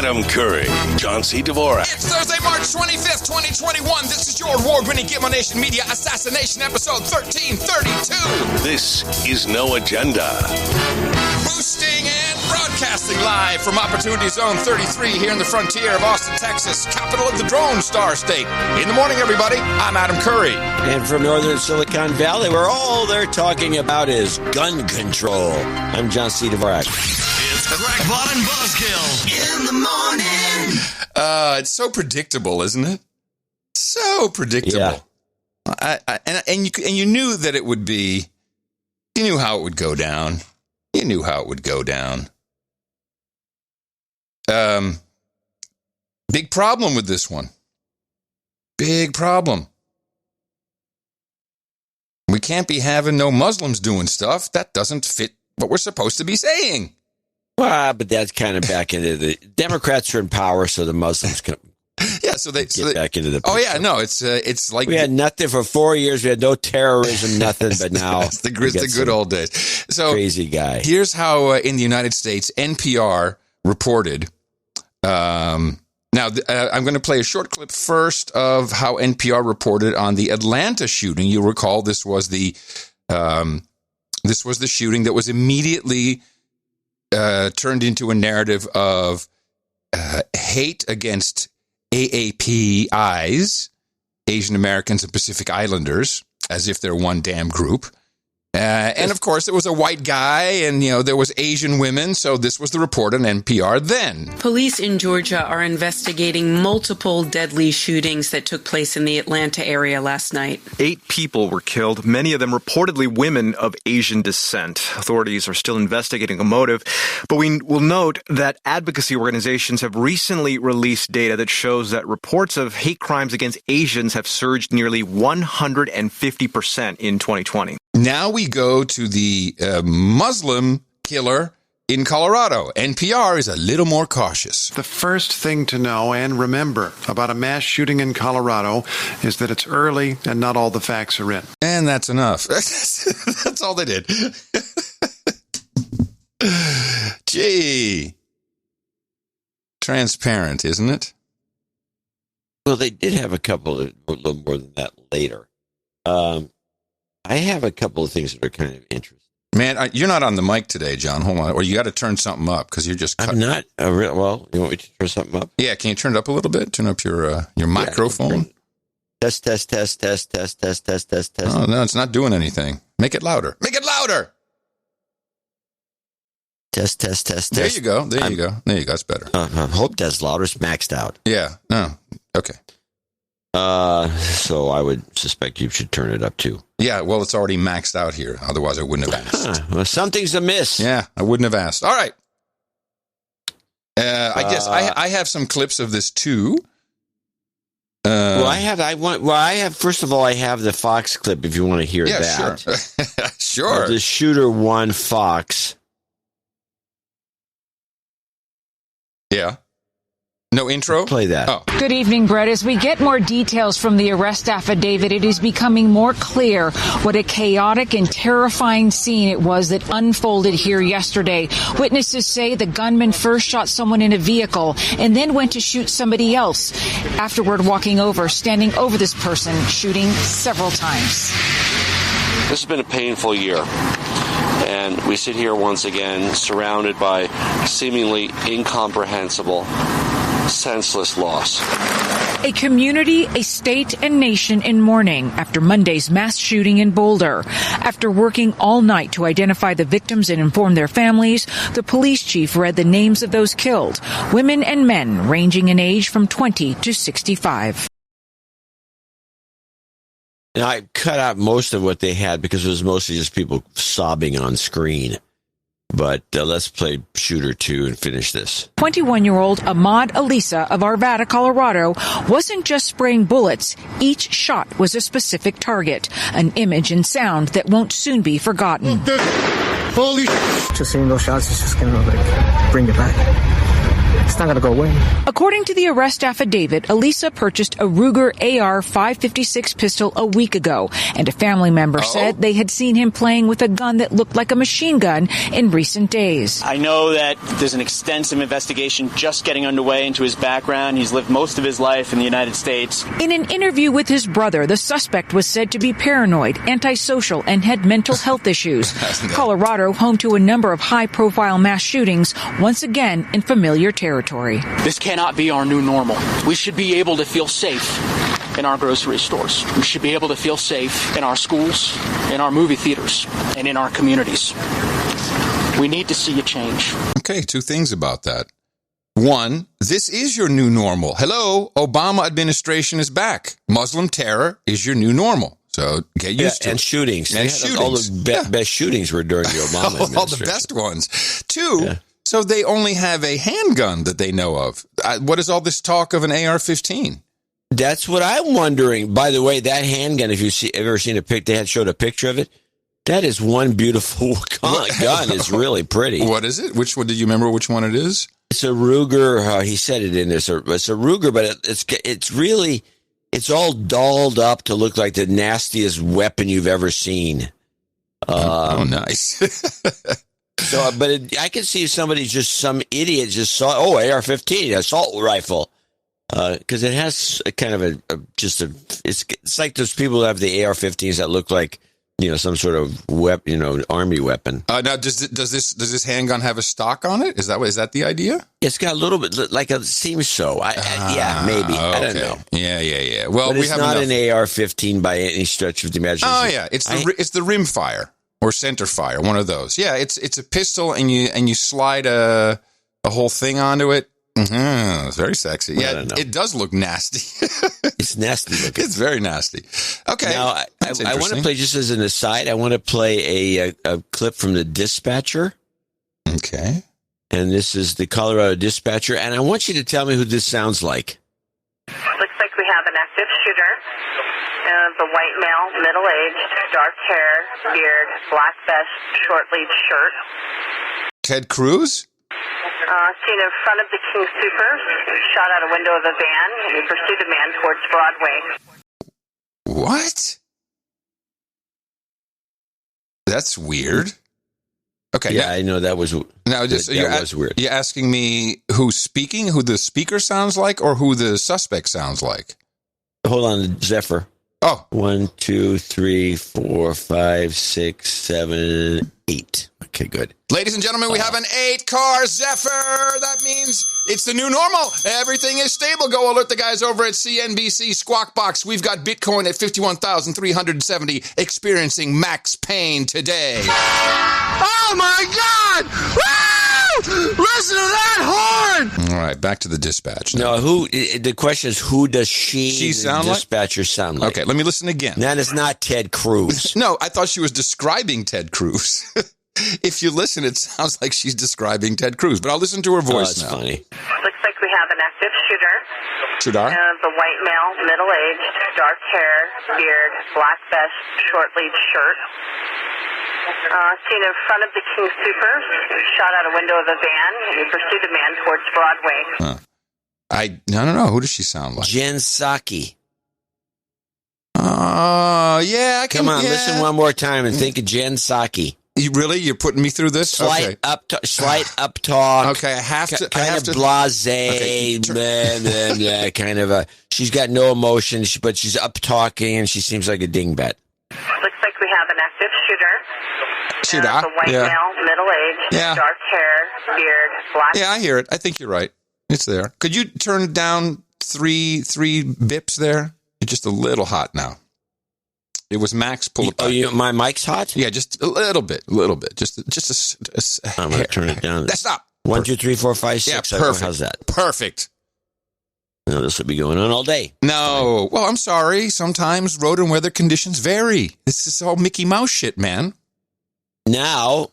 Adam Curry, John C. Dvorak. It's Thursday, March 25th, 2021. This is your award-winning Gitmo Nation Media Assassination episode 1332. This is No Agenda. Boosting and broadcasting live from Opportunity Zone 33 here in the frontier of Austin, Texas, capital of the Drone Star State. In the morning, everybody, I'm Adam Curry. And from northern Silicon Valley, where all they're talking about is gun control, I'm John C. Dvorak. It's Crackpot and Buzzkill in the morning. It's so predictable, isn't it? So predictable. Yeah. And you knew that it would be. You knew how it would go down. You knew how it would go down. Big problem with this one. Big problem. We can't be having no Muslims doing stuff. That doesn't fit what we're supposed to be saying. Well, but that's kind of back into the Democrats are in power, so the Muslims can. Yeah, so they get back into the picture. Oh yeah, no, it's like we had nothing for 4 years. We had no terrorism, nothing. But now it's the good old days. So crazy guy. Here's how in the United States NPR reported. Now I'm going to play a short clip first of how NPR reported on the Atlanta shooting. You'll recall this was the shooting that was immediately turned into a narrative of hate against AAPIs, Asian Americans and Pacific Islanders, as if they're one damn group. And of course, it was a white guy and, there was Asian women. So this was the report on NPR then. Police in Georgia are investigating multiple deadly shootings that took place in the Atlanta area last night. 8 people were killed, many of them reportedly women of Asian descent. Authorities are still investigating a motive, but we will note that advocacy organizations have recently released data that shows that reports of hate crimes against Asians have surged nearly 150% in 2020. Now we go to the Muslim killer in Colorado. NPR is a little more cautious. The first thing to know and remember about a mass shooting in Colorado is that it's early and not all the facts are in. And that's enough. That's all they did. Gee. Transparent, isn't it? Well, they did have a little more than that later. I have a couple of things that are kind of interesting. Man, you're not on the mic today, John. Hold on. Or you got to turn something up because you're just... I'm not... well, you want me to turn something up? Yeah, can you turn it up a little bit? Turn up your microphone. Test. Oh, no, it's not doing anything. Make it louder. Make it louder! Test. There you go. There you go. That's better. Hope that's louder. It's maxed out. Yeah. No. Okay. So I would suspect you should turn it up too. Yeah, well, it's already maxed out here. Otherwise, I wouldn't have asked. Well, something's amiss. Yeah, I wouldn't have asked. All right. I guess I have some clips of this too. I have. First of all, I have the Fox clip. If you want to hear that, sure. Sure. The shooter won Fox. Yeah. No intro? Play that. Oh. Good evening, Brett. As we get more details from the arrest affidavit, it is becoming more clear what a chaotic and terrifying scene it was that unfolded here yesterday. Witnesses say the gunman first shot someone in a vehicle and then went to shoot somebody else. Afterward, walking over, standing over this person, shooting several times. This has been a painful year. And we sit here once again surrounded by seemingly incomprehensible, senseless loss. A community, a state, and nation in mourning after Monday's mass shooting in Boulder. After working all night to identify the victims and inform their families, the police chief read the names of those killed, women and men ranging in age from 20 to 65. Now, I cut out most of what they had because it was mostly just people sobbing on screen. But let's play Shooter 2 and finish this. 21-year-old Ahmad Alisa of Arvada, Colorado, wasn't just spraying bullets. Each shot was a specific target, an image and sound that won't soon be forgotten. Holy just seeing those shots is just going to bring it back. It's not going to go away. According to the arrest affidavit, Elisa purchased a Ruger AR-556 pistol a week ago, and a family member said they had seen him playing with a gun that looked like a machine gun in recent days. I know that there's an extensive investigation just getting underway into his background. He's lived most of his life in the United States. In an interview with his brother, the suspect was said to be paranoid, antisocial, and had mental health issues. Colorado, home to a number of high-profile mass shootings, once again in familiar territory. This cannot be our new normal. We should be able to feel safe in our grocery stores. We should be able to feel safe in our schools, in our movie theaters, and in our communities. We need to see a change. Okay, two things about that. One, this is your new normal. Hello, Obama administration is back. Muslim terror is your new normal. So get used to it. And shootings. And shootings. All the best shootings were during the Obama administration. All the best ones. Two, so they only have a handgun that they know of. What is all this talk of an AR-15? That's what I'm wondering. By the way, that handgun, if you've ever seen a pic, showed a picture of it. That is one beautiful gun. It's really pretty. What is it? Which one? Did you remember which one it is? It's a Ruger. He said it in there. It's a Ruger, but it's all dolled up to look like the nastiest weapon you've ever seen. Nice. I can see some idiot just saw, AR-15, assault rifle. Because it has a kind of it's like those people who have the AR-15s that look like, some sort of weapon, army weapon. Now, does this handgun have a stock on it? Is that the idea? It's got a little bit like it seems so. Yeah, maybe. Okay. I don't know. Yeah. Well, but it's not an AR-15 by any stretch of the imagination. Oh yeah, it's the rim fire or center fire, one of those. Yeah, it's a pistol and you slide a whole thing onto it. Mm-hmm. It's very sexy. Yeah, it does look nasty. It's nasty looking. It's very nasty. Okay. Now, I want to play, just as an aside, I want to play a clip from the Dispatcher. Okay. And this is the Colorado Dispatcher, and I want you to tell me who this sounds like. Looks like we have an active shooter. The white male, middle-aged, dark hair, beard, black vest, short-sleeved shirt. Ted Cruz? Seen in front of the King Super, shot out a window of a van, and he pursued the man towards Broadway. What? That's weird. Okay. Yeah, I know that was. Now, was weird. You're asking me who's speaking, who the speaker sounds like, or who the suspect sounds like? Hold on, Zephyr. Oh. 1, 2, 3, 4, 5, 6, 7, 8. Okay, good. Ladies and gentlemen, we have an 8-car Zephyr. That means it's the new normal. Everything is stable. Go alert the guys over at CNBC Squawk Box. We've got Bitcoin at 51,370, experiencing max pain today. Oh, my God! Woo! Listen to that horn! All right, back to the dispatch. No, the question is, who does she sound like? Dispatcher sound like? Okay, let me listen again. That is not Ted Cruz. No, I thought she was describing Ted Cruz. If you listen, it sounds like she's describing Ted Cruz, but I'll listen to her voice now. Funny. Looks like we have an active shooter. Shooter? The white male, middle-aged, dark hair, beard, black vest, short-sleeved shirt. Seen in front of the King Super, shot out a window of a van, and he pursued the man towards Broadway. I don't know. Who does she sound like? Jen Psaki. Oh, yeah. Come on, listen one more time and think of Jen Psaki. You're putting me through this? Slight up talk. Okay, I have to. Kind of blasé, kind of a. She's got no emotion, but she's up talking, and she seems like a dingbat. Looks like we have an active shooter. The white male, middle-aged, dark hair, beard, black. Yeah, I hear it. I think you're right. It's there. Could you turn down three bips there? It's just a little hot now. It was max pull it back. My mic's hot? Yeah, just a little bit. Just a I'm going to turn it down. That's not. 1, 2, 3, 4, 5, 6. Yeah, perfect. How's that? Perfect. No, this will be going on all day. No. Well, I'm sorry. Sometimes road and weather conditions vary. This is all Mickey Mouse shit, man. Now,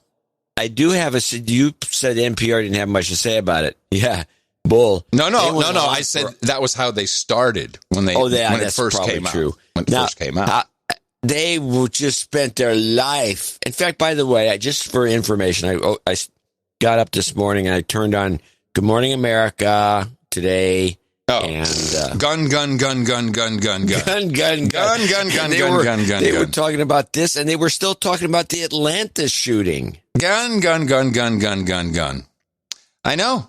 I do have you said NPR didn't have much to say about it. Yeah. Bull. No. I said that was how they started when it first came out. When it first came out. They just spent their life. In fact, by the way, just for information, I got up this morning and I turned on Good Morning America today. Oh, and gun. They were talking about this, and they were still talking about the Atlanta shooting. Gun. I know.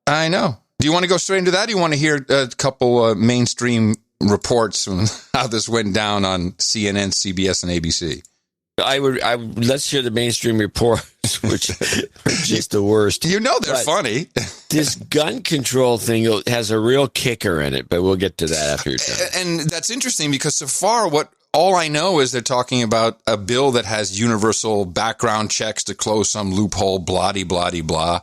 Do you want to go straight into that? Do you want to hear a couple mainstream reports on how this went down on CNN, CBS, and ABC? Let's hear the mainstream reports, which are just the worst. You know they're funny. This gun control thing has a real kicker in it, but we'll get to that after you're done. And that's interesting because so far, all I know is they're talking about a bill that has universal background checks to close some loophole, blah-de-blah-de-blah.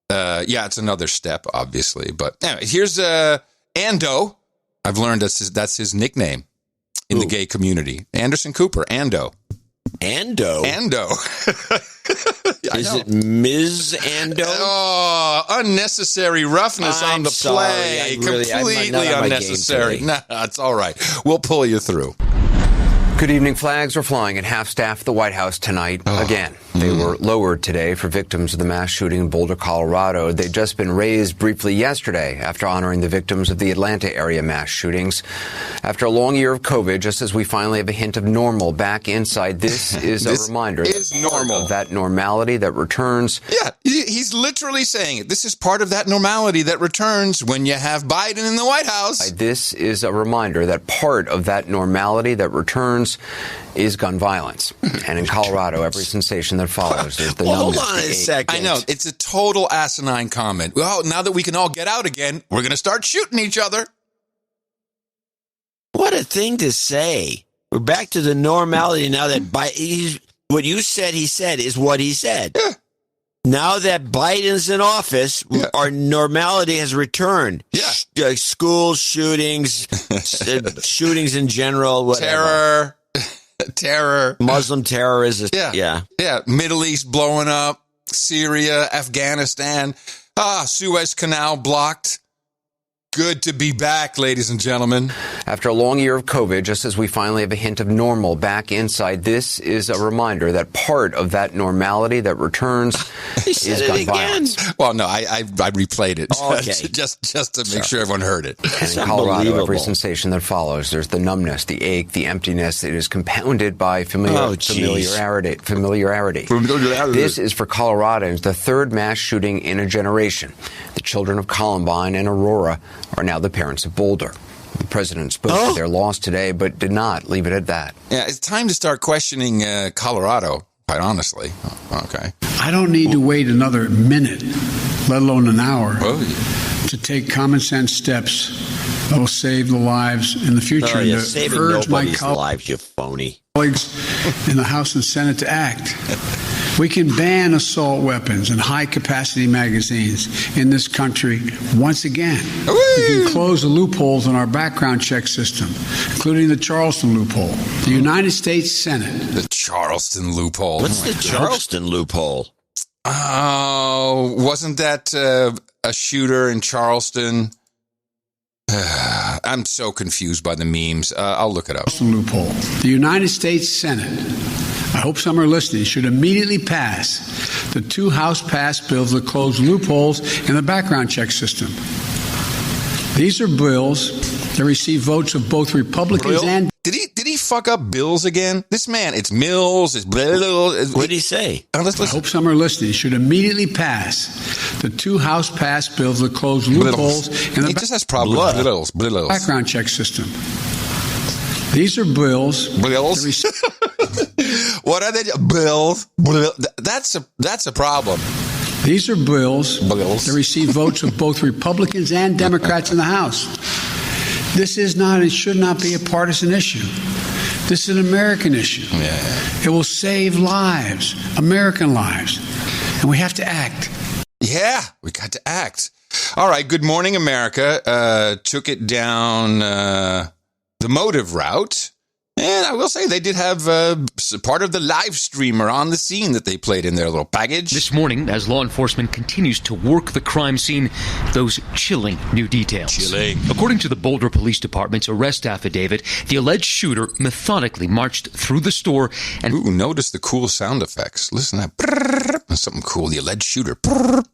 Yeah, it's another step, obviously. But anyway, here's Ando. I've learned that's his nickname in the gay community. Anderson Cooper, Ando. Ando? Is it Ms. Ando? Oh, unnecessary roughness on the play. Completely unnecessary. No, it's all right. We'll pull you through. Good evening. Flags are flying at half-staff at the White House tonight again. They were lowered today for victims of the mass shooting in Boulder, Colorado. They'd just been raised briefly yesterday after honoring the victims of the Atlanta area mass shootings. After a long year of COVID, just as we finally have a hint of normal back inside, this is a reminder of that normality that returns. Yeah, he's literally saying it. This is part of that normality that returns when you have Biden in the White House. This is a reminder that part of that normality that returns is gun violence. And in Colorado, every sensation that follows, there's the numbness. Hold on a second. I know, it's a total asinine comment. Well, now that we can all get out again, we're going to start shooting each other. What a thing to say. We're back to the normality now that what you said he said is what he said. Yeah. Now that Biden's in office, our normality has returned. Yeah. School shootings, shootings in general, whatever. Terror. Muslim terrorism. Yeah. Middle East blowing up. Syria, Afghanistan. Suez Canal blocked. Good to be back, ladies and gentlemen. After a long year of COVID, just as we finally have a hint of normal back inside, this is a reminder that part of that normality that returns is gun violence. Well, no, I replayed it okay. just to make sure everyone heard it. And in Colorado, every sensation that follows, there's the numbness, the ache, the emptiness. It is compounded by familiarity. This is for Coloradans the third mass shooting in a generation. The children of Columbine and Aurora are now the parents of Boulder. The president spoke to their loss today, but did not leave it at that. Yeah, it's time to start questioning Colorado, quite honestly. Okay. I don't need to wait another minute, let alone an hour, to take common sense steps that will save the lives in the future. And saving nobody's lives, you phony. Colleagues in the House and Senate to act. We can ban assault weapons and high-capacity magazines in this country once again. We can close the loopholes in our background check system, including the Charleston loophole. The United States Senate. The Charleston loophole. What's the Charleston loophole? Oh, wasn't that a shooter in Charleston? I'm so confused by the memes. I'll look it up. Loophole. The United States Senate, I hope some are listening, should immediately pass the two House-passed bills that close loopholes in the background check system. These are bills that receive votes of both Republicans and... Did he fuck up bills again? This man, it's Mills, it's Bills. What did he say? I hope some are listening. Should immediately pass the two House-passed bills that close loopholes in the just has problems with bills. Background check system. These are bills. What are they? Bills. That's a problem. These are bills that receive votes of both Republicans and Democrats in the House. This is not and should not be a partisan issue. This is an American issue. It will save lives, American lives, and we have to act. Yeah, we got to act. All right, Good Morning America took it down the motive route And I will say they did have part of the live streamer on the scene that they played in their little package. This morning, as law enforcement continues to work the crime scene, those chilling new details. Chilling. According to the Boulder Police Department's arrest affidavit, the alleged shooter methodically marched through the store and... Ooh, notice the cool sound effects. Listen to that. Something cool. The alleged shooter.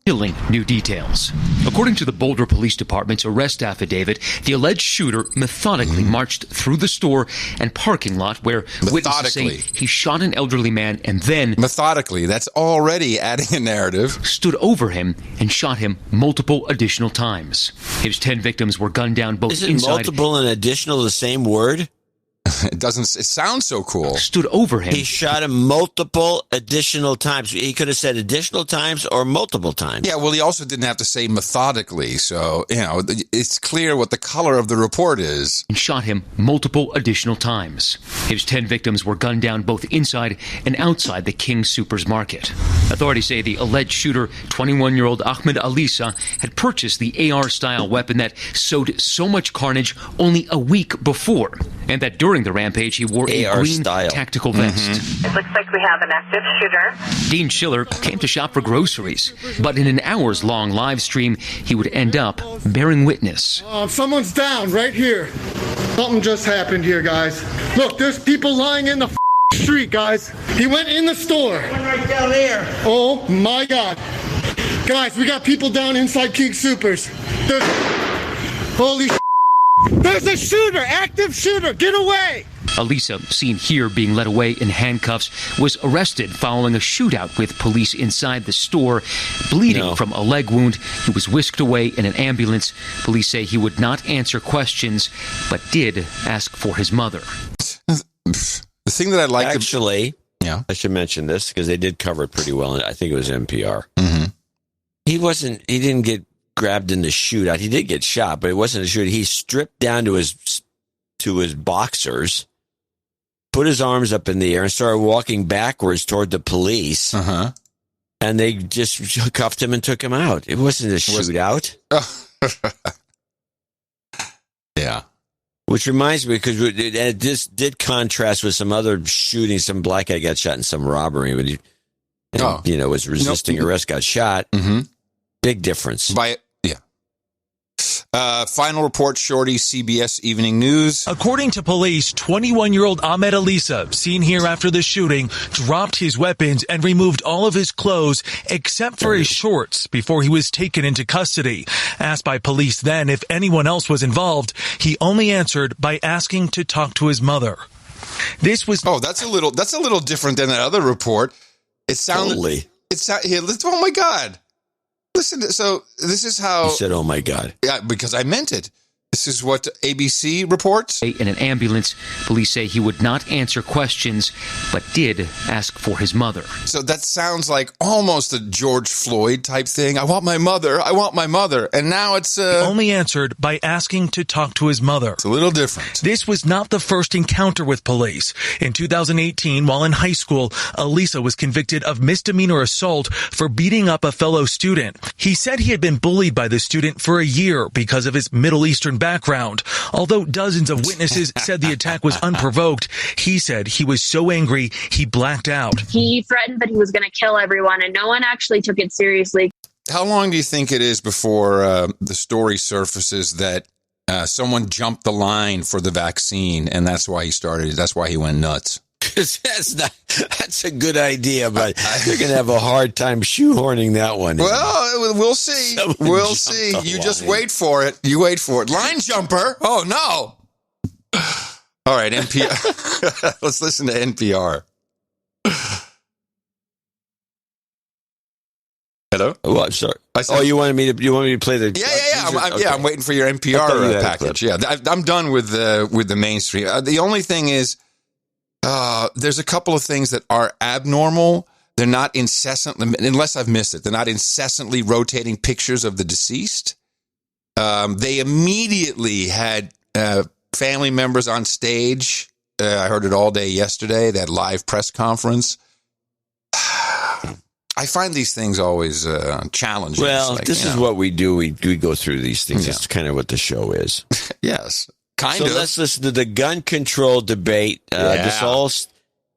Chilling new details. According to the Boulder Police Department's arrest affidavit, the alleged shooter methodically marched through the store and parking lot where witnesses say he shot an elderly man and then... Methodically. That's already adding a narrative. ...stood over him and shot him multiple additional times. His 10 victims were gunned down both inside... Isn't multiple and additional the same word? It sounds so cool. ...stood over him. He shot him multiple additional times. He could have said additional times or multiple times. Yeah, well, he also didn't have to say methodically. So, it's clear what the color of the report is. ...and shot him multiple additional times. His 10 victims were gunned down both inside and outside the King Soopers Market. Authorities say the alleged shooter, 21-year-old Ahmed Alisa, had purchased the AR-style weapon that sowed so much carnage only a week before, and that during the rampage, he wore a green tactical vest. It looks like we have an active shooter. Dean Schiller came to shop for groceries, but in an hours-long live stream, he would end up bearing witness. Someone's down right here. Something just happened here, guys. Look, there's people lying in the street, guys. He went in the store. One right down there. Oh, my God. Guys, we got people down inside King Soopers. Holy There's a shooter, active shooter. Get away. Alisa, seen here being led away in handcuffs, was arrested following a shootout with police inside the store. Bleeding from a leg wound, he was whisked away in an ambulance. Police say he would not answer questions, but did ask for his mother. The thing that I like... Actually, I should mention this because they did cover it pretty well. I think it was NPR. Mm-hmm. He didn't get grabbed in the shootout. He did get shot, but it wasn't a shootout. He stripped down to his boxers, put his arms up in the air, and started walking backwards toward the police. Uh-huh. And they just cuffed him and took him out. It wasn't a shootout. Yeah. Which reminds me, because this did contrast with some other shootings. Some black guy got shot in some robbery, but he was resisting arrest, got shot. Mm-hmm. Big difference. Final report, Shorty, CBS Evening News. According to police, 21-year-old Ahmed Alisa, seen here after the shooting, dropped his weapons and removed all of his clothes except for his shorts before he was taken into custody. Asked by police then if anyone else was involved, he only answered by asking to talk to his mother. This was... Oh, that's a little different than that other report. It sounded... Totally. Oh, my God. Listen, so this is how... You said, oh, my God. Yeah, because I meant it. This is what ABC reports. In an ambulance, police say he would not answer questions, but did ask for his mother. So that sounds like almost a George Floyd type thing. I want my mother. I want my mother. And now it's... He only answered by asking to talk to his mother. It's a little different. This was not the first encounter with police. In 2018, while in high school, Alisa was convicted of misdemeanor assault for beating up a fellow student. He said he had been bullied by the student for a year because of his Middle Eastern background. Although dozens of witnesses said the attack was unprovoked, he said he was so angry he blacked out. He threatened that he was going to kill everyone, and no one actually took it seriously. How long do you think it is before the story surfaces that someone jumped the line for the vaccine, and that's why he went nuts? That's a good idea, but you're going to have a hard time shoehorning that one in. Well, we'll see. We'll see. You just wait for it. You wait for it. Line jumper. Oh, no. All right, NPR. Let's listen to NPR. Hello? Oh, I'm sorry. You want me to play the... Yeah. I'm waiting for your NPR package. Yeah, I'm done with the mainstream. The only thing is, there's a couple of things that are abnormal. They're not incessantly, unless I've missed it, they're not incessantly rotating pictures of the deceased. They immediately had family members on stage. I heard it all day yesterday, that live press conference. I find these things always challenging. Well, this is what we do. We go through these things. It's kind of what the show is. Yes. So let's listen to the gun control debate. This all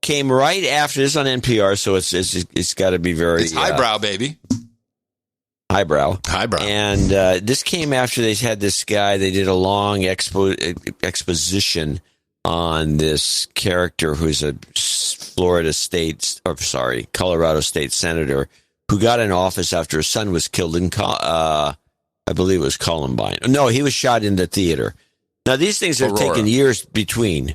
came right after this on NPR, so it's got to be very... It's highbrow, baby. Highbrow. And this came after they had this guy. They did a long exposition on this character who's a Colorado State senator who got in office after his son was killed in, I believe it was Columbine. No, he was shot in the theater. Now, these things have taken years between.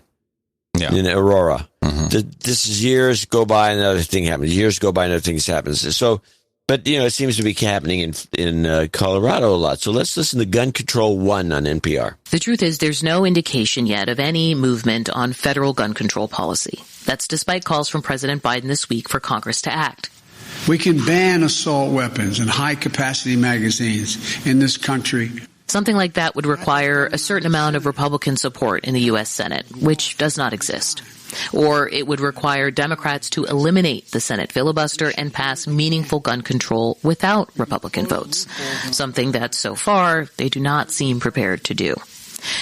Yeah. In Aurora. This is years go by, another thing happens. Years go by, another thing happens. So, but, it seems to be happening in Colorado a lot. So let's listen to Gun Control 1 on NPR. The truth is there's no indication yet of any movement on federal gun control policy. That's despite calls from President Biden this week for Congress to act. We can ban assault weapons and high-capacity magazines in this country. Something like that would require a certain amount of Republican support in the U.S. Senate, which does not exist. Or it would require Democrats to eliminate the Senate filibuster and pass meaningful gun control without Republican votes, something that so far they do not seem prepared to do.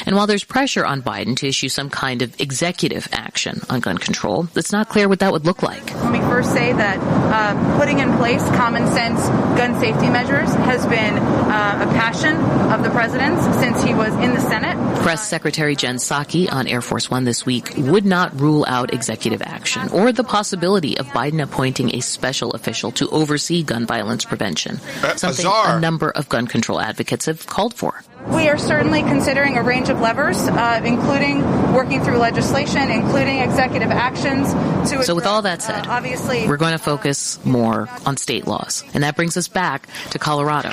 And while there's pressure on Biden to issue some kind of executive action on gun control, it's not clear what that would look like. Let me first say that putting in place common sense gun safety measures has been a passion of the president's since he was in the Senate. Press Secretary Jen Psaki on Air Force One this week would not rule out executive action or the possibility of Biden appointing a special official to oversee gun violence prevention, something a number of gun control advocates have called for. We are certainly considering a range of levers, including working through legislation, including executive actions. So with all that said, obviously, we're going to focus more on state laws. And that brings us back to Colorado,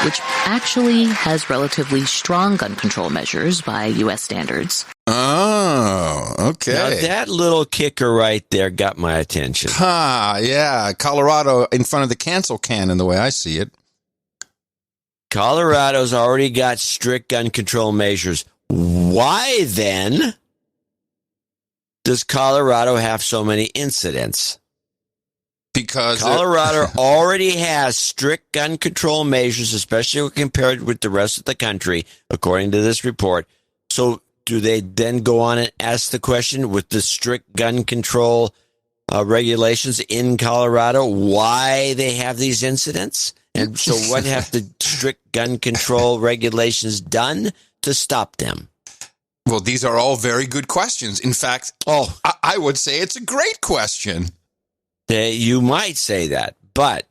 which actually has relatively strong gun control measures by U.S. standards. Oh, okay. Now that little kicker right there got my attention. Yeah. Colorado in front of the cancel cannon, the way I see it. Colorado's already got strict gun control measures. Why then does Colorado have so many incidents? Because Colorado already has strict gun control measures, especially when compared with the rest of the country, according to this report. So do they then go on and ask the question with the strict gun control regulations in Colorado, why they have these incidents? And so what have the strict gun control regulations done to stop them? Well, these are all very good questions. In fact, I would say it's a great question. You might say that, but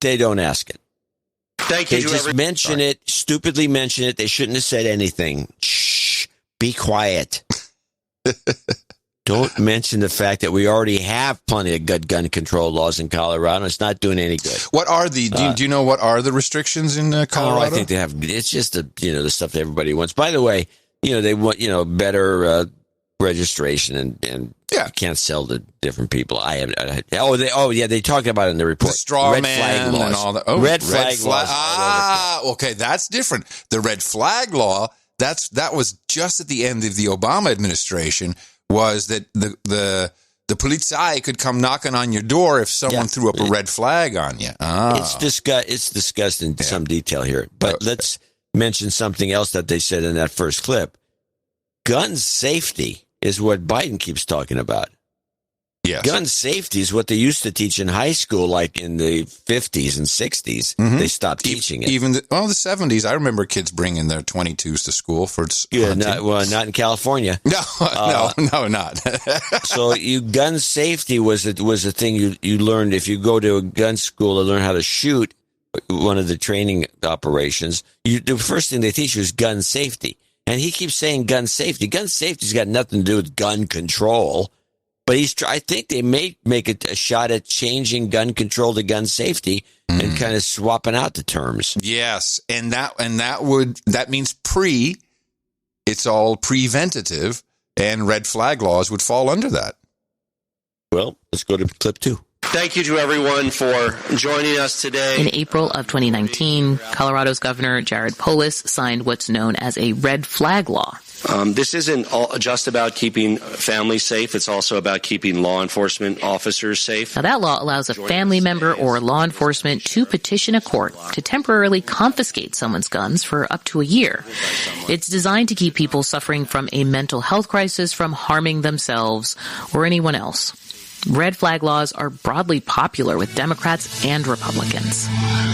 they don't ask it. Thank you. They just mention it, stupidly mention it. They shouldn't have said anything. Shh, be quiet. Don't mention the fact that we already have plenty of good gun control laws in Colorado. It's not doing any good. What are the? Do you know what are the restrictions in Colorado? I think they have. It's just the stuff that everybody wants. By the way, they want better registration and you can't sell to different people. They talked about it in the report. The straw red man flag laws. and all that. Red flag laws. Okay, that's different. The red flag law. That was just at the end of the Obama administration. Was that the polizei could come knocking on your door if someone threw up a red flag on you. It's discussed in some detail here. But let's mention something else that they said in that first clip. Gun safety is what Biden keeps talking about. Yes. Gun safety is what they used to teach in high school, like in the 50s and 60s. Mm-hmm. They stopped teaching it. Even the 70s. I remember kids bringing their 22s to school for hunting. Not in California. No, not. So gun safety was a thing you learned if you go to a gun school to learn how to shoot. One of the training operations, the first thing they teach you is gun safety. And he keeps saying gun safety. Gun safety's got nothing to do with gun control. But I think they may make a shot at changing gun control to gun safety and kind of swapping out the terms. Yes, and that means it's all preventative, and red flag laws would fall under that. Well, let's go to clip 2. Thank you to everyone for joining us today. In April of 2019, Colorado's Governor Jared Polis signed what's known as a red flag law. This isn't just about keeping families safe. It's also about keeping law enforcement officers safe. Now, that law allows a family member or law enforcement to petition a court to temporarily confiscate someone's guns for up to a year. It's designed to keep people suffering from a mental health crisis from harming themselves or anyone else. Red flag laws are broadly popular with Democrats and Republicans.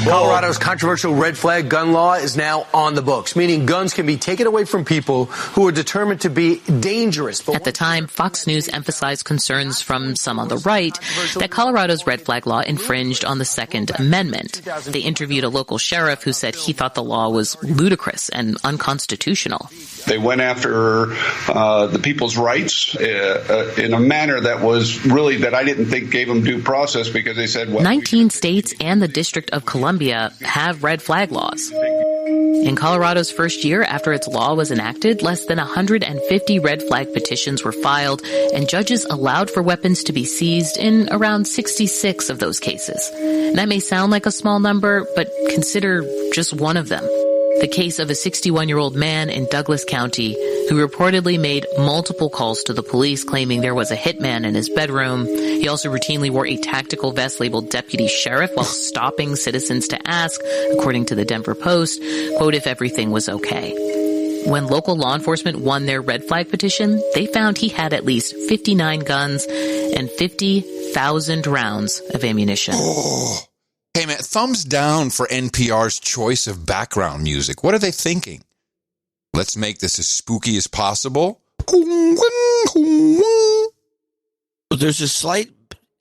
Colorado's controversial red flag gun law is now on the books, meaning guns can be taken away from people who are determined to be dangerous. At the time, Fox News emphasized concerns from some on the right that Colorado's red flag law infringed on the Second Amendment. They interviewed a local sheriff who said he thought the law was ludicrous and unconstitutional. They went after the people's rights in a manner that was really that I didn't think gave them due process, because they said, well, 19 states and the District of Columbia have red flag laws. In Colorado's first year after its law was enacted, less than 150 red flag petitions were filed, and judges allowed for weapons to be seized in around 66 of those cases. That may sound like a small number, but consider just one of them. The case of a 61-year-old man in Douglas County who reportedly made multiple calls to the police claiming there was a hitman in his bedroom. He also routinely wore a tactical vest labeled deputy sheriff while stopping citizens to ask, according to the Denver Post, quote, if everything was okay. When local law enforcement won their red flag petition, they found he had at least 59 guns and 50,000 rounds of ammunition. Oh. Hey, man, thumbs down for NPR's choice of background music. What are they thinking? Let's make this as spooky as possible. There's a slight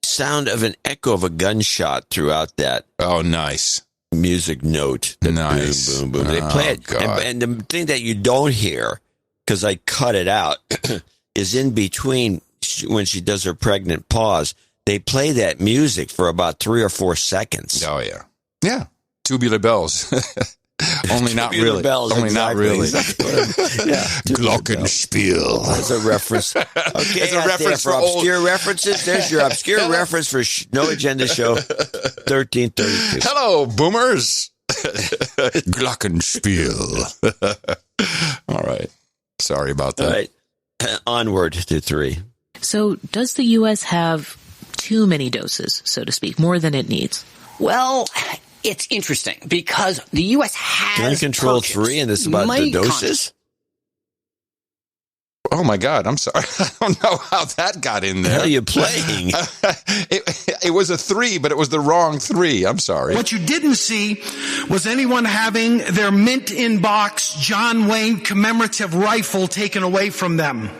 sound of an echo of a gunshot throughout that. Oh, nice. Music note. Nice. Boom, boom, boom. They play it. And the thing that you don't hear, because I cut it out, is in between when she does her pregnant pause. They play that music for about 3 or 4 seconds. Oh, yeah. Yeah. Tubular bells. Only not Tubular really. bells, Only exactly, not really. Exactly. Yeah. Glockenspiel. That's a reference. Okay, it's a reference for obscure references. There's your obscure reference for No Agenda Show 1332. Hello, boomers. Glockenspiel. All right. Sorry about that. All right. Onward to 3. So does the U.S. have too many doses, so to speak, more than it needs? Well, it's interesting because the U.S. has gun control 3, and it's about the doses. Oh my God! I'm sorry. I don't know how that got in there. What are you playing? It was a 3, but it was the wrong 3. I'm sorry. What you didn't see was anyone having their mint-in-box John Wayne commemorative rifle taken away from them.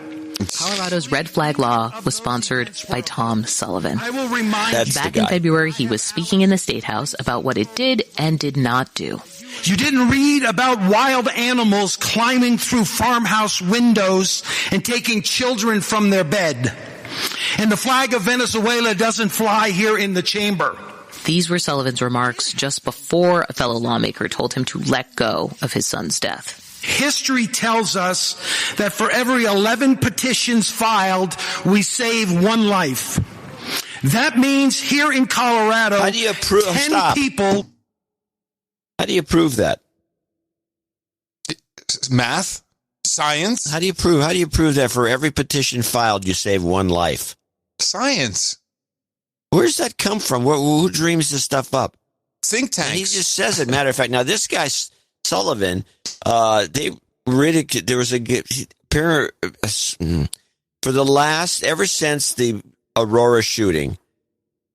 Colorado's red flag law was sponsored by Tom Sullivan. I will remind you. Back in February, he was speaking in the State House about what it did and did not do. You didn't read about wild animals climbing through farmhouse windows and taking children from their bed. And the flag of Venezuela doesn't fly here in the chamber. These were Sullivan's remarks just before a fellow lawmaker told him to let go of his son's death. History tells us that for every 11 petitions filed, we save one life. That means here in Colorado, how do you prove, 10 people... How do you prove that? Math? Science? How do you prove that for every petition filed, you save one life? Science. Where does that come from? Who dreams this stuff up? Think tanks. And he just says it. Matter of fact, now this guy Sullivan, they ridiculed. There was for the last, ever since the Aurora shooting,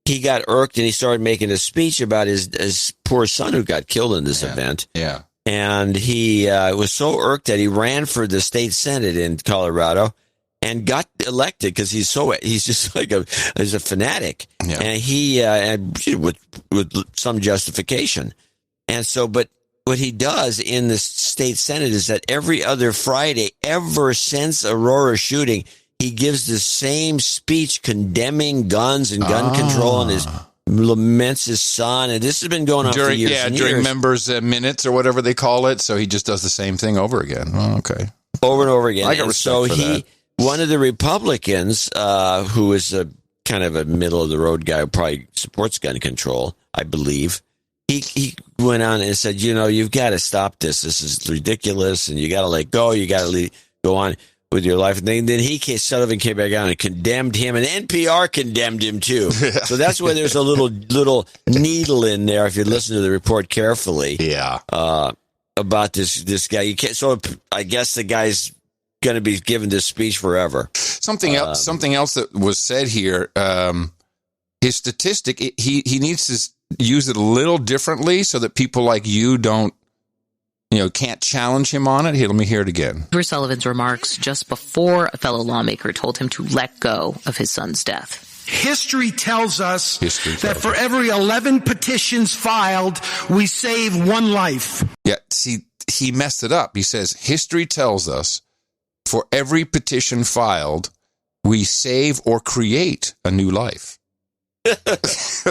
he got irked and he started making a speech about his poor son who got killed in this event. Yeah. And he was so irked that he ran for the state senate in Colorado and got elected because he's just like he's a fanatic. Yeah. And he, with some justification. And so, but what he does in the state senate is that every other Friday, ever since Aurora shooting, he gives the same speech condemning guns and gun control and laments his son. And this has been going on for years and years. During members' minutes or whatever they call it. So he just does the same thing over again. Oh, okay. Over and over again. I got respect for that. One of the Republicans, who is a kind of a middle-of-the-road guy who probably supports gun control, I believe, he went on and said, you've got to stop this. This is ridiculous, and you got to let go. You got to go on with your life. And then Sullivan came back on and condemned him, and NPR condemned him too. So that's why there's a little needle in there if you listen to the report carefully. Yeah. About this guy. You can't. So I guess the guy's going to be given this speech forever. Something else that was said here. His statistic. He needs to use it a little differently so that people like you can't challenge him on it. Here, let me hear it again. Sullivan's remarks just before a fellow lawmaker told him to let go of his son's death. History tells us that for every 11 petitions filed, we save one life. Yeah, see, he messed it up. He says, history tells us for every petition filed, we save or create a new life. That's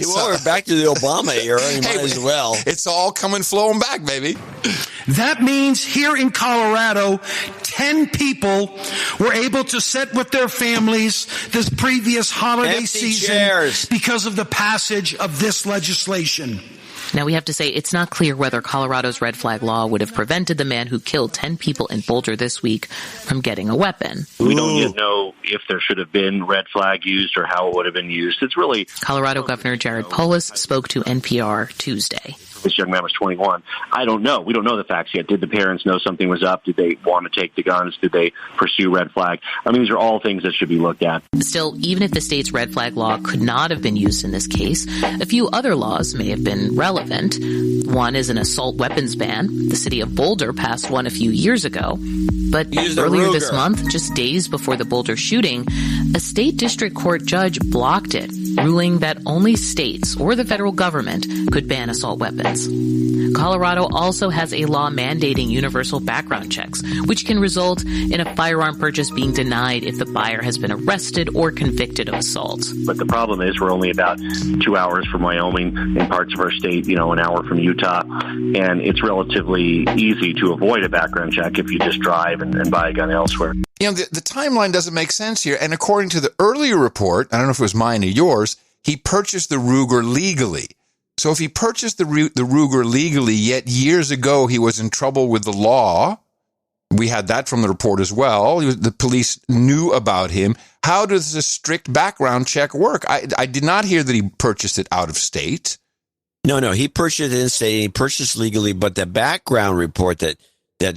well, we're back to the Obama era. You might as well. It's all flowing back, baby. That means here in Colorado, 10 people were able to sit with their families this previous holiday season because of the passage of this legislation. Now, we have to say it's not clear whether Colorado's red flag law would have prevented the man who killed 10 people in Boulder this week from getting a weapon. We don't yet know if there should have been red flag used or how it would have been used. It's really... Colorado Governor Jared Polis spoke to NPR Tuesday. This young man was 21. I don't know. We don't know the facts yet. Did the parents know something was up? Did they want to take the guns? Did they pursue red flag? I mean, these are all things that should be looked at. Still, even if the state's red flag law could not have been used in this case, a few other laws may have been relevant. One is an assault weapons ban. The city of Boulder passed one a few years ago. But earlier this month, just days before the Boulder shooting, a state district court judge blocked it, ruling that only states or the federal government could ban assault weapons. Colorado also has a law mandating universal background checks, which can result in a firearm purchase being denied if the buyer has been arrested or convicted of assault. But the problem is we're only about 2 hours from Wyoming and parts of our state, an hour from Utah, and it's relatively easy to avoid a background check if you just drive and buy a gun elsewhere. The timeline doesn't make sense here. And according to the earlier report, I don't know if it was mine or yours, he purchased the Ruger legally. So if he purchased the Ruger legally, yet years ago he was in trouble with the law, we had that from the report as well. The police knew about him. How does a strict background check work? I did not hear that he purchased it out of state. No, he purchased it in state. He purchased legally, but the background report that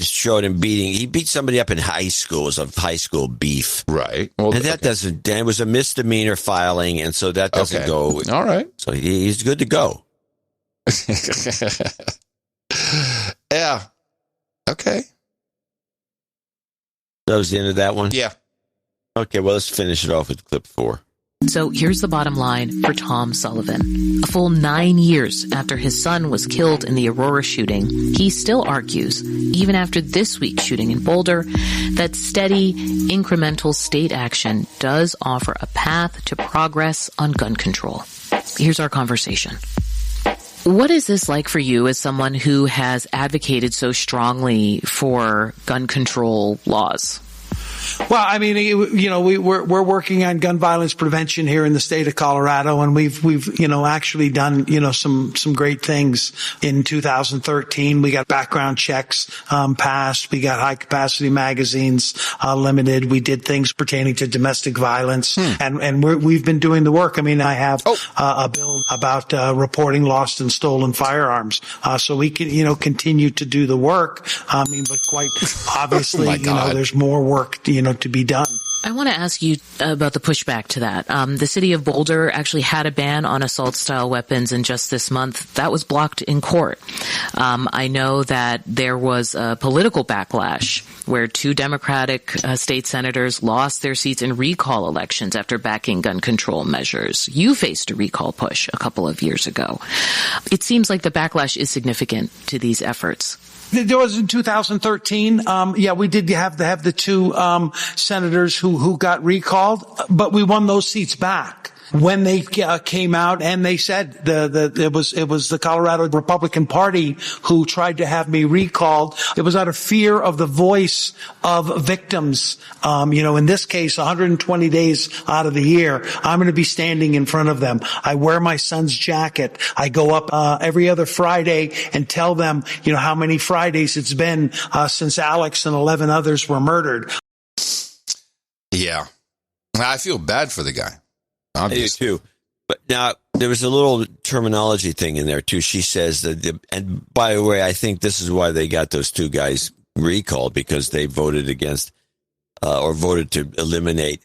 showed him he beat somebody up in high school. It was a high school beef. Right. Well, and it was a misdemeanor filing, and so that doesn't go. All right. So he's good to go. Yeah. Okay. That was the end of that one? Yeah. Okay, well, let's finish it off with clip 4. So here's the bottom line for Tom Sullivan. A full 9 years after his son was killed in the Aurora shooting, he still argues, even after this week's shooting in Boulder, that steady, incremental state action does offer a path to progress on gun control. Here's our conversation. What is this like for you as someone who has advocated so strongly for gun control laws? Well, I mean, we're working on gun violence prevention here in the state of Colorado, and we've actually done, some great things. In 2013, we got background checks passed. We got high capacity magazines limited. We did things pertaining to domestic violence, and we've been doing the work. I mean, I have a bill about reporting lost and stolen firearms, so we can continue to do the work. I mean, but quite obviously, there's more work to be done. I want to ask you about the pushback to that. The city of Boulder actually had a ban on assault-style weapons, and just this month, that was blocked in court. I know that there was a political backlash where 2 Democratic state senators lost their seats in recall elections after backing gun control measures. You faced a recall push a couple of years ago. It seems like the backlash is significant to these efforts. There was in 2013. We did have the 2 senators who got recalled, but we won those seats back. when they came out and they said it was the Colorado Republican Party who tried to have me recalled. It was out of fear of the voice of victims. In this case, 120 days out of the year, I'm going to be standing in front of them. I wear my son's jacket. I go up every other Friday and tell them, how many Fridays it's been since Alex and 11 others were murdered. Yeah. I feel bad for the guy. Obviously. I do too. But now there was a little terminology thing in there too. She says that, and by the way, I think this is why they got those two guys recalled, because they voted against or voted to eliminate.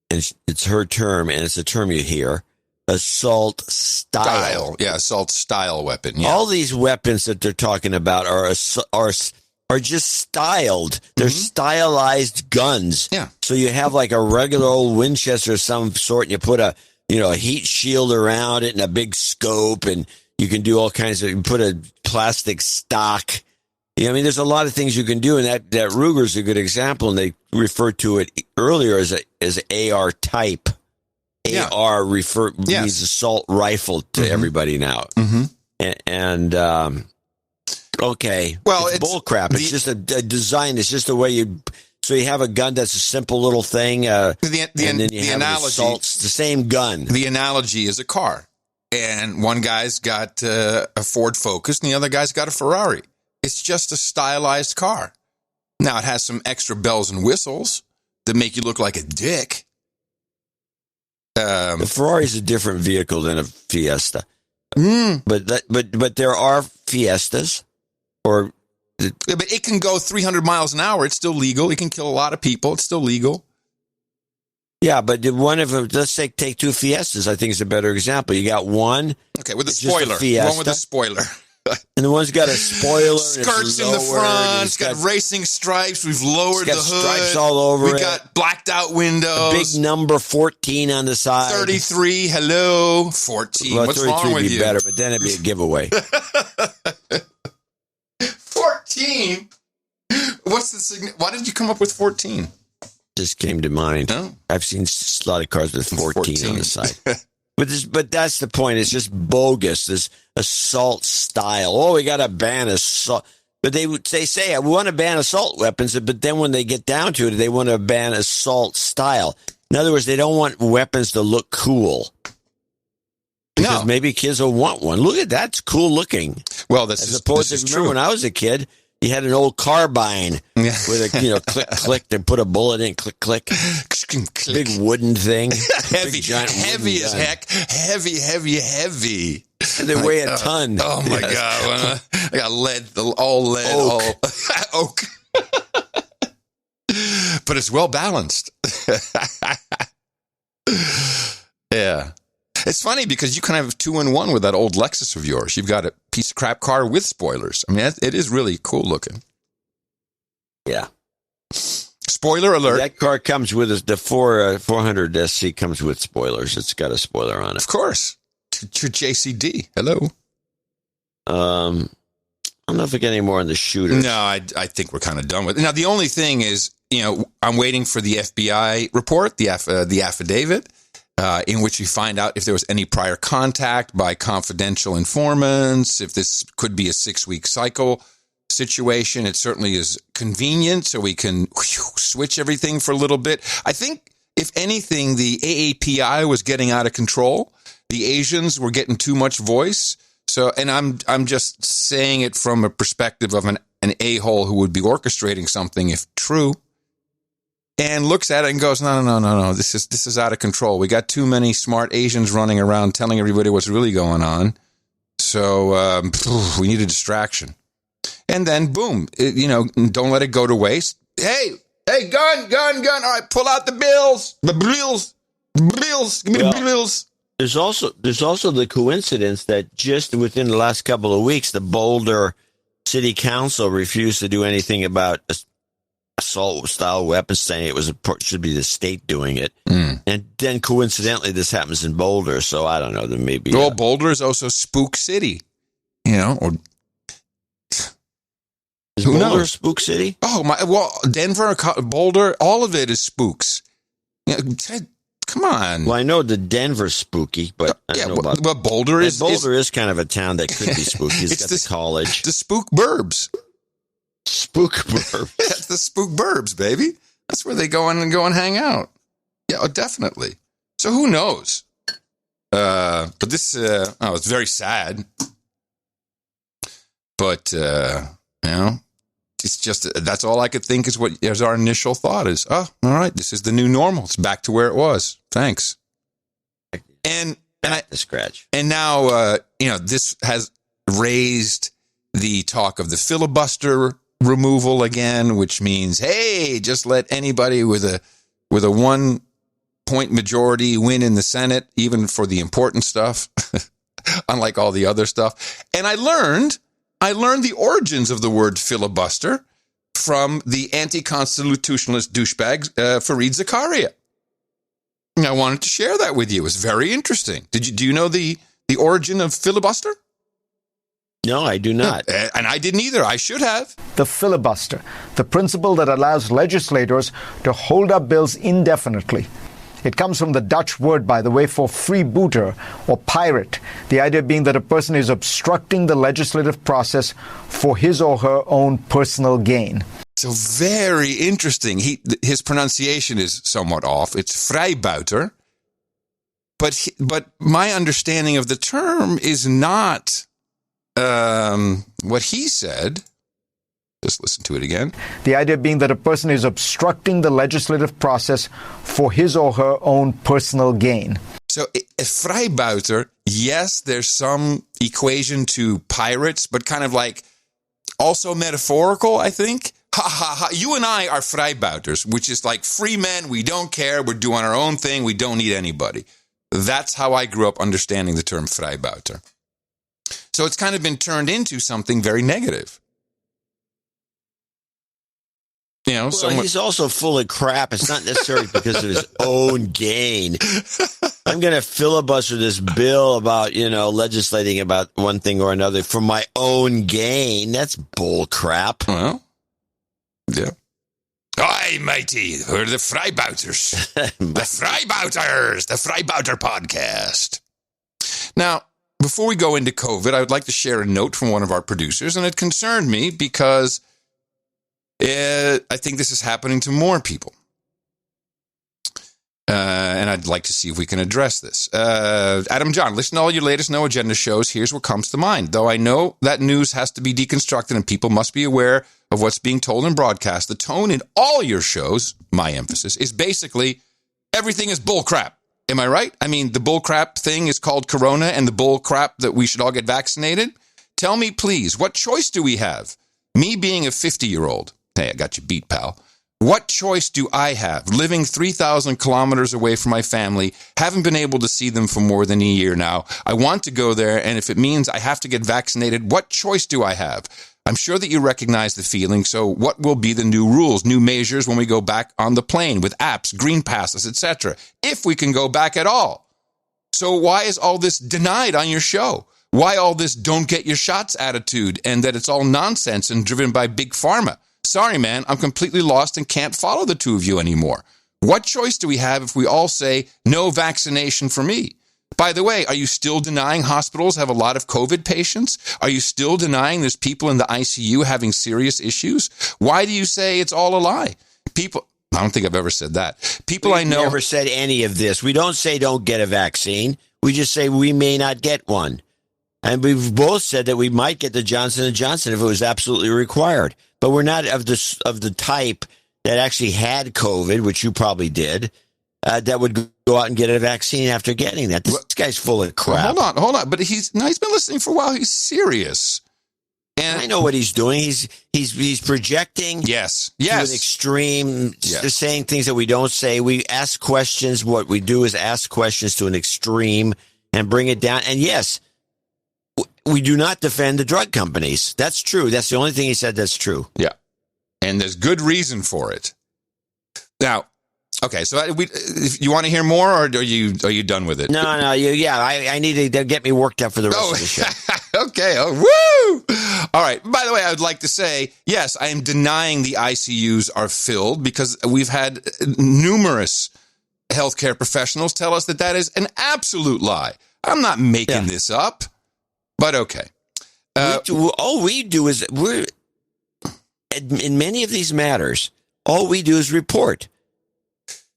And it's her term, and it's a term you hear: assault style. Yeah, assault style weapon. Yeah. All these weapons that they're talking about are just styled. They're stylized guns. Yeah. So you have like a regular old Winchester of some sort, and you put a heat shield around it and a big scope, and you can do all kinds of, you put a plastic stock. There's a lot of things you can do, and that Ruger's a good example, and they referred to it earlier as AR type. Yeah. AR means assault rifle to everybody now. Okay. Well, it's bullcrap. It's just a design. It's just a way so you have a gun that's a simple little thing, and then you have analogy, assaults, the same gun. The analogy is a car, and one guy's got a Ford Focus, and the other guy's got a Ferrari. It's just a stylized car. Now, it has some extra bells and whistles that make you look like a dick. The Ferrari's a different vehicle than a Fiesta. But there are Fiestas. But it can go 300 miles an hour. It's still legal. It can kill a lot of people. It's still legal. Yeah, but one of them, let's take two Fiestas, I think is a better example. You got one. Okay, with a spoiler. One with a spoiler. And the one's got a spoiler. Skirts in the front. It's got racing stripes. We've lowered the hood. Stripes all over it. We got blacked out windows. A big number 14 on the side. 33. Hello. 14. Well, What's wrong with you? 33 would be better, but then it'd be a giveaway. 14? What's the significance? Why did you come up with 14? Just came to mind. No? I've seen a lot of cars with 14 on the side. But that's the point. It's just bogus. This assault style. Oh, we got to ban assault. But they say, we want to ban assault weapons. But then when they get down to it, they want to ban assault style. In other words, they don't want weapons to look cool. Because maybe kids will want one. Look at that. It's cool looking. Well, this is true. When I was a kid, you had an old carbine with a, click, click, and put a bullet in, click, click. Big wooden thing. Heavy as heck. Heavy. And they weigh a ton. Oh, my God. I got lead, all oak. But it's well balanced. Yeah. It's funny because you kind of have 2-in-1 with that old Lexus of yours. You've got a piece of crap car with spoilers. I mean, it is really cool looking. Yeah. Spoiler alert. That car comes with the 400 SC comes with spoilers. It's got a spoiler on it. Of course. To JCD. Hello. I don't know if we get any more on the shooter. No, I think we're kind of done with it. Now, the only thing is, I'm waiting for the FBI report, the affidavit. In which you find out if there was any prior contact by confidential informants, if this could be a 6-week cycle situation. It certainly is convenient, so we can switch everything for a little bit. I think, if anything, the AAPI was getting out of control. The Asians were getting too much voice. So, and I'm just saying it from a perspective of an a-hole who would be orchestrating something if true. And looks at it and goes, no, this is out of control. We got too many smart Asians running around telling everybody what's really going on. So we need a distraction. And then, boom, don't let it go to waste. Hey, gun. All right, pull out the bills. The bills. Give me the bills. There's also the coincidence that just within the last couple of weeks, the Boulder City Council refused to do anything about assault-style weapons, saying should be the state doing it. And then, coincidentally, this happens in Boulder, so I don't know. There may be... Well, Boulder is also Spook City, or... Is Boulder Spook City? Oh, my... Well, Denver, Boulder, all of it is spooks. Come on. Well, I know the Denver's spooky, but I don't know about. But Boulder is kind of a town that could be spooky. It's got the college. The Spook Burbs. Spook Burbs. That's the Spook Burbs, baby. That's where they go and hang out. Yeah, definitely. So who knows? But this, it's very sad. But, it's just, that's all I could think is our initial thought is, all right, this is the new normal. It's back to where it was. Thanks. And scratch. And now, this has raised the talk of the filibuster removal again, which means, hey, just let anybody with a 1-point majority win in the Senate, even for the important stuff, unlike all the other stuff. And I learned the origins of the word filibuster from the anti-constitutionalist douchebag Fareed Zakaria. And I wanted to share that with you. It was very interesting. Do you know the origin of filibuster? No, I do not. And I didn't either. I should have. The filibuster, the principle that allows legislators to hold up bills indefinitely. It comes from the Dutch word, by the way, for freebooter or pirate. The idea being that a person is obstructing the legislative process for his or her own personal gain. So very interesting. His pronunciation is somewhat off. It's vrijbuiter. But my understanding of the term is not what he said. Just listen to it again. The idea being that a person is obstructing the legislative process for his or her own personal gain. So a vrijbuiter, yes, there's some equation to pirates, but kind of like also metaphorical, I think. Ha, ha, ha. You and I are vrijbuiters, which is like free men. We don't care. We're doing our own thing. We don't need anybody. That's how I grew up understanding the term vrijbuiter. So it's kind of been turned into something very negative. He's also full of crap. It's not necessarily because of his own gain. I'm going to filibuster this bill about, legislating about one thing or another for my own gain. That's bull crap. Well, yeah. Hi, matey. We're the vrijbuiters. The vrijbuiters. The Vrijbuiter podcast. Now, before we go into COVID, I would like to share a note from one of our producers, and it concerned me because I think this is happening to more people. And I'd like to see if we can address this. Adam John, listen to all your latest No Agenda shows. Here's what comes to mind. Though I know that news has to be deconstructed and people must be aware of what's being told and broadcast, the tone in all your shows, my emphasis, is basically everything is bull crap. Am I right? I mean, the bull crap thing is called Corona and the bull crap that we should all get vaccinated. Tell me, please, what choice do we have? Me being a 50-year-old. Hey, I got you beat, pal. What choice do I have? Living 3,000 kilometers away from my family, haven't been able to see them for more than a year now. I want to go there, and if it means I have to get vaccinated, what choice do I have? I'm sure that you recognize the feeling, so what will be the new rules, new measures when we go back on the plane with apps, green passes, etc., if we can go back at all? So why is all this denied on your show? Why all this don't get your shots attitude and that it's all nonsense and driven by big pharma? Sorry, man, I'm completely lost and can't follow the two of you anymore. What choice do we have if we all say no vaccination for me? By the way, are you still denying hospitals have a lot of COVID patients? Are you still denying there's people in the ICU having serious issues? Why do you say it's all a lie? I don't think I've ever said that. I know never said any of this. We don't say don't get a vaccine. We just say we may not get one. And we've both said that we might get the Johnson & Johnson if it was absolutely required. But we're not of the type that actually had COVID, which you probably did, that would go out and get a vaccine after getting that. This guy's full of crap. Well, hold on. But he's been listening for a while. He's serious. And I know what he's doing. He's projecting. Yes. To an extreme. Yes. They're saying things that we don't say. We ask questions. What we do is ask questions to an extreme and bring it down. And yes, we do not defend the drug companies. That's true. That's the only thing he said that's true. Yeah. And there's good reason for it. Now, okay, so if you want to hear more, or are you done with it? No. I need to get me worked up for the rest of the show. Okay. Oh, woo! All right. By the way, I would like to say, yes, I am denying the ICUs are filled because we've had numerous healthcare professionals tell us that is an absolute lie. I'm not making this up, but okay. All we do is in many of these matters, all we do is report.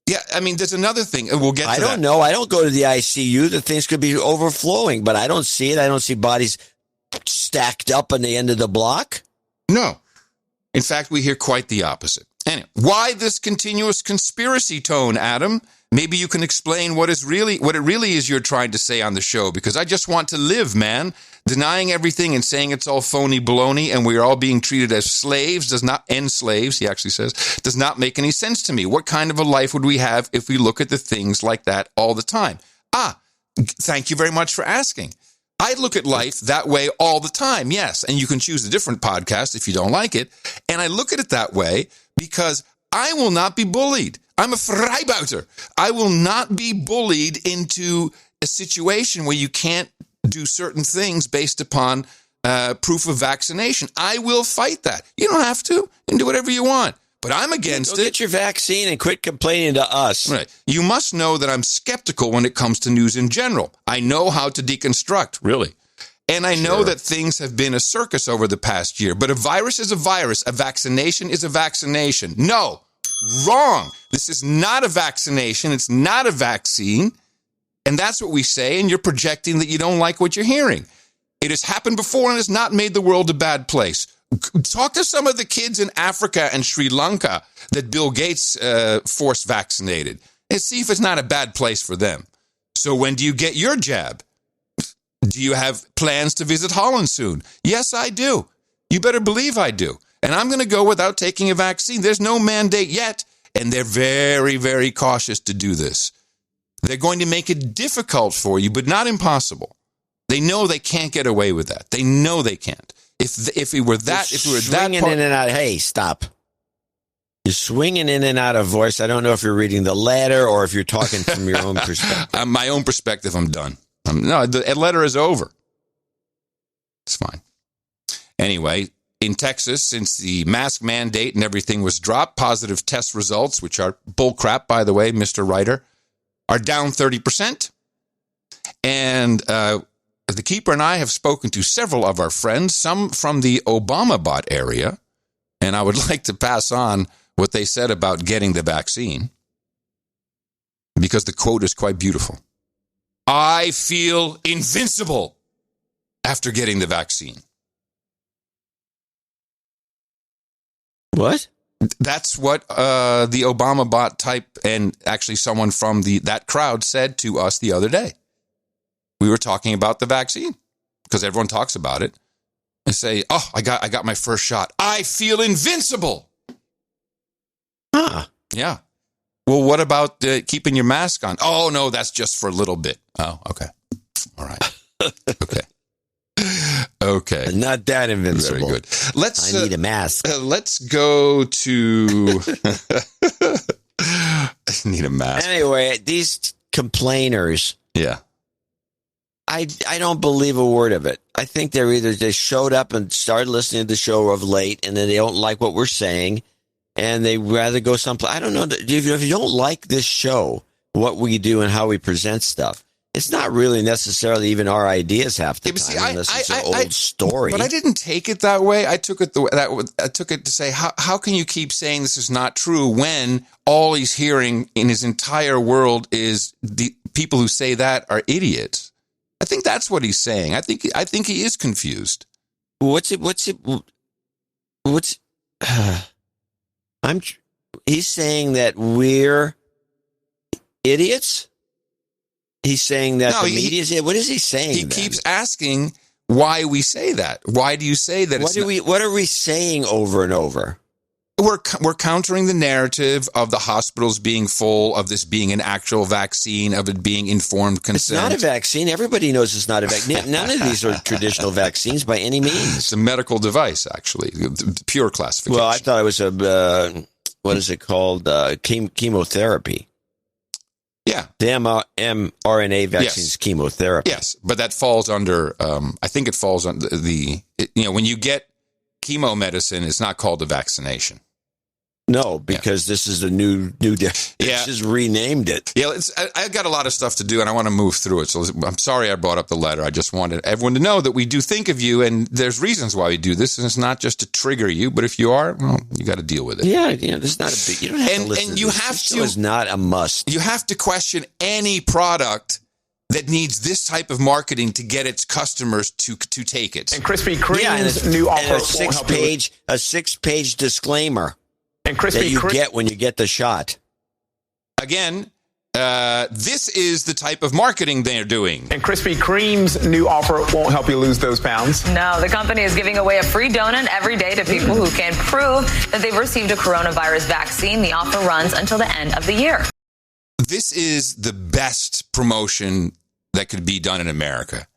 Yeah, I mean, there's another thing, and we'll get to that. I don't know. I don't go to the ICU. The things could be overflowing, but I don't see it. I don't see bodies stacked up on the end of the block. No. In fact, we hear quite the opposite. Anyway, why this continuous conspiracy tone, Adam? Maybe you can explain what it really is you're trying to say on the show, because I just want to live, man. Denying everything and saying it's all phony baloney and we're all being treated as slaves does not end slaves, he actually says, does not make any sense to me. What kind of a life would we have if we look at the things like that all the time? Thank you very much for asking. I look at life that way all the time, yes. And you can choose a different podcast if you don't like it. And I look at it that way because I will not be bullied. I'm a Freibauter. I will not be bullied into a situation where you can't do certain things based upon proof of vaccination. I will fight that. You don't have to. You can do whatever you want. But I'm against it. Get your vaccine and quit complaining to us. Right. You must know that I'm skeptical when it comes to news in general. I know how to deconstruct, really. And I know that things have been a circus over the past year. But a virus is a virus. A vaccination is a vaccination. No. Wrong. This is not a vaccination. It's not a vaccine. And that's what we say. And you're projecting that you don't like what you're hearing. It has happened before and has not made the world a bad place. Talk to some of the kids in Africa and Sri Lanka that Bill Gates forced vaccinated and see if it's not a bad place for them. So when do you get your jab? Do you have plans to visit Holland soon? Yes, I do. You better believe I do. And I'm going to go without taking a vaccine. There's no mandate yet. And they're very, very cautious to do this. They're going to make it difficult for you, but not impossible. They know they can't get away with that. They know they can't. If we were that swinging in and out. Hey, stop! You're swinging in and out of voice. I don't know if you're reading the letter or if you're talking from your own perspective. My own perspective. I'm done. No, the letter is over. It's fine. Anyway, in Texas, since the mask mandate and everything was dropped, positive test results, which are bullcrap, by the way, Mr. Writer, are down 30%. And the Keeper and I have spoken to several of our friends, some from the Obama bot area, and I would like to pass on what they said about getting the vaccine, because the quote is quite beautiful. I feel invincible after getting the vaccine. What? That's what the Obama bot type and actually someone from that crowd said to us the other day. We were talking about the vaccine because everyone talks about it and say, "Oh, I got my first shot. I feel invincible." Yeah. Well, what about keeping your mask on? Oh, no, that's just for a little bit. Oh, okay. All right. Okay. Not that invincible. Very good. I need a mask. Let's go to... I need a mask. Anyway, these complainers. Yeah. I don't believe a word of it. I think they showed up and started listening to the show of late, and then they don't like what we're saying, and they rather go someplace. I don't know. If you don't like this show, what we do and how we present stuff, it's not really necessarily even our ideas half the time, unless it's an old story. But I didn't take it that way. I took it I took it to say, how can you keep saying this is not true when all he's hearing in his entire world is the people who say that are idiots? I think that's what he's saying. I think he is confused. He's saying that we're idiots? He's saying that the media is it. What is he saying? He keeps asking why we say that. Why do you say that? What are we saying over and over? We're countering the narrative of the hospitals being full, of this being an actual vaccine, of it being informed consent. It's not a vaccine. Everybody knows it's not a vaccine. None of these are traditional vaccines by any means. It's a medical device, actually, pure classification. Well, I thought it was what is it called? Chemotherapy. Yeah. The mRNA vaccines, chemotherapy. Yes, but that falls under, I think it falls under when you get chemo medicine, it's not called a vaccination. No, because this is a new. This is renamed it. Yeah, I got a lot of stuff to do, and I want to move through it. So I'm sorry I brought up the letter. I just wanted everyone to know that we do think of you, and there's reasons why we do this, and it's not just to trigger you. But if you are, well, you got to deal with it. Yeah, there's not a big. You don't have to listen. And to you this. have This to. show is not a must. You have to question any product that needs this type of marketing to get its customers to take it. And Krispy Kreme's new offer, a 6-page disclaimer. And Krispy that you Kreme get when you get the shot. Again, this is the type of marketing they're doing. And Krispy Kreme's new offer won't help you lose those pounds. No, the company is giving away a free donut every day to people who can prove that they've received a coronavirus vaccine. The offer runs until the end of the year. This is the best promotion that could be done in America.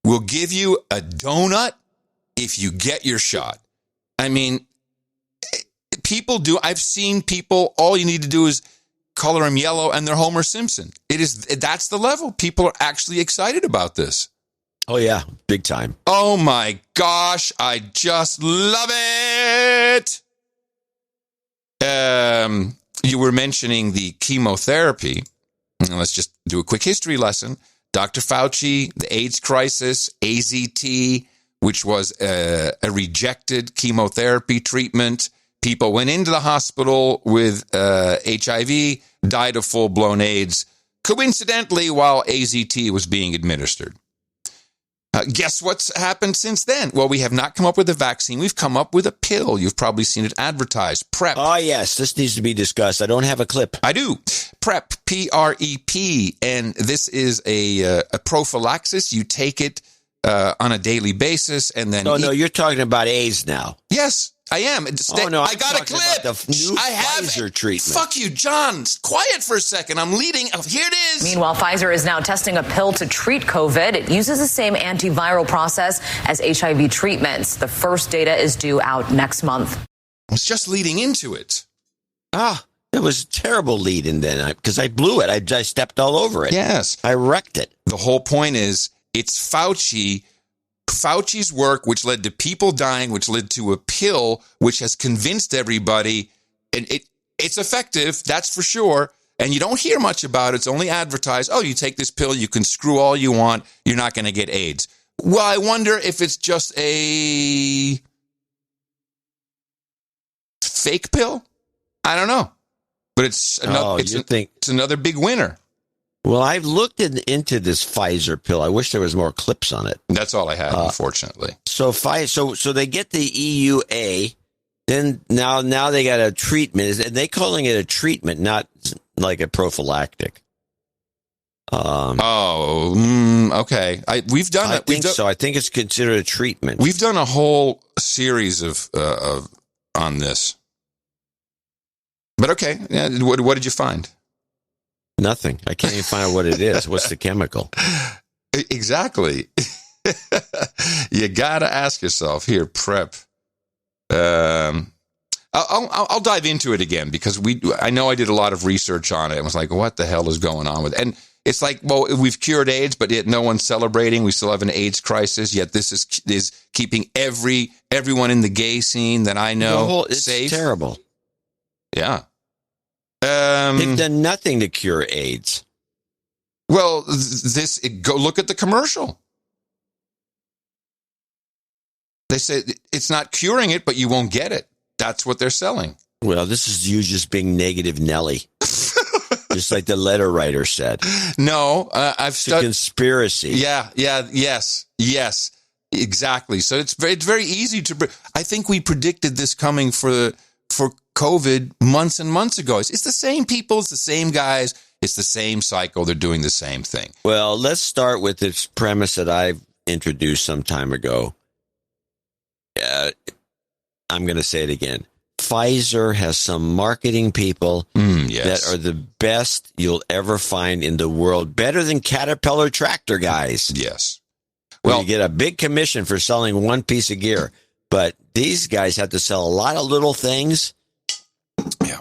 We'll give you a donut if you get your shot. I mean, people do. I've seen people, all you need to do is color them yellow and they're Homer Simpson. That's the level. People are actually excited about this. Oh, yeah. Big time. Oh, my gosh. I just love it. You were mentioning the chemotherapy. Let's just do a quick history lesson. Dr. Fauci, the AIDS crisis, AZT, which was a rejected chemotherapy treatment. People went into the hospital with HIV, died of full-blown AIDS, coincidentally, while AZT was being administered. Guess what's happened since then? Well, we have not come up with a vaccine. We've come up with a pill. You've probably seen it advertised. PrEP. Oh, yes. This needs to be discussed. I don't have a clip. I do. PrEP, P-R-E-P. And this is a prophylaxis. You take it on a daily basis and then... No, you're talking about AIDS now. Yes. I am. I got a clip. The new Pfizer treatment. Fuck you, John. Quiet for a second. I'm leading. Oh, here it is. Meanwhile, Pfizer is now testing a pill to treat COVID. It uses the same antiviral process as HIV treatments. The first data is due out next month. I was just leading into it. It was a terrible lead in then because I blew it. I stepped all over it. Yes. I wrecked it. The whole point is it's Fauci's work, which led to people dying, which led to a pill, which has convinced everybody, and it's effective, that's for sure. And you don't hear much about it. It's only advertised. Oh, you take this pill, you can screw all you want, you're not going to get AIDS. Well, I wonder if it's just a fake pill. I don't know, but it's another big winner. Well, I've looked into this Pfizer pill. I wish there was more clips on it. That's all I have, unfortunately. So they get the EUA, then now they got a treatment. And they calling it a treatment, not like a prophylactic. Okay. We've done it. I think so. I think it's considered a treatment. We've done a whole series of on this. But okay, yeah, what did you find? Nothing. I can't even find out what it is. What's the chemical? Exactly. You got to ask yourself here, PrEP. I'll dive into it again because I know I did a lot of research on it. I was like, what the hell is going on with it? And it's like, well, we've cured AIDS, but yet no one's celebrating. We still have an AIDS crisis. Yet this is keeping everyone in the gay scene that I know safe. It's terrible. Yeah. They've done nothing to cure AIDS. Well, go look at the commercial. They say it's not curing it, but you won't get it. That's what they're selling. Well, this is you just being negative Nelly. Just like the letter writer said. No, I've studied conspiracy. Yeah, yes, exactly. So it's very easy to. I think we predicted this coming for COVID months and months ago. It's the same people, it's the same guys, it's the same cycle. They're doing the same thing. Well, let's start with this premise that I've introduced some time ago. I'm going to say it again. Pfizer has some marketing people that are the best you'll ever find in the world. Better than Caterpillar tractor guys. Yes. Well, you get a big commission for selling one piece of gear. But these guys have to sell a lot of little things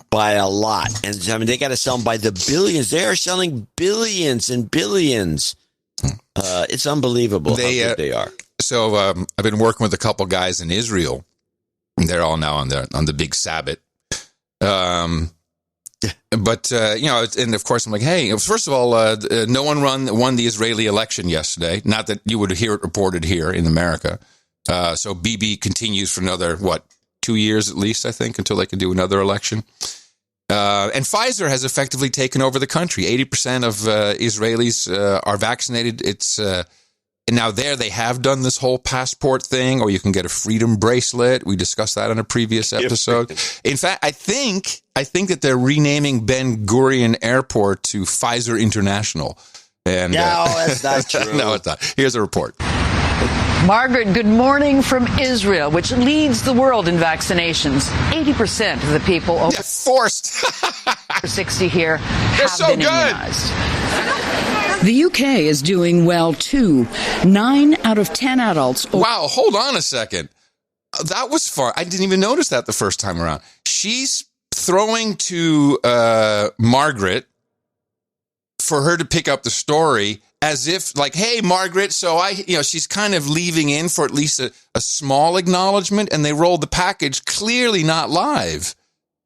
by a lot. And I mean, they got to sell them by the billions. They are selling billions and billions. It's unbelievable how good they are. So I've been working with a couple guys in Israel. They're all now on the big Sabbath. But, and of course I'm like, hey, first of all, no one won the Israeli election yesterday. Not that you would hear it reported here in America. So Bibi continues for another, 2 years at least, I think, until they can do another election. And Pfizer has effectively taken over the country. 80% of Israelis are vaccinated. And now they have done this whole passport thing, or you can get a freedom bracelet. We discussed that on a previous episode. In fact, I think that they're renaming Ben Gurion Airport to Pfizer International. And, no, that's not true. No, it's not. Here's a report. Margaret, good morning from Israel, which leads the world in vaccinations. 80% of the people over 60 here have been immunized. The UK is doing well, too. 9 out of 10 adults. Wow, hold on a second. That was far. I didn't even notice that the first time around. She's throwing to Margaret for her to pick up the story as if like, hey, Margaret, so she's kind of leaving in for at least a small acknowledgement, and they rolled the package clearly not live.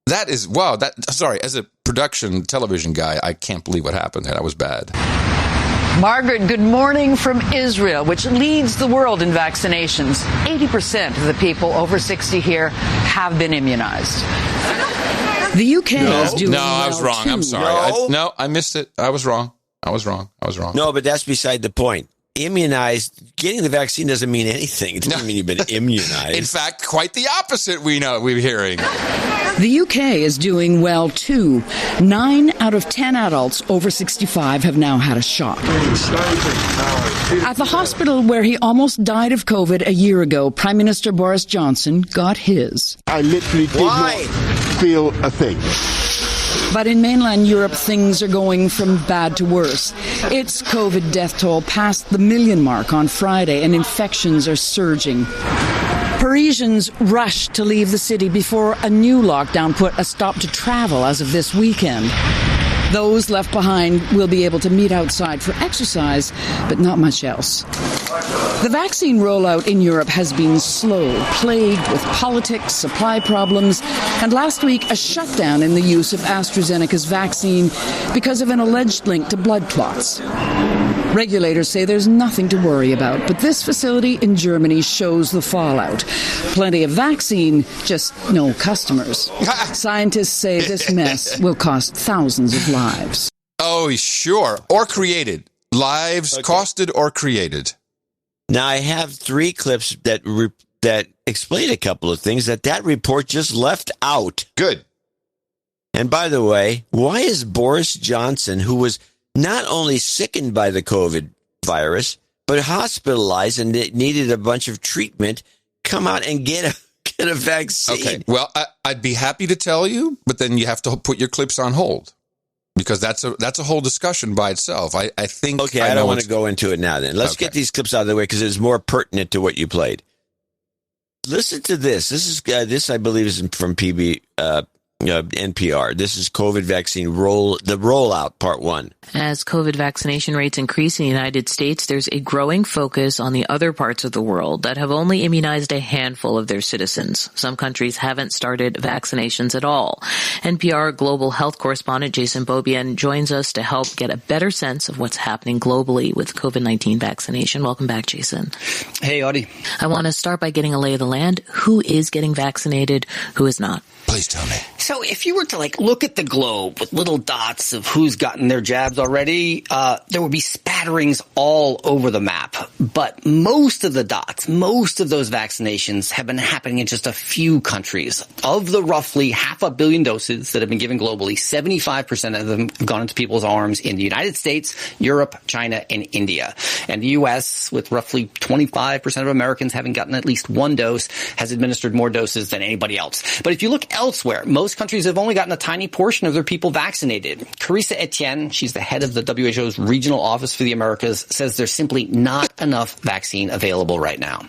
That is, wow, sorry, as a production television guy, I can't believe what happened there. That was bad. Margaret, good morning from Israel, which leads the world in vaccinations. 80% of the people over 60 here have been immunized. The UK is doing well, I was wrong. Too. I'm sorry. I missed it. I was wrong. No, but that's beside the point. Immunized, getting the vaccine doesn't mean anything. It doesn't mean you've been immunized. In fact, quite the opposite we're hearing. The UK is doing well, too. 9 out of 10 adults over 65 have now had a shot. At the hospital where he almost died of COVID a year ago, Prime Minister Boris Johnson got his. I literally did not feel a thing. But in mainland Europe, things are going from bad to worse. Its COVID death toll passed the 1 million mark on Friday, and infections are surging. Parisians rushed to leave the city before a new lockdown put a stop to travel as of this weekend. Those left behind will be able to meet outside for exercise, but not much else. The vaccine rollout in Europe has been slow, plagued with politics, supply problems, and last week a shutdown in the use of AstraZeneca's vaccine because of an alleged link to blood clots. Regulators say there's nothing to worry about, but this facility in Germany shows the fallout. Plenty of vaccine, just no customers. Scientists say this mess will cost thousands of lives. Oh, sure. Or created. Lives costed or created. Now, I have 3 clips that explain a couple of things that report just left out. Good. And by the way, why is Boris Johnson, who was not only sickened by the COVID virus, but hospitalized and needed a bunch of treatment, come out and get a vaccine? Okay, well, I'd be happy to tell you, but then you have to put your clips on hold. Because that's a whole discussion by itself. I think. Okay, I don't want to go into it now. Then let's get these clips out of the way because it's more pertinent to what you played. Listen to this. This I believe is from NPR. This is COVID vaccine rollout part 1. As COVID vaccination rates increase in the United States, there's a growing focus on the other parts of the world that have only immunized a handful of their citizens. Some countries haven't started vaccinations at all. NPR global health correspondent Jason Beaubien joins us to help get a better sense of what's happening globally with COVID-19 vaccination. Welcome back, Jason. Hey, Audie. I want to start by getting a lay of the land. Who is getting vaccinated? Who is not? Please tell me. So if you were to look at the globe with little dots of who's gotten their jabs already, there would be spatterings all over the map. But most of the dots, most of those vaccinations have been happening in just a few countries. Of the roughly 500 million doses that have been given globally, 75% of them have gone into people's arms in the United States, Europe, China, and India. And the U.S., with roughly 25% of Americans having gotten at least one dose, has administered more doses than anybody else. But if you look elsewhere, most countries have only gotten a tiny portion of their people vaccinated. Carissa Etienne, she's the head of the WHO's regional office for the Americas, says there's simply not enough vaccine available right now.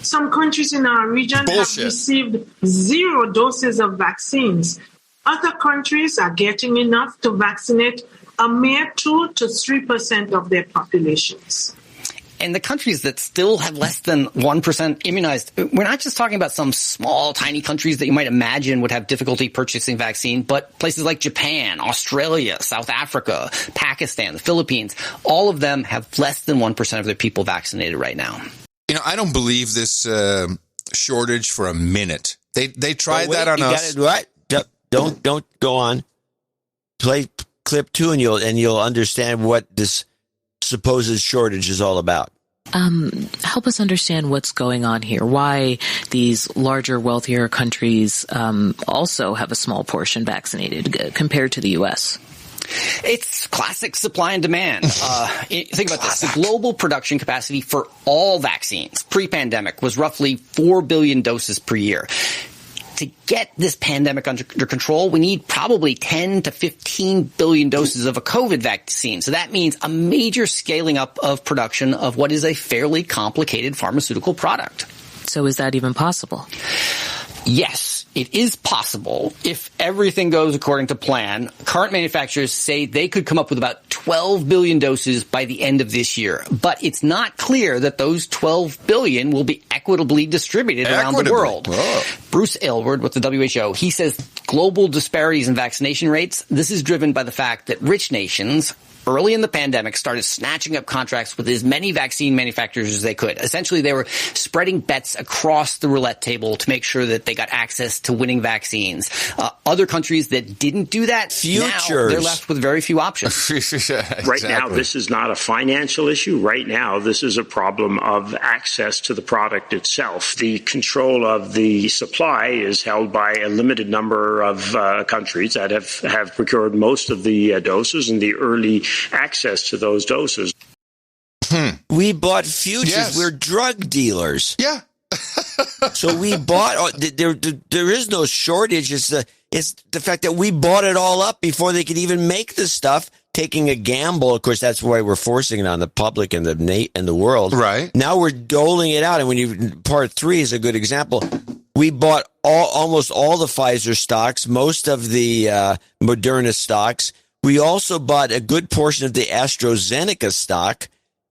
Some countries in our region have received 0 doses of vaccines. Other countries are getting enough to vaccinate a mere 2 to 3% of their populations. And the countries that still have less than 1% immunized, we're not just talking about some small, tiny countries that you might imagine would have difficulty purchasing vaccine, but places like Japan, Australia, South Africa, Pakistan, the Philippines, all of them have less than 1% of their people vaccinated right now. I don't believe this shortage for a minute. They tried that on us. What? Don't go on. Play clip 2 and you'll understand what this supposed shortage is all about. Help us understand what's going on here. Why these larger, wealthier countries also have a small portion vaccinated compared to the U.S. It's classic supply and demand. Think about this. The global production capacity for all vaccines pre-pandemic was roughly 4 billion doses per year. To get this pandemic under control, we need probably 10 to 15 billion doses of a COVID vaccine. So that means a major scaling up of production of what is a fairly complicated pharmaceutical product. So is that even possible? Yes, it is possible if everything goes according to plan. Current manufacturers say they could come up with about 12 billion doses by the end of this year. But it's not clear that those 12 billion will be equitably distributed around the world. Whoa. Bruce Aylward with the WHO, he says global disparities in vaccination rates, this is driven by the fact that rich nations early in the pandemic started snatching up contracts with as many vaccine manufacturers as they could. Essentially, they were spreading bets across the roulette table to make sure that they got access to winning vaccines. Other countries that didn't do that, now they're left with very few options. Exactly. Right now, this is not a financial issue. Right now, this is a problem of access to the product itself. The control of the supply is held by a limited number of countries that have procured most of the doses and the early access to those doses. We bought futures. Yes. We're drug dealers. Yeah. So we bought. There is no shortage. It's the fact that we bought it all up before they could even make the stuff. Taking a gamble. Of course, that's why we're forcing it on the public and the world. Right. Now we're doling it out. And part 3 is a good example. We bought almost all the Pfizer stocks, most of the Moderna stocks. We also bought a good portion of the AstraZeneca stock,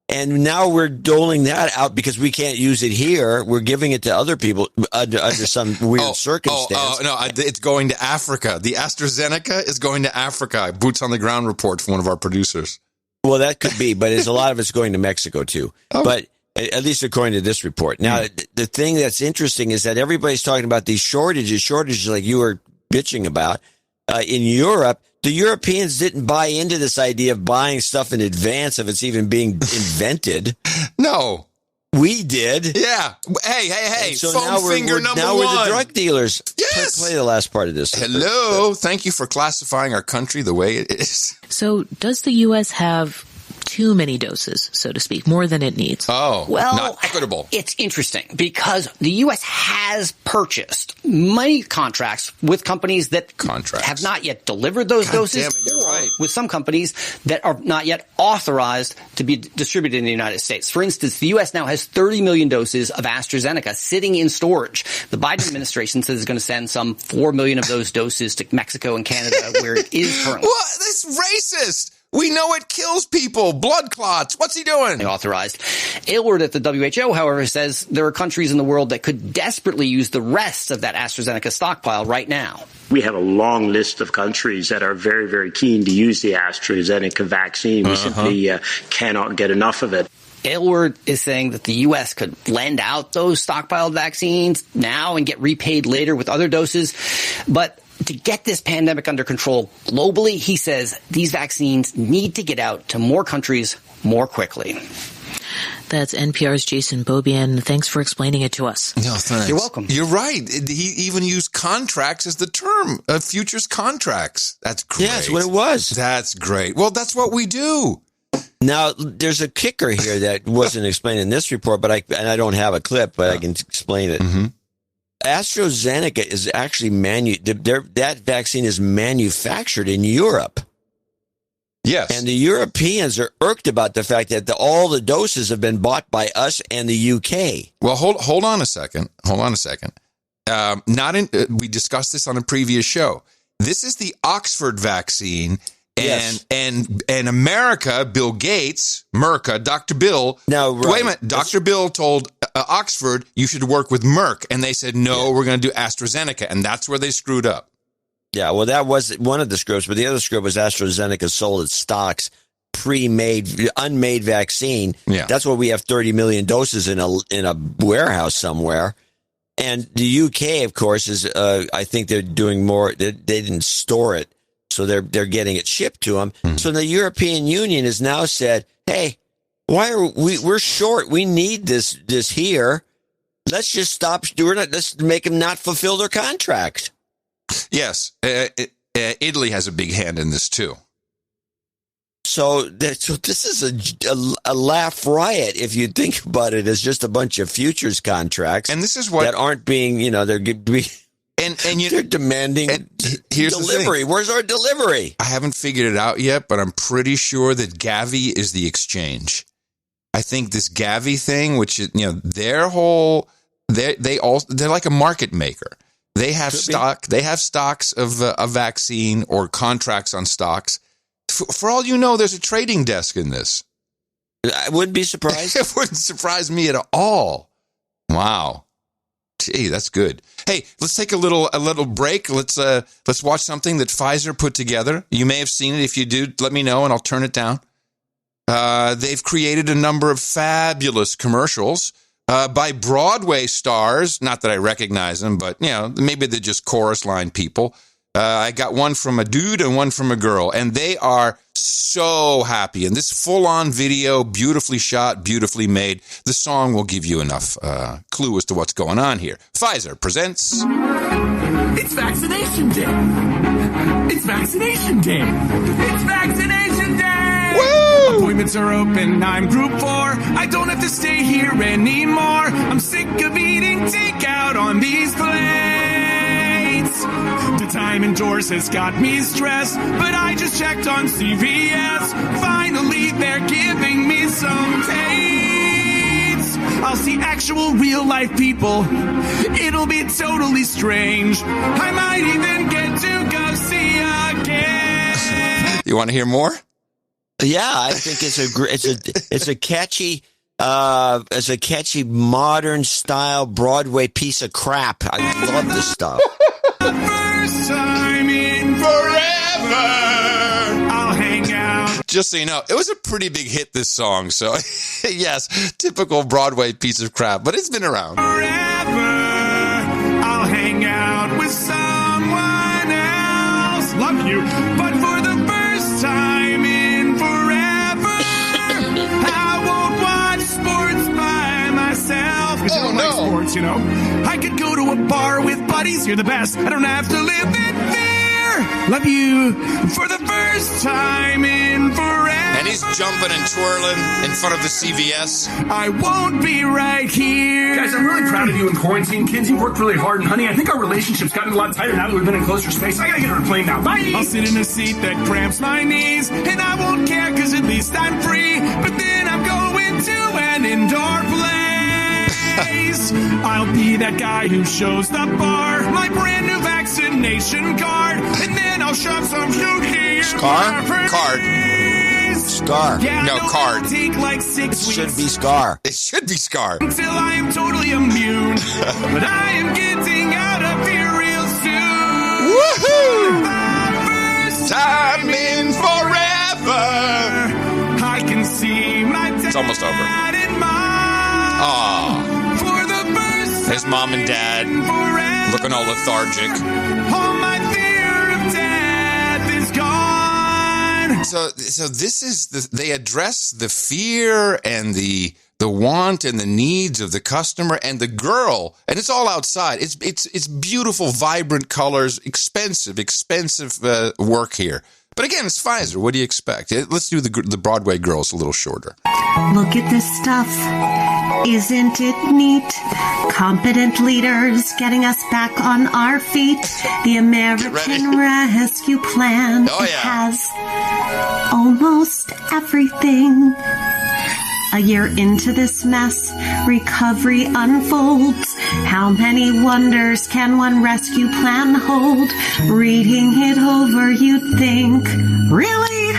and now we're doling that out because we can't use it here. We're giving it to other people under some weird circumstance. No, it's going to Africa. The AstraZeneca is going to Africa. Boots on the ground report from one of our producers. Well, that could be, but a lot of it's going to Mexico too. Oh. But at least according to this report. Now, the thing that's interesting is that everybody's talking about these shortages like you were bitching about. In Europe, the Europeans didn't buy into this idea of buying stuff in advance of it's even being invented. No. We did. Yeah. Hey. So foam now finger number now 1. We're the drug dealers. Yes. Play the last part of this. Hello. Thank you for classifying our country the way it is. So does the U.S. have too many doses, so to speak, more than it needs? Oh, well, not equitable. It's interesting because the U.S. has purchased many contracts with companies that have not yet delivered those doses, damn it, you're right. with some companies that are not yet authorized to be distributed in the United States. For instance, the U.S. now has 30 million doses of AstraZeneca sitting in storage. The Biden administration says it's going to send some 4 million of those doses to Mexico and Canada, where it is currently. What? That's racist. We know it kills people. Blood clots. What's he doing? Authorized. Aylward at the WHO, however, says there are countries in the world that could desperately use the rest of that AstraZeneca stockpile right now. We have a long list of countries that are very, very keen to use the AstraZeneca vaccine. We simply cannot get enough of it. Aylward is saying that the U.S. could lend out those stockpiled vaccines now and get repaid later with other doses. But to get this pandemic under control globally, he says these vaccines need to get out to more countries more quickly. That's NPR's Jason Beaubien. Thanks for explaining it to us. No, thanks. You're welcome. You're right. He even used contracts as the term, futures contracts. That's great. Yeah, that's what it was. That's great. Well, that's what we do. Now, there's a kicker here that wasn't explained in this report, but I don't have a clip, but I can explain it. Mm-hmm. AstraZeneca is actually that vaccine is manufactured in Europe. Yes. And the Europeans are irked about the fact that all the doses have been bought by us and the UK. Well, hold on a second. We discussed this on a previous show. This is the Oxford vaccine, And America, Bill Gates, Dr. Bill. No, right. Wait a minute. Dr. Bill told Oxford, you should work with Merck. And they said, no, we're going to do AstraZeneca. And that's where they screwed up. Yeah, well, that was one of the screws. But the other screw was AstraZeneca sold its stocks, unmade vaccine. Yeah. That's why we have 30 million doses in a warehouse somewhere. And the UK, of course, is I think they're doing more. They didn't store it, so they're getting it shipped to them. Mm-hmm. So the European Union has now said, "Hey, why are we're short? We need this here. Let's just stop doing it. Let's make them not fulfill their contract." Yes, Italy has a big hand in this too. So this is a laugh riot if you think about it as just a bunch of futures contracts, and this is what that aren't being, they're they're demanding here's delivery. Where's our delivery? I haven't figured it out yet, but I'm pretty sure that Gavi is the exchange. I think this Gavi thing, which is their whole, they're like a market maker. They have They have stocks of a vaccine or contracts on stocks. For all you know, there's a trading desk in this. I wouldn't be surprised. It wouldn't surprise me at all. Wow. Gee, that's good. Hey, let's take a little break. Let's watch something that Pfizer put together. You may have seen it. If you do, let me know and I'll turn it down. They've created a number of fabulous commercials by Broadway stars. Not that I recognize them, but maybe they're just chorus line people. I got one from a dude and one from a girl, and they are so happy. And this full-on video, beautifully shot, beautifully made. The song will give you enough clue as to what's going on here. Pfizer presents... It's vaccination day! It's vaccination day! It's vaccination day! Woo! Appointments are open, I'm group 4. I don't have to stay here anymore. I'm sick of eating takeout on these plates. The time indoors has got me stressed, but I just checked on CVS. Finally, they're giving me some dates. I'll see actual real-life people. It'll be totally strange. I might even get to go see again. You want to hear more? Yeah, I think it's a catchy modern style Broadway piece of crap. I love this stuff. First time in forever, I'll hang out. Just so you know, it was a pretty big hit, this song. So, yes, typical Broadway piece of crap, but it's been around. Forever, I'll hang out with someone else. Love you, but for the first time in forever, I won't watch sports by myself. Because I don't like sports, I could go to a bar with buddies. You're the best. I don't have to live in fear. Love you for the first time in forever. And he's jumping and twirling in front of the CVS. I won't be right here. Guys, I'm really proud of you in quarantine. Kids, you've worked really hard. And honey, I think our relationship's gotten a lot tighter now that we've been in closer space. I gotta get on a plane now. Bye. I'll sit in a seat that cramps my knees. And I won't care because at least I'm free. But then I'm going to an indoor place. I'll be that guy who shows the bar my brand new vaccination card. And then I'll shove some Suki. Scar? Card. Scar. Yeah, no, card. It'll take like 6 weeks. It should be Scar. It should be Scar. Until I am totally immune. But I am getting out of here real soon. Woohoo! First time in forever. I can see my dad. It's almost over. In my Aww. For the first His mom and dad looking all lethargic. All my fear of death is gone. So this is they address the fear and the want and the needs of the customer and the girl, and it's all outside. It's beautiful, vibrant colors, expensive work here. But again, it's Pfizer. What do you expect? Let's do the Broadway girls a little shorter. Look at this stuff. Isn't it neat? Competent leaders getting us back on our feet. The American Rescue Plan has almost everything. A year into this mess, recovery unfolds. How many wonders can one rescue plan hold? Reading it over, you'd think, really?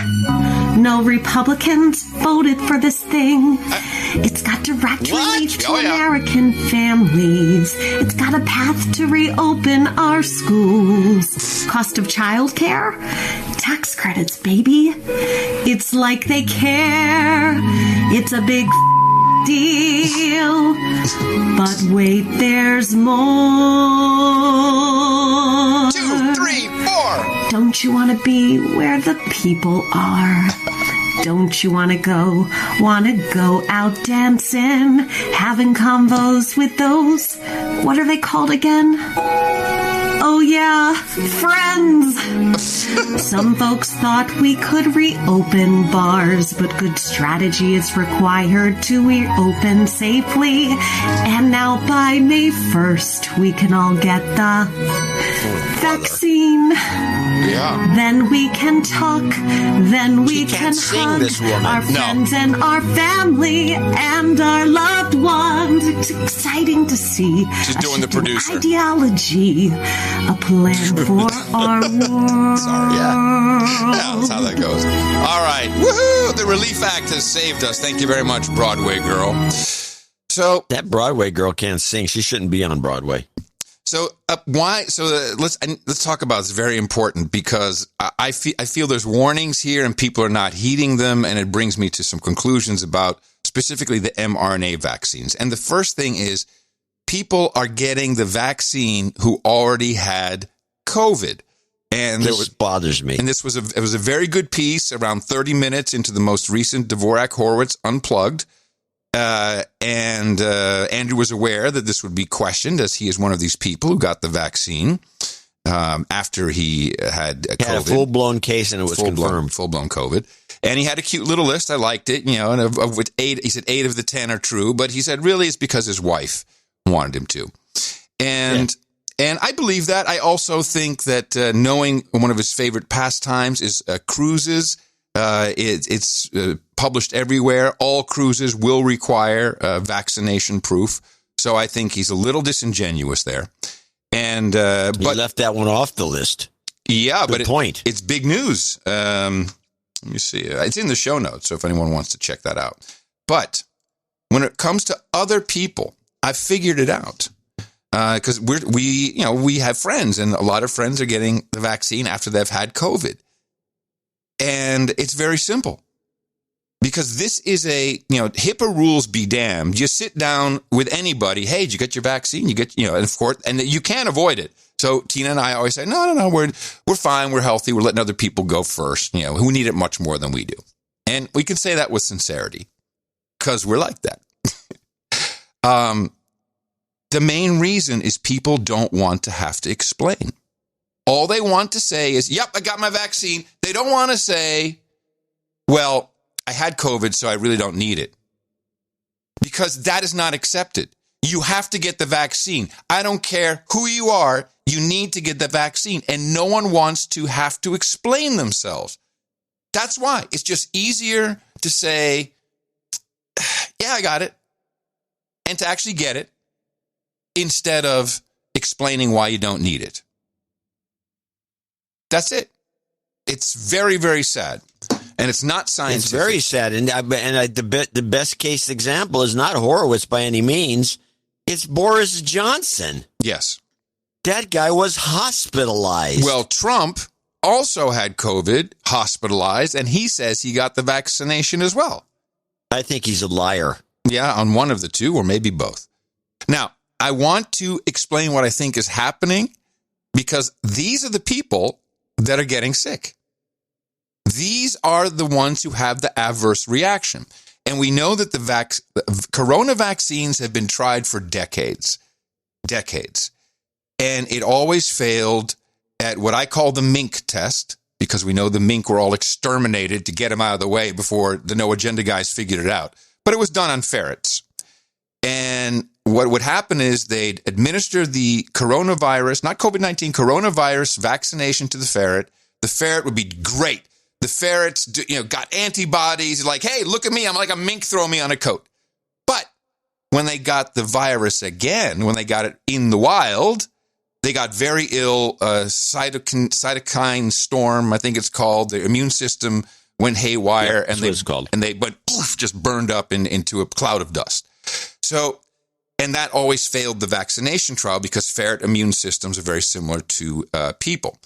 No Republicans voted for this thing. It's got direct relief to American families. It's got a path to reopen our schools. Cost of childcare? Tax credits, baby. It's like they care. It's a big deal. But wait, there's more. 2, 3, 4. Don't you want to be where the people are? Don't you want to go out dancing, having convos with those, what are they called again? Oh yeah, friends. Some folks thought we could reopen bars, but good strategy is required to reopen safely. And now by May 1st, we can all get the vaccine. Yeah. Then we can talk. Then we can hug our friends and our family and our loved ones. It's exciting to see. She's doing the producer. Ideology, a plan for our world. Sorry, yeah, that's how that goes. All right, woohoo! The Relief Act has saved us. Thank you very much, Broadway girl. So that Broadway girl can't sing. She shouldn't be on Broadway. So why? So let's talk about this. Very important because I feel there's warnings here and people are not heeding them, and it brings me to some conclusions about specifically the mRNA vaccines. And the first thing is people are getting the vaccine who already had COVID, and this bothers me. And it was a very good piece around 30 minutes into the most recent Dvorak Horowitz Unplugged. And Andrew was aware that this would be questioned, as he is one of these people who got the vaccine after he had COVID. Had a full-blown case, and it was confirmed. Full-blown COVID. And he had a cute little list. I liked it, and of which 8, he said 8 of the 10 are true, but he said really it's because his wife wanted him to. And I believe that. I also think that knowing one of his favorite pastimes is cruises. It's published everywhere. All cruises will require vaccination proof. So I think he's a little disingenuous there. And but he left that one off the list. Yeah, Good point. It's big news. Let me see. It's in the show notes, so if anyone wants to check that out. But when it comes to other people, I figured it out. Because we have friends, and a lot of friends are getting the vaccine after they've had COVID. And it's very simple, because this is HIPAA rules be damned. You sit down with anybody. Hey, did you get your vaccine? You get, and of course, and you can't avoid it. So Tina and I always say, no, we're fine. We're healthy. We're letting other people go first, who need it much more than we do. And we can say that with sincerity because we're like that. The main reason is people don't want to have to explain. All they want to say is, yep, I got my vaccine. They don't want to say, well, I had COVID, so I really don't need it. Because that is not accepted. You have to get the vaccine. I don't care who you are. You need to get the vaccine. And no one wants to have to explain themselves. That's why. It's just easier to say, yeah, I got it. And to actually get it instead of explaining why you don't need it. That's it. It's very, very sad. And it's not scientific. It's very sad. And the best case example is not Horowitz by any means. It's Boris Johnson. Yes. That guy was hospitalized. Well, Trump also had COVID, hospitalized, and he says he got the vaccination as well. I think he's a liar. Yeah, on one of the two, or maybe both. Now, I want to explain what I think is happening, because these are the people that are getting sick. These are the ones who have the adverse reaction. And we know that the corona vaccines have been tried for decades. And it always failed at what I call the mink test, because we know the mink were all exterminated to get them out of the way before the no agenda guys figured it out. But it was done on ferrets. And what would happen is they'd administer the coronavirus, not COVID-19, coronavirus vaccination to the ferret. The ferret would be great. The ferrets, got antibodies. Like, hey, look at me. I'm like a mink. Throw me on a coat. But when they got the virus again, when they got it in the wild, they got very ill. Cytokine storm, I think it's called. The immune system went haywire, and they went poof, just burned up into a cloud of dust. So, and that always failed the vaccination trial because ferret immune systems are very similar to people.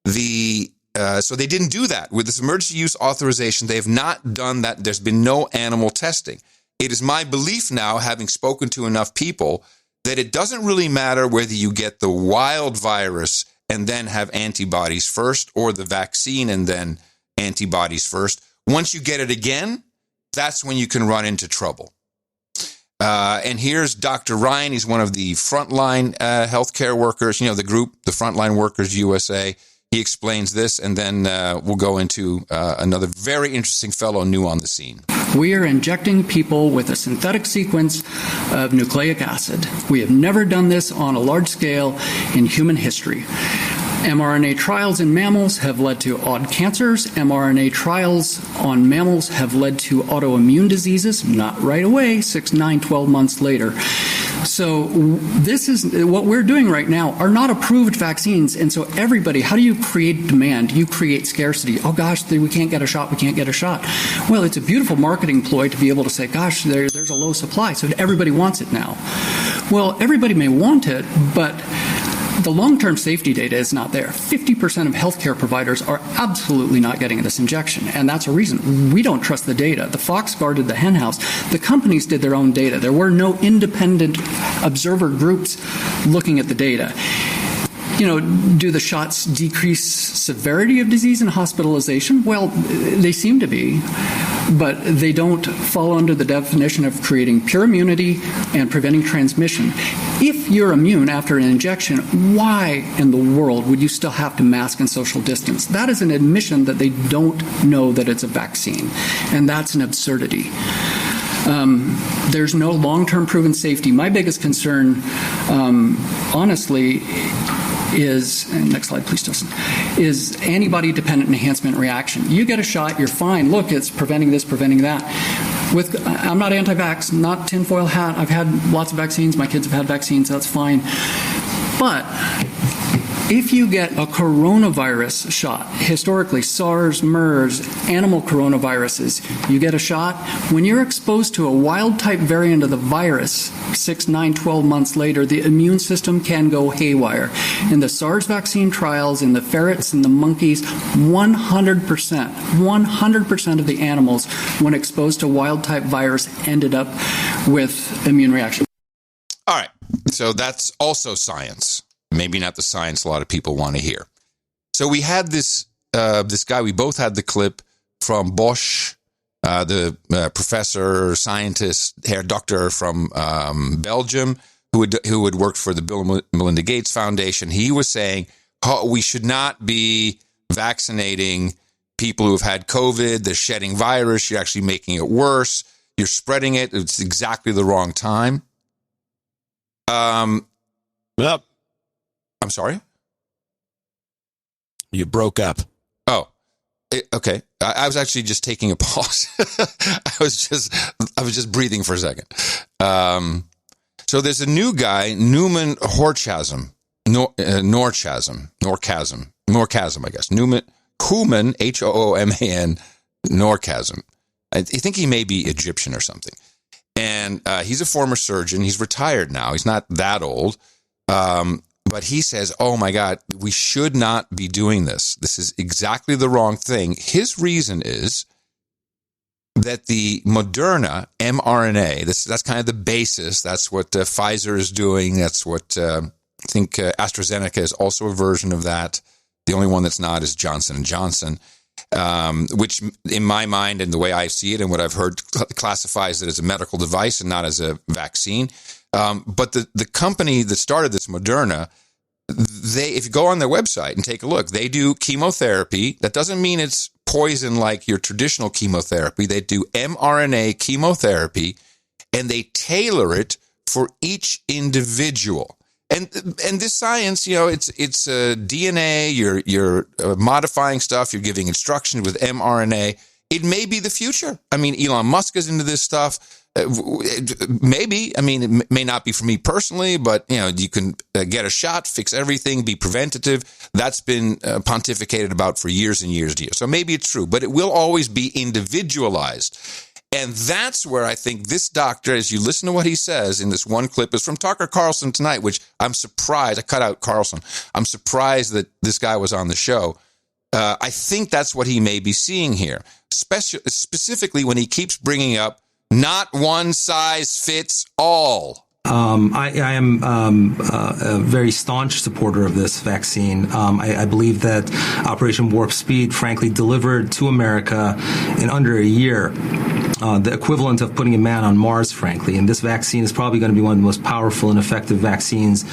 So they didn't do that. With this emergency use authorization, they have not done that. There's been no animal testing. It is my belief now, having spoken to enough people, that it doesn't really matter whether you get the wild virus and then have antibodies first, or the vaccine and then antibodies first. Once you get it again, that's when you can run into trouble. And here's Dr. Ryan. He's one of the frontline healthcare workers, the group, the Frontline Workers USA. He explains this, and then we'll go into another very interesting fellow new on the scene. We are injecting people with a synthetic sequence of nucleic acid. We have never done this on a large scale in human history. mRNA trials in mammals have led to odd cancers. mRNA trials on mammals have led to autoimmune diseases, not right away, 6, 9, 12 months later. So this is what we're doing right now are not approved vaccines. And so everybody, how do you create demand? You create scarcity. Oh gosh, we can't get a shot. We can't get a shot. Well, it's a beautiful marketing ploy to be able to say, gosh, there's a low supply. So everybody wants it now. Well, everybody may want it, but the long-term safety data is not there. 50% of healthcare providers are absolutely not getting this injection, and that's a reason. We don't trust the data. The fox guarded the henhouse. The companies did their own data. There were no independent observer groups looking at the data. Do the shots decrease severity of disease and hospitalization? Well, they seem to be, but they don't fall under the definition of creating pure immunity and preventing transmission. If you're immune after an injection, why in the world would you still have to mask and social distance? That is an admission that they don't know that it's a vaccine, and that's an absurdity. There's no long-term proven safety. My biggest concern, honestly, is, next slide please, Justin, is antibody-dependent enhancement reaction. You get a shot, you're fine. Look, it's preventing this, preventing that. I'm not anti-vax, not tinfoil hat. I've had lots of vaccines. My kids have had vaccines. That's fine. But if you get a coronavirus shot, historically SARS, MERS, animal coronaviruses, you get a shot. When you're exposed to a wild-type variant of the virus 6, 9, 12 months later, the immune system can go haywire. In the SARS vaccine trials, in the ferrets and the monkeys, 100% of the animals, when exposed to wild-type virus, ended up with immune reaction. All right, so that's also science. Maybe not the science a lot of people want to hear. So we had this guy. We both had the clip from Bosch, the professor, scientist, hair doctor from Belgium, who had worked for the Bill and Melinda Gates Foundation. He was saying we should not be vaccinating people who have had COVID. They're shedding virus. You're actually making it worse. You're spreading it. It's exactly the wrong time. Yep. I'm sorry? You broke up. Oh, okay. I was actually just taking a pause. I was just breathing for a second. So there's a new guy, Newman Horchasm, Norchasm, I guess. Newman, Hooman, Norchasm. I think he may be Egyptian or something. And he's a former surgeon. He's retired now. He's not that old. But he says, oh, my God, we should not be doing this. This is exactly the wrong thing. His reason is that the Moderna mRNA, that's kind of the basis. That's what Pfizer is doing. That's what I think AstraZeneca is also a version of that. The only one that's not is Johnson & Johnson, which in my mind and the way I see it and what I've heard classifies it as a medical device and not as a vaccine. But the company that started this, Moderna, if you go on their website and take a look, they do chemotherapy. That doesn't mean it's poison like your traditional chemotherapy. They do mRNA chemotherapy, and they tailor it for each individual. And this science, it's DNA. You're modifying stuff. You're giving instruction with mRNA. It may be the future. I mean, Elon Musk is into this stuff. Maybe. I mean, it may not be for me personally, but you can get a shot, fix everything, be preventative. That's been pontificated about for years and years and years. So maybe it's true, but it will always be individualized. And that's where I think this doctor, as you listen to what he says in this one clip, is from Tucker Carlson tonight, which I'm surprised. I cut out Carlson. I'm surprised that this guy was on the show. I think that's what he may be seeing here, specifically when he keeps bringing up not one size fits all. I am a very staunch supporter of this vaccine. I believe that Operation Warp Speed, frankly, delivered to America in under a year the equivalent of putting a man on Mars, frankly. And this vaccine is probably going to be one of the most powerful and effective vaccines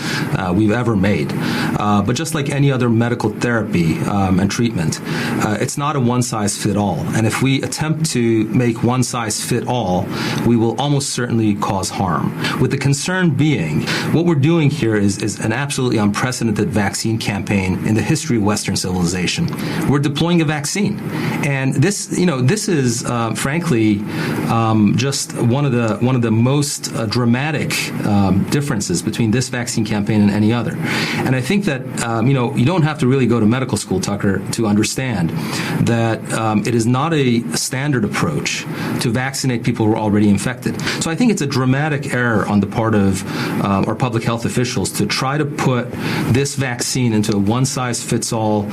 we've ever made. But just like any other medical therapy and treatment, it's not a one-size-fit-all. And if we attempt to make one-size-fit-all, we will almost certainly cause harm. With the concern being, what we're doing here is an absolutely unprecedented vaccine campaign in the history of Western civilization. We're deploying a vaccine. And this is, frankly, just one of the most dramatic differences between this vaccine campaign and any other. And I think that you don't have to really go to medical school, Tucker, to understand that it is not a standard approach to vaccinate people who are already infected. So I think it's a dramatic error on the part of our public health officials to try to put this vaccine into a one-size-fits-all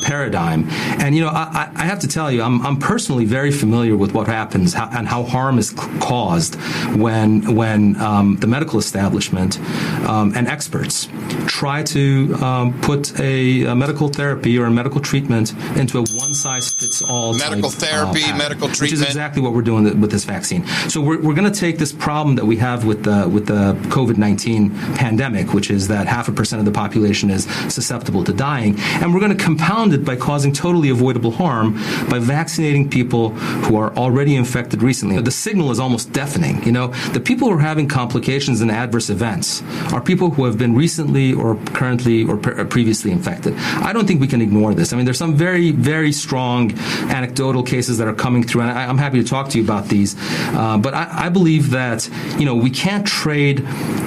paradigm. And I have to tell you, I'm personally very familiar with what happens and how harm is caused when the medical establishment and experts try to put a medical therapy or a medical treatment into a one-size-fits-all medical therapy, medical treatment, which is exactly what we're doing with this vaccine. So we're going to take this problem that we have with the COVID-19 pandemic, which is that 0.5% of the population is susceptible to dying, and we're going to compound it by causing totally avoidable harm by vaccinating people who are already infected recently. The signal is almost deafening. The people who are having complications and adverse events are people who have been recently or currently or previously infected. I don't think we can ignore this. I mean, there's some very, very strong anecdotal cases that are coming through, and I'm happy to talk to you about these. But I believe that, we can't trade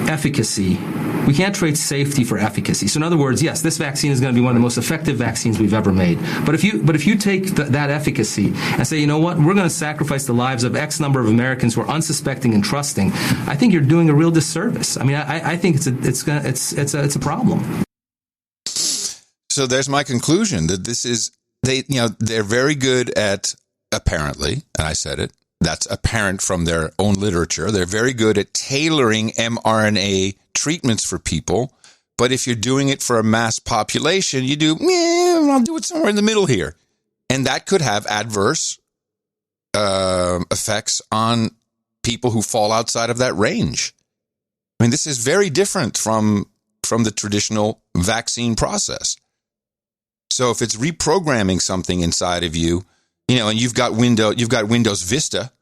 efficacy. We can't trade safety for efficacy. So in other words, yes, this vaccine is going to be one of the most effective vaccines we've ever made. But if you take that efficacy and say, you know what, we're going to sacrifice the lives of X number of Americans who are unsuspecting and trusting, I think you're doing a real disservice. I mean, I think it's a problem. So there's my conclusion that this is they're very good at, apparently, and I said it, that's apparent from their own literature. They're very good at tailoring mRNA treatments for people. But if you're doing it for a mass population, you do, I'll do it somewhere in the middle here. And that could have adverse effects on people who fall outside of that range. I mean, this is very different from the traditional vaccine process. So if it's reprogramming something inside of you, and you've got Windows Vista,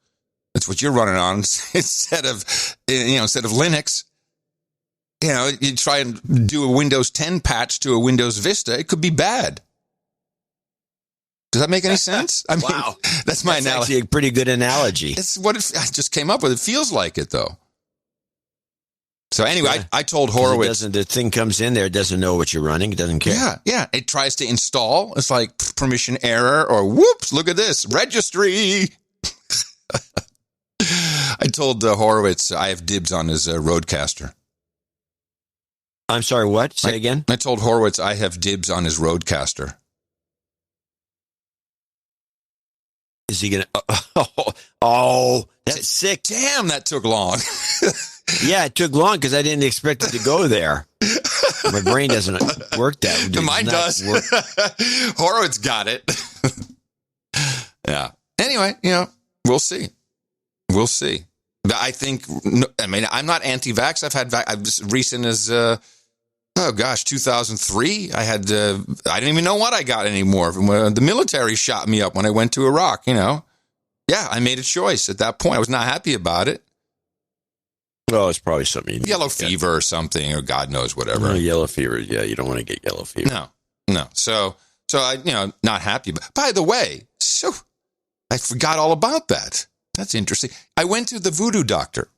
that's what you're running on instead of Linux. You try and do a Windows 10 patch to a Windows Vista, it could be bad. Does that make any sense? I mean, wow. That's my analogy. Actually a pretty good analogy. It's what I just came up with. It feels like it, though. So anyway, I told Horowitz. The thing comes in there, it doesn't know what you're running. It doesn't care. Yeah. It tries to install. It's like permission error or whoops, look at this, registry. I told Horowitz I have dibs on his Roadcaster. I'm sorry, what? Say again? I told Horowitz I have dibs on his Roadcaster. Is he going to... Oh, that's sick. Damn, that took long. Yeah, it took long because I didn't expect it to go there. My brain doesn't work that way. Mine does. Horowitz got it. Yeah. Anyway, we'll see. We'll see. I think, I'm not anti-vax. I've had as recent as, 2003. I didn't even know what I got anymore. The military shot me up when I went to Iraq, Yeah, I made a choice at that point. I was not happy about it. Oh, it's probably something. Yellow fever or something, or God knows whatever. Yellow fever. Yeah, you don't want to get yellow fever. No. So I, not happy. But by the way, I forgot all about that. That's interesting. I went to the voodoo doctor.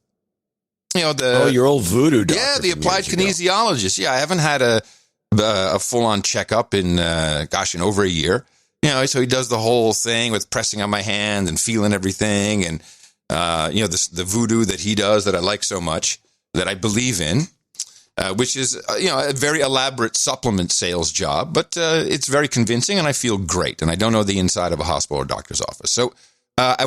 Your old voodoo doctor. Yeah, the applied kinesiologist. Yeah, I haven't had a full-on checkup in over a year. So he does the whole thing with pressing on my hand and feeling everything, and the voodoo that he does that I like so much, that I believe in, which is a very elaborate supplement sales job, but it's very convincing, and I feel great. And I don't know the inside of a hospital or doctor's office. So I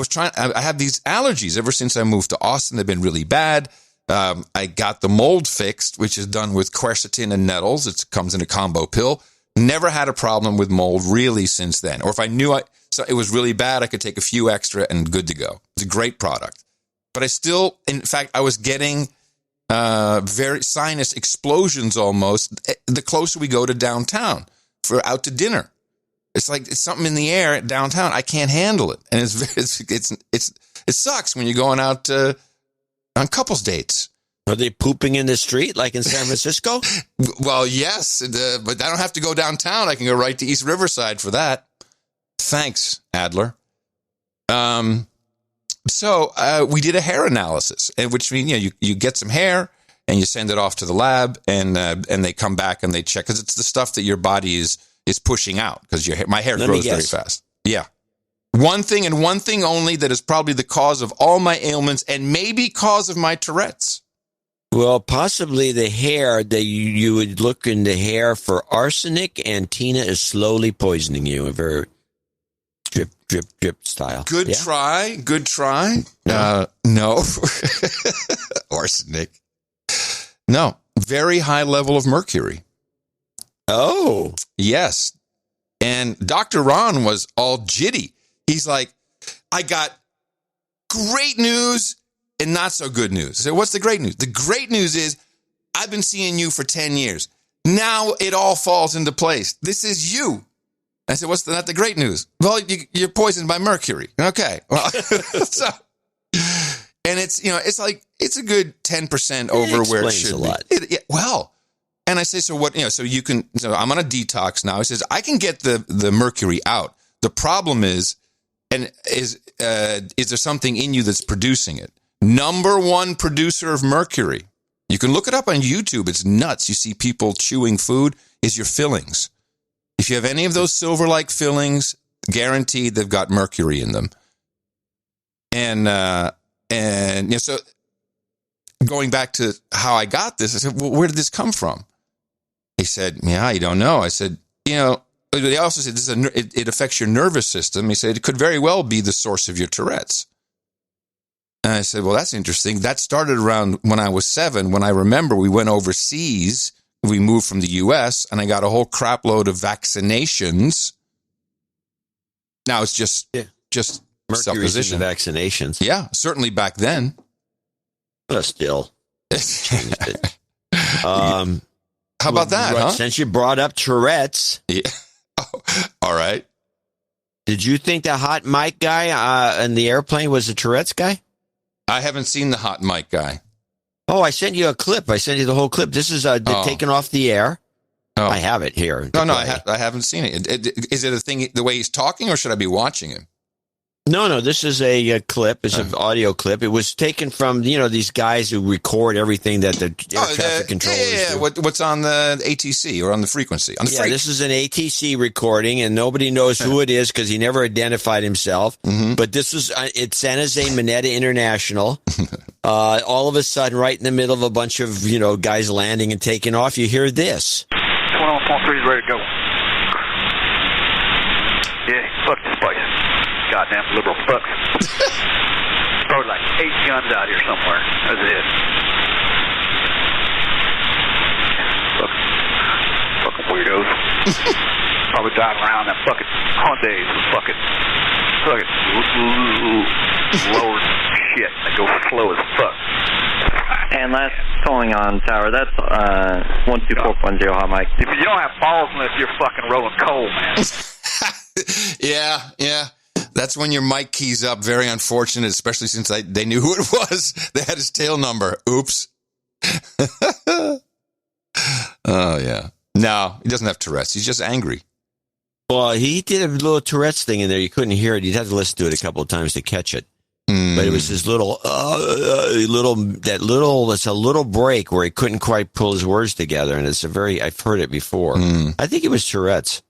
have these allergies ever since I moved to Austin. They've been really bad. I got the mold fixed, which is done with quercetin and nettles. It comes in a combo pill. Never had a problem with mold really since then. Or if I knew so it was really bad, I could take a few extra and good to go. It's a great product. But in fact, I was getting very sinus explosions almost the closer we go to downtown for out to dinner. It's like it's something in the air at downtown. I can't handle it, and it sucks when you're going out on couples dates. Are they pooping in the street like in San Francisco? Well, yes, but I don't have to go downtown. I can go right to East Riverside for that. Thanks, Adler. So we did a hair analysis, which means you get some hair and you send it off to the lab, and they come back and they check, because it's the stuff that your body is pushing out, because my hair grows very fast. Yeah. One thing and one thing only that is probably the cause of all my ailments and maybe cause of my Tourette's. Well, possibly the hair, that you would look in the hair for arsenic, and Tina is slowly poisoning you. A very drip, drip, drip style. Good try. No. Arsenic. No. Very high level of mercury. Oh. Yes. And Dr. Ron was all jitty. He's like, I got great news and not so good news. I said, what's the great news? The great news is I've been seeing you for 10 years. Now it all falls into place. This is you. I said, what's not the great news? Well, you're poisoned by mercury. Okay. Well, and it's like, it's a good 10% over where it should be. Well, and I say, so what, so I'm on a detox now. He says, I can get the mercury out. The problem is there something in you that's producing it? Number one producer of mercury. You can look it up on YouTube. It's nuts. You see people chewing food, is your fillings. If you have any of those silver-like fillings, guaranteed they've got mercury in them. And so going back to how I got this, I said, well, where did this come from? He said, yeah, I don't know. I said, they also said it affects your nervous system. He said it could very well be the source of your Tourette's. And I said, well, that's interesting. That started around when I was 7, when I remember we went overseas. We moved from the U.S., and I got a whole crap load of vaccinations. Now it's just supposition. Vaccinations. Yeah, certainly back then. But still. How about that, huh? Since you brought up Tourette's. Yeah. Oh, all right. Did you think the hot mic guy in the airplane was a Tourette's guy? I haven't seen the hot mic guy. Oh, I sent you a clip. I sent you the whole clip. This is taken off the air. Oh. I have it here. No, I haven't seen it. Is it a thing the way he's talking, or should I be watching him? No, this is a clip. It's an audio clip. It was taken from, these guys who record everything that the air traffic controllers do. What's on the ATC or on the frequency? This is an ATC recording, and nobody knows who it is because he never identified himself. Mm-hmm. But this is it's San Jose Mineta International. All of a sudden, right in the middle of a bunch of, guys landing and taking off, you hear this. 21.3 is ready to go. Yeah, fuck this place. Goddamn liberal fucks. Probably like 8 guns out here somewhere. That's it. Fucking weirdos. Probably driving around that fucking Hyundais with fucking lower shit that go slow as fuck. And last calling on tower, that's 124.0 hot mic. If you don't have balls unless you're fucking rolling coal, man. Yeah. That's when your mic keys up. Very unfortunate, especially since they knew who it was. They had his tail number. Oops. Oh, yeah. No, he doesn't have Tourette's. He's just angry. Well, he did a little Tourette's thing in there. You couldn't hear it. You'd have to listen to it a couple of times to catch it. But it was this it's a little break where he couldn't quite pull his words together. And I've heard it before. I think it was Tourette's.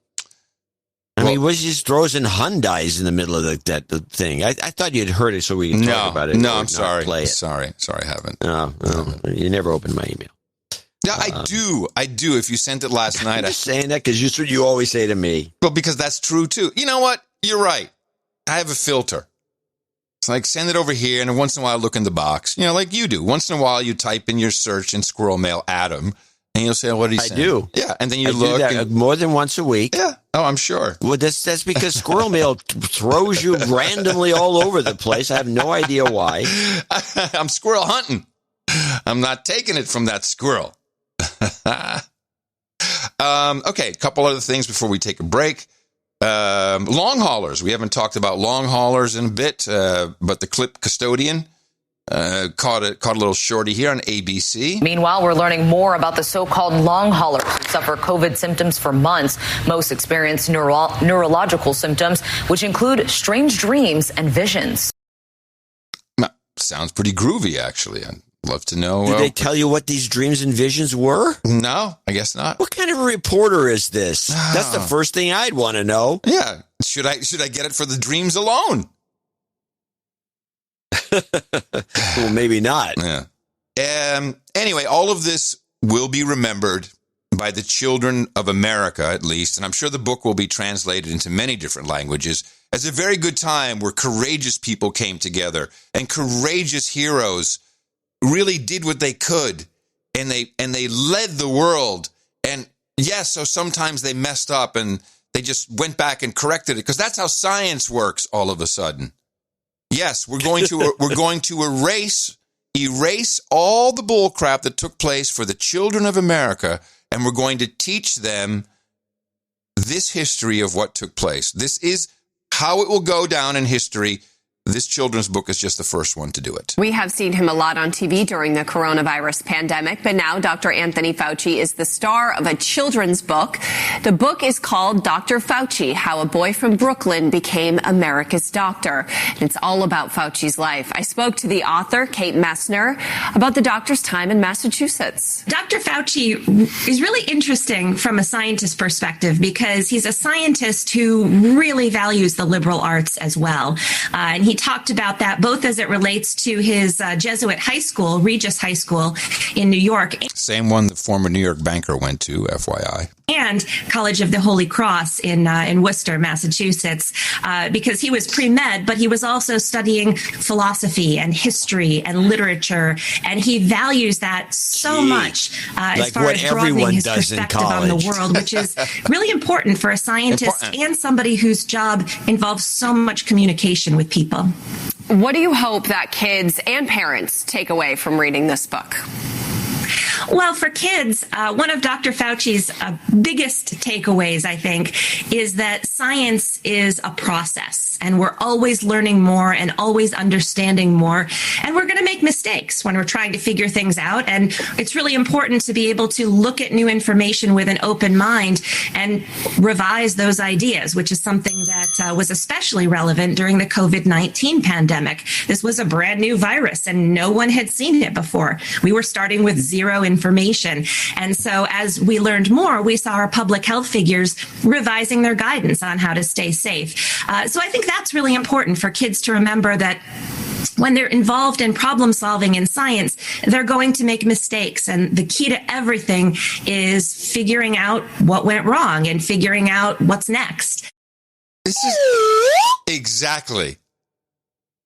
I mean, he just throws in Hyundais in the middle of that thing. I thought you'd heard it so we could talk about it. No, I'm sorry. Play it. Sorry, I haven't. No, you never opened my email. Yeah, I do. If you sent it last night. I'm just saying that because that's what you always say to me. Well, because that's true, too. You know what? You're right. I have a filter. It's like, send it over here, and once in a while, look in the box. You know, like you do. Once in a while, you type in your search in Squirrel Mail, Adam, and you'll say, what did he say? I do. Yeah, and then you I look. do that more than once a week. Yeah. Oh, I'm sure. Well, that's because Squirrel Mail throws you randomly all over the place. I have no idea why. I'm squirrel hunting. I'm not taking it from that squirrel. Okay, a couple other things before we take a break. Long haulers. We haven't talked about long haulers in a bit, but the clip custodian caught a little shorty here on ABC. Meanwhile, we're learning more about the so-called long haulers who suffer COVID symptoms for months. Most experience neurological symptoms, which include strange dreams and visions. Sounds pretty groovy, actually. I'd love to know. Did they tell you what these dreams and visions were? No, I guess not. What kind of a reporter is this? That's the first thing I'd want to know. Yeah. Should I get it for the dreams alone? Well, maybe not. Yeah. Anyway, all of this will be remembered by the children of America, at least, and I'm sure the book will be translated into many different languages, as a very good time where courageous people came together and courageous heroes really did what they could, and they led the world. And yes, so sometimes they messed up and they just went back and corrected it, because that's how science works all of a sudden. Yes, we're going to erase all the bull crap that took place for the children of America, and we're going to teach them this history of what took place. This is how it will go down in history. This children's book is just the first one to do it. We have seen him a lot on TV during the coronavirus pandemic, but now Dr. Anthony Fauci is the star of a children's book. The book is called Dr. Fauci, How a Boy from Brooklyn Became America's Doctor. And it's all about Fauci's life. I spoke to the author, Kate Messner, about the doctor's time in Massachusetts. Dr. Fauci is really interesting from a scientist perspective because he's a scientist who really values the liberal arts as well. And he talked about that both as it relates to his Jesuit high school, Regis High School in New York. Same one the former New York banker went to, FYI. And College of the Holy Cross in Worcester, Massachusetts, because he was pre-med, but he was also studying philosophy and history and literature, and he values that so much as far as broadening his perspective on the world, which is really important for a scientist and somebody whose job involves so much communication with people. What do you hope that kids and parents take away from reading this book? Well, for kids, one of Dr. Fauci's biggest takeaways, I think, is that science is a process, and we're always learning more and always understanding more, and we're going to make mistakes when we're trying to figure things out, and it's really important to be able to look at new information with an open mind and revise those ideas, which is something that was especially relevant during the COVID-19 pandemic. This was a brand new virus, and no one had seen it before. We were starting with zero information. And so as we learned more, we saw our public health figures revising their guidance on how to stay safe. So I think that's really important for kids to remember that when they're involved in problem solving in science, they're going to make mistakes. And the key to everything is figuring out what went wrong and figuring out what's next. This is exactly.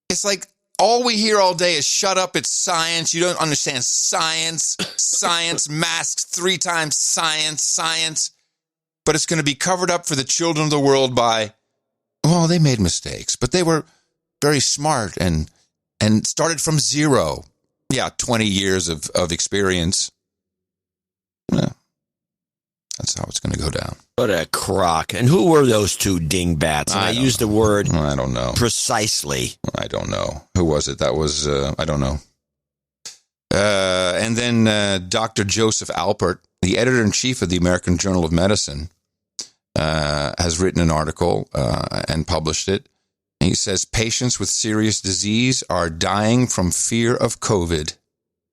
It's like, all we hear all day is shut up, it's science. You don't understand science. Science masks 3 times science. But it's going to be covered up for the children of the world by, well, they made mistakes, but they were very smart and started from zero. Yeah, 20 years of experience. Yeah. That's how it's going to go down. What a crock. And who were those two dingbats? And I used the word I don't know. Precisely. I don't know. Who was it? That was, I don't know. And then Dr. Joseph Alpert, the editor-in-chief of the American Journal of Medicine, has written an article and published it. And he says patients with serious disease are dying from fear of COVID,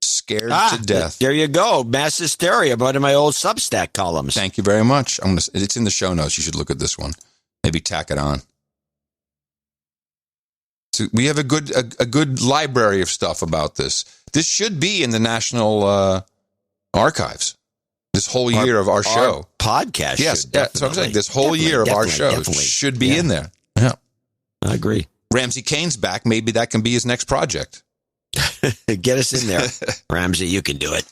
scared to death. There you go. Mass hysteria, one of my old Substack columns. Thank you very much. It's in the show notes. You should look at this one. Maybe tack it on. So we have a good library of stuff about this. This should be in the National Archives. This whole year of our show. Podcast. Yes. So I'm saying this whole year of our show should be in there. Yeah. I agree. Ramsey Kane's back. Maybe that can be his next project. Get us in there. Ramsey, you can do it.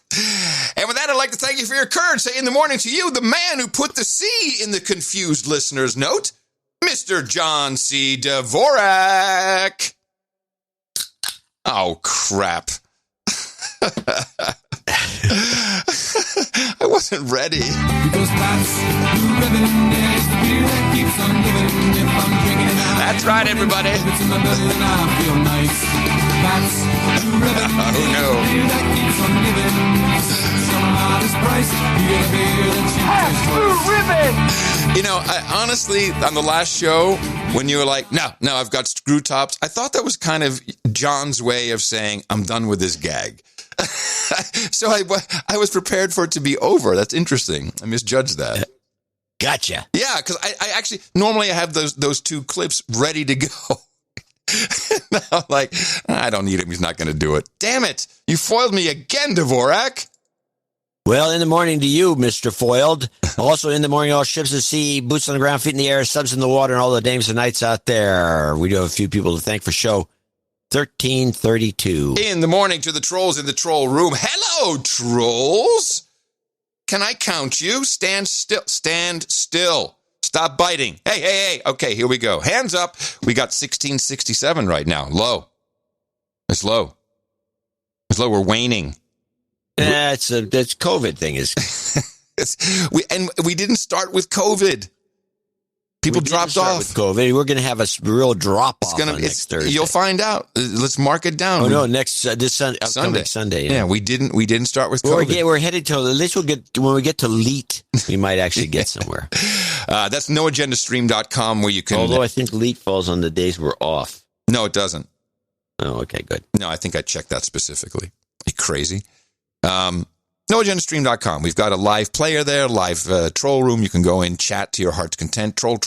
And with that, I'd like to thank you for your courage. Say in the morning to you, the man who put the C in the confused listener's note, Mr. John C. Dvorak. Oh, crap. I wasn't ready. That's right, everybody. Oh, no. You know, I honestly, on the last show, when you were like, no, I've got screw tops, I thought that was kind of John's way of saying, I'm done with this gag. So I was prepared for it to be over. That's interesting. I misjudged that. Gotcha. Yeah, because I actually, normally I have those two clips ready to go. Now I'm like, I don't need him. He's not going to do it. Damn it. You foiled me again, Dvorak. Well, in the morning to you, Mr. Foiled. Also in the morning, all ships at sea, boots on the ground, feet in the air, subs in the water, and all the dames and knights out there. We do have a few people to thank for show 1332. In the morning to the trolls in the troll room. Hello, trolls. Can I count you? Stand still. Stand still. Stop biting. Hey. Okay, here we go. Hands up. We got 1667 right now. Low. It's low. It's low. We're waning. That's COVID thing is. we didn't start with COVID. People dropped off with COVID. We're going to have a real drop off next Thursday. You'll find out. Let's mark it down. Oh no, next this Sunday. Yeah, we didn't start with COVID. We're headed to. At least when we get to LEAT, we might actually get somewhere. That's noagendastream.com where you can. Although I think LEAT falls on the days we're off. No, it doesn't. Oh, okay, good. No, I think I checked that specifically. Are you crazy? NoAgendaStream.com. We've got a live player there, live troll room. You can go in, chat to your heart's content, troll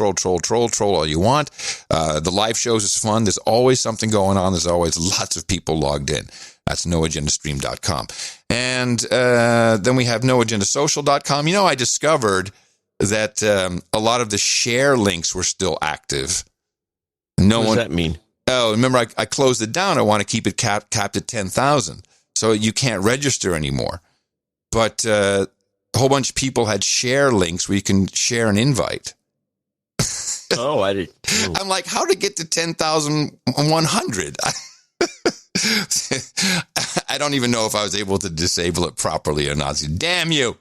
all you want. The live shows is fun. There's always something going on. There's always lots of people logged in. That's NoAgendaStream.com. And then we have NoAgendaSocial.com. You know, I discovered that a lot of the share links were still active. What does that mean? Oh, remember, I closed it down. I want to keep it capped at 10,000. So you can't register anymore. But a whole bunch of people had share links where you can share an invite. Oh, I did. Oh. I'm like, how to get to 10,100? I don't even know if I was able to disable it properly or not. Damn you.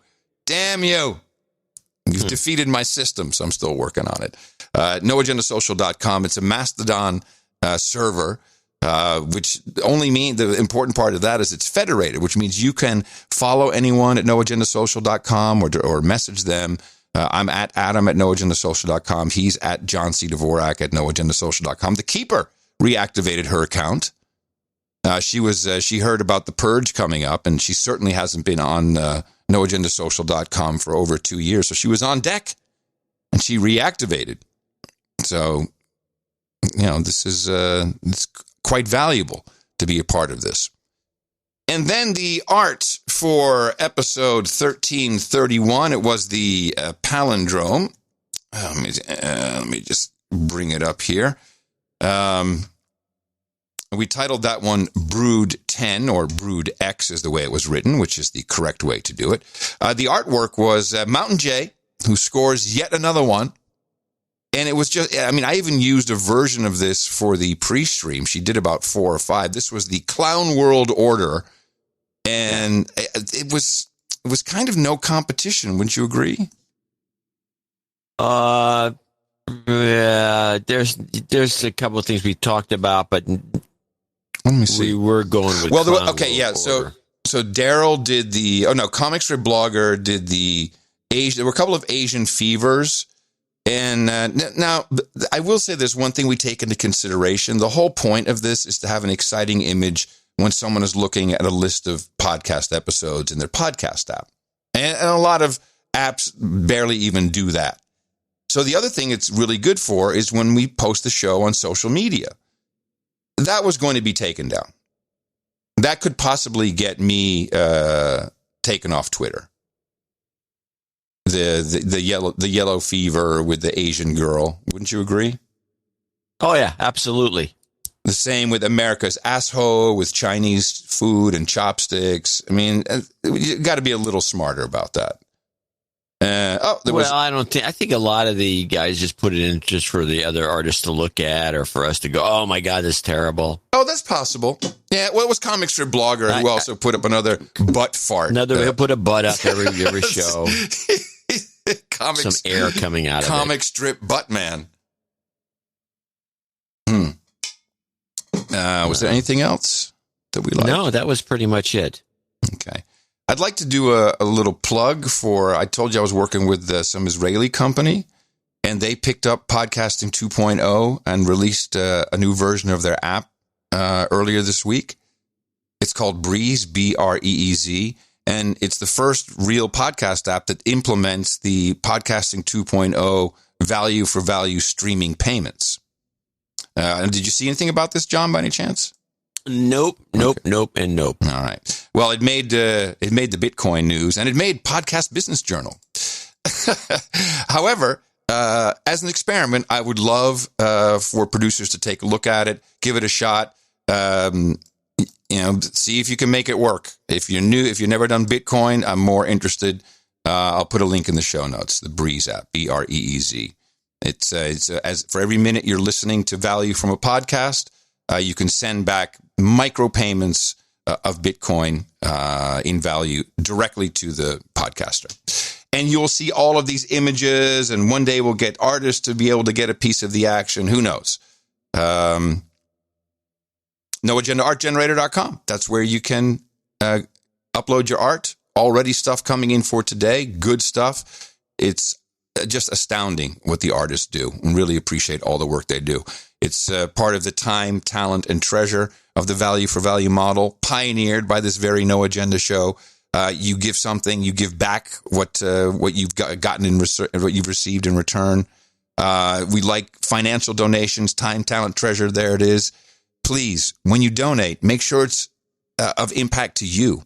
You've defeated my system, so I'm still working on it. NoAgendaSocial.com. It's a Mastodon server. Which only means the important part of that is it's federated, which means you can follow anyone at noagendasocial.com or message them. I'm at Adam at noagendasocial.com. He's at John C. Dvorak at noagendasocial.com. The Keeper reactivated her account. She heard about the purge coming up, and she certainly hasn't been on noagendasocial.com for over 2 years. So she was on deck, and she reactivated. So, you know, this is it's quite valuable to be a part of this. And then the art for episode 1331, it was the palindrome. Let me just bring it up here. We titled that one Brood 10, or Brood X is the way it was written, which is the correct way to do it. The artwork was Mountain J, who scores yet another one. And it was just, I mean, I even used a version of this for the pre-stream. She did about 4 or 5. This was the Clown World Order. And it was kind of no competition. Wouldn't you agree? Yeah, there's a couple of things we talked about, but let me see. We were going with So Daryl did Comic Strip Blogger did the Asian. There were a couple of Asian fevers, and now I will say there's one thing we take into consideration. The whole point of this is to have an exciting image when someone is looking at a list of podcast episodes in their podcast app, and a lot of apps barely even do that. So the other thing it's really good for is when we post the show on social media. That was going to be taken down. That could possibly get me taken off Twitter. The yellow fever with the Asian girl. Wouldn't you agree? Oh yeah, absolutely. The same with America's asshole with Chinese food and chopsticks. I mean, you got to be a little smarter about that. I think a lot of the guys just put it in just for the other artists to look at or for us to go, oh my God, this is terrible. Oh, that's possible. Yeah, well, it was Comic Strip Blogger who also put up another butt fart. He'll put a butt up every show. Some air coming out of it. Comic Strip Butt Man. Was there anything else that we liked? No, that was pretty much it. Okay. I'd like to do a little plug for, I told you I was working with some Israeli company, and they picked up Podcasting 2.0 and released a new version of their app earlier this week. It's called Breeze, Breez, and it's the first real podcast app that implements the Podcasting 2.0 value for value streaming payments. And did you see anything about this, John, by any chance? Nope. All right. Well, it made the Bitcoin news, and it made Podcast Business Journal. However, as an experiment, I would love for producers to take a look at it, give it a shot, see if you can make it work. If you're new, if you've never done Bitcoin, I'm more interested. I'll put a link in the show notes. The Breeze app, Breez. It's as for every minute you're listening to value from a podcast, you can send back micropayments of Bitcoin in value directly to the podcaster. And you'll see all of these images, and one day we'll get artists to be able to get a piece of the action. Who knows? NoAgendaArtGenerator.com. That's where you can upload your art. Already stuff coming in for today. Good stuff. It's just astounding what the artists do, and really appreciate all the work they do. It's part of the time, talent, and treasure of the value for value model, pioneered by this very No Agenda show. You give something, you give back what you've gotten in what you've received in return. We like financial donations, time, talent, treasure. There it is. Please, when you donate, make sure it's of impact to you.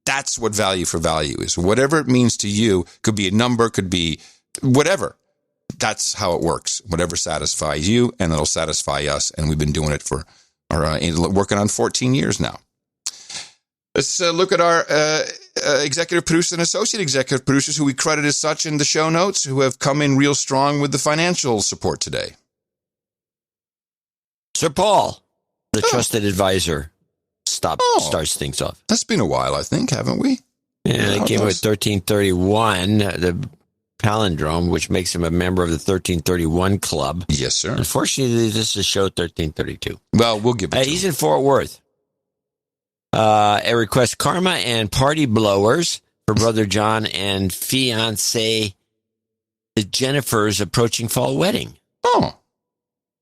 That's what value for value is. Whatever it means to you, could be a number, could be whatever. That's how it works. Whatever satisfies you, and it'll satisfy us. And we've been doing it for working on 14 years now. Let's look at our executive producers and associate executive producers who we credit as such in the show notes, who have come in real strong with the financial support today. Sir Paul, the trusted advisor, starts things off. That's been a while, I think, haven't we? Yeah, they came with 1331, the palindrome, which makes him a member of the 1331 Club. Yes, sir. Unfortunately, this is show 1332. Well, we'll give it to he's him. in Fort Worth. It requests Karma and Party Blowers for Brother John and fiancé Jennifer's approaching fall wedding. Oh.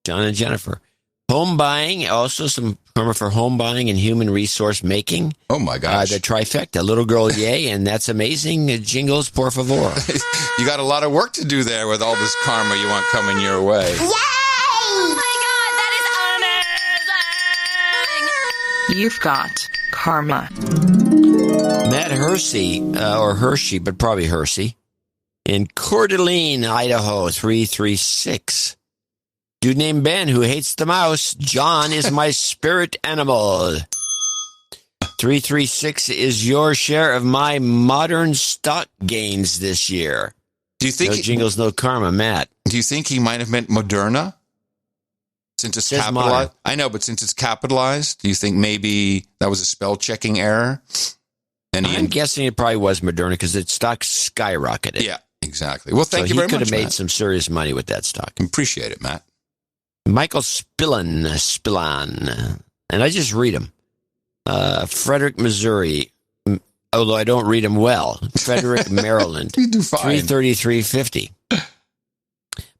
John and Jennifer. Home buying, also some Karma for home buying and human resource making. Oh, my gosh. The trifecta. Little girl, yay, and that's amazing. Jingles, por favor. You got a lot of work to do there with all this karma you want coming your way. Yay! Oh, my God, that is amazing! You've got karma. Matt Hersey, or Hershey, but probably Hersey, in Coeur d'Alene, Idaho, 336. Dude named Ben who hates the mouse. John is my spirit animal. 336 is your share of my modern stock gains this year. Do you think no jingles, no karma, Matt? Do you think he might have meant Moderna? Since it's capitalized? Modern. I know, but since it's capitalized, do you think maybe that was a spell checking error? And I'm guessing it probably was Moderna because its stock skyrocketed. Yeah. Exactly. Well, thank you very much, He could have made Matt. some serious money with that stock. Appreciate it, Matt. Michael Spillane, and I just read him. Frederick, Missouri, although I don't read him well. Frederick, Maryland. You do fine. 333.50.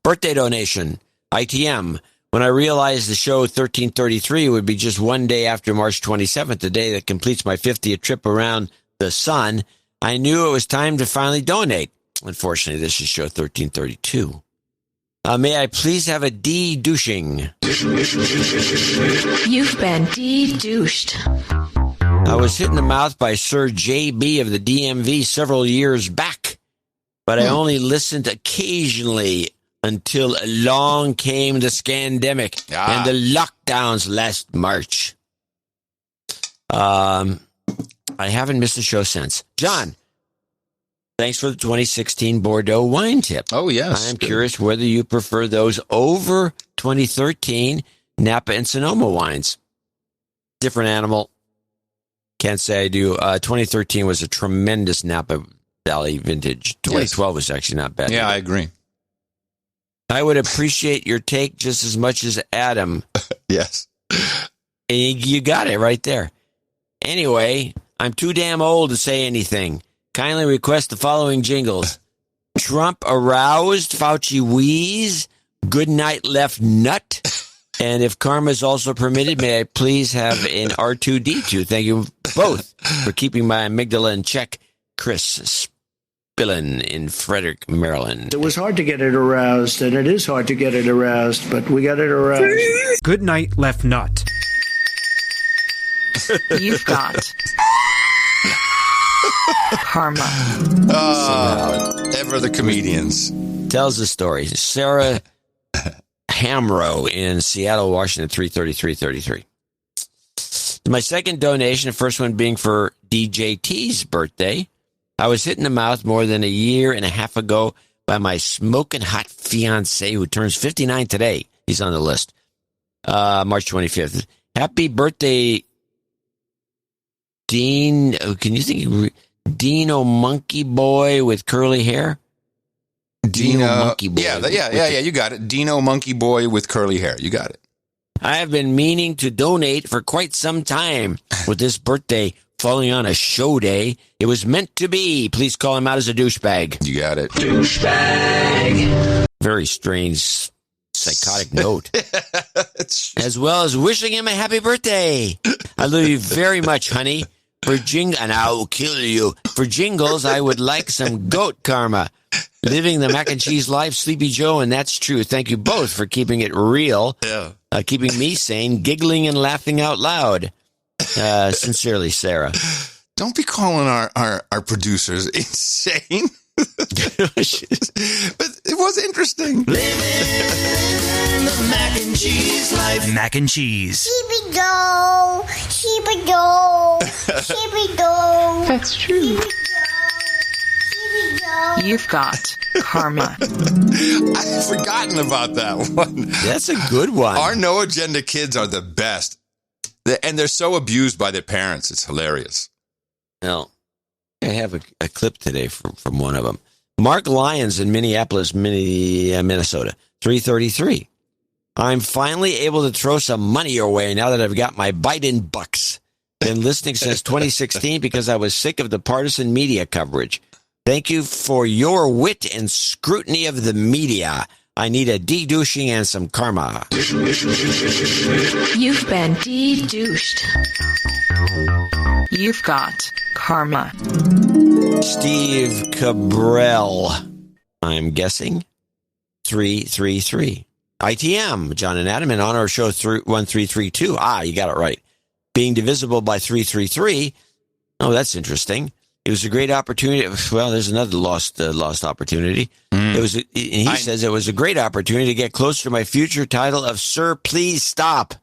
Birthday donation, ITM. When I realized the show 1333 would be just one day after March 27th, the day that completes my 50th trip around the sun, I knew it was time to finally donate. Unfortunately, this is show 1332. May I please have a de-douching? You've been de-douched. I was hit in the mouth by Sir J.B. of the DMV several years back, but I only listened occasionally until along came the scandemic and the lockdowns last March. I haven't missed a show since. John, thanks for the 2016 Bordeaux wine tip. Oh, yes. I'm curious whether you prefer those over 2013 Napa and Sonoma wines. Different animal. Can't say I do. 2013 was a tremendous Napa Valley vintage. 2012 was actually not bad. Yeah, either. I agree. I would appreciate your take just as much as Adam. Yes. And you got it right there. Anyway, I'm too damn old to say anything. Kindly request the following jingles. Trump aroused, Fauci wheeze, good night left nut. And if karma is also permitted, may I please have an R2-D2? Thank you both for keeping my amygdala in check. Chris Spillane in Frederick, Maryland. It was hard to get it aroused, and it is hard to get it aroused, but we got it aroused. Good night, left nut. You've got karma. Ever the comedians. Tells the story. Sarah Hamrow in Seattle, Washington, 333.33. My second donation, the first one being for DJT's birthday. I was hit in the mouth more than a year and a half ago by my smoking hot fiance who turns 59 today. He's on the list. March 25th. Happy birthday, Dean. Can you think Dino Monkey Boy with curly hair? Dino Monkey Boy. Yeah, you got it. Dino Monkey Boy with curly hair. You got it. I have been meaning to donate for quite some time. With this birthday falling on a show day, it was meant to be. Please call him out as a douchebag. You got it. Douchebag. Very strange, psychotic note. As well as wishing him a happy birthday. I love you very much, honey. And I'll kill you. For jingles, I would like some goat karma. Living the mac and cheese life, Sleepy Joe, and that's true. Thank you both for keeping it real. Yeah. Keeping me sane, giggling and laughing out loud. Sincerely, Sarah. Don't be calling our producers insane. But it was interesting. Living the mac and cheese life. Mac and cheese. Sheepy-do, sheepy-do, sheepy-do. That's true. You've got karma. I had forgotten about that one. That's a good one. Our no agenda kids are the best. And they're so abused by their parents. It's hilarious. Now, I have a clip today from one of them. Mark Lyons in Minneapolis, Minnesota, 333. I'm finally able to throw some money your way now that I've got my Biden bucks. Been listening since 2016 because I was sick of the partisan media coverage. Thank you for your wit and scrutiny of the media. I need a de-douching and some karma. You've been de-douched. You've got karma. Steve Cabral, I'm guessing, 333. ITM, John and Adam, in honor of show 1332. You got it right. Being divisible by 333. Oh, that's interesting. It was a great opportunity. Well, there's another lost opportunity. He says it was a great opportunity to get closer to my future title of Sir, Please Stop.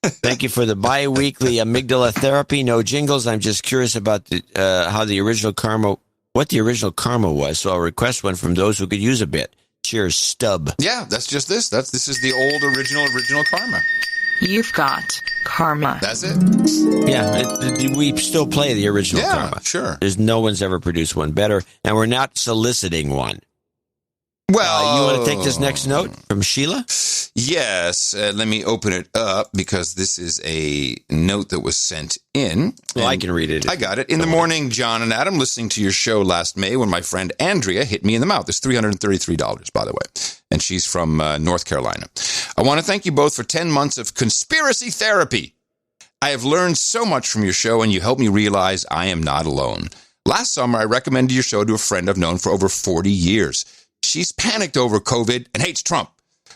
Thank you for the bi-weekly amygdala therapy. No jingles. I'm just curious about what the original karma was. So I'll request one from those who could use a bit. Cheers, Stub. Yeah, that's just this. This is the old original karma. You've got karma. That's it? Yeah, we still play the original karma. Sure. There's no one's ever produced one better, and we're not soliciting one. Well, you want to take this next note from Sheila? Yes. Let me open it up because this is a note that was sent in. Well, I can read it. I got it. In the morning, John and Adam, listening to your show last May when my friend Andrea hit me in the mouth. It's $333, by the way. And she's from North Carolina. I want to thank you both for 10 months of conspiracy therapy. I have learned so much from your show, and you helped me realize I am not alone. Last summer, I recommended your show to a friend I've known for over 40 years. She's panicked over COVID and hates Trump.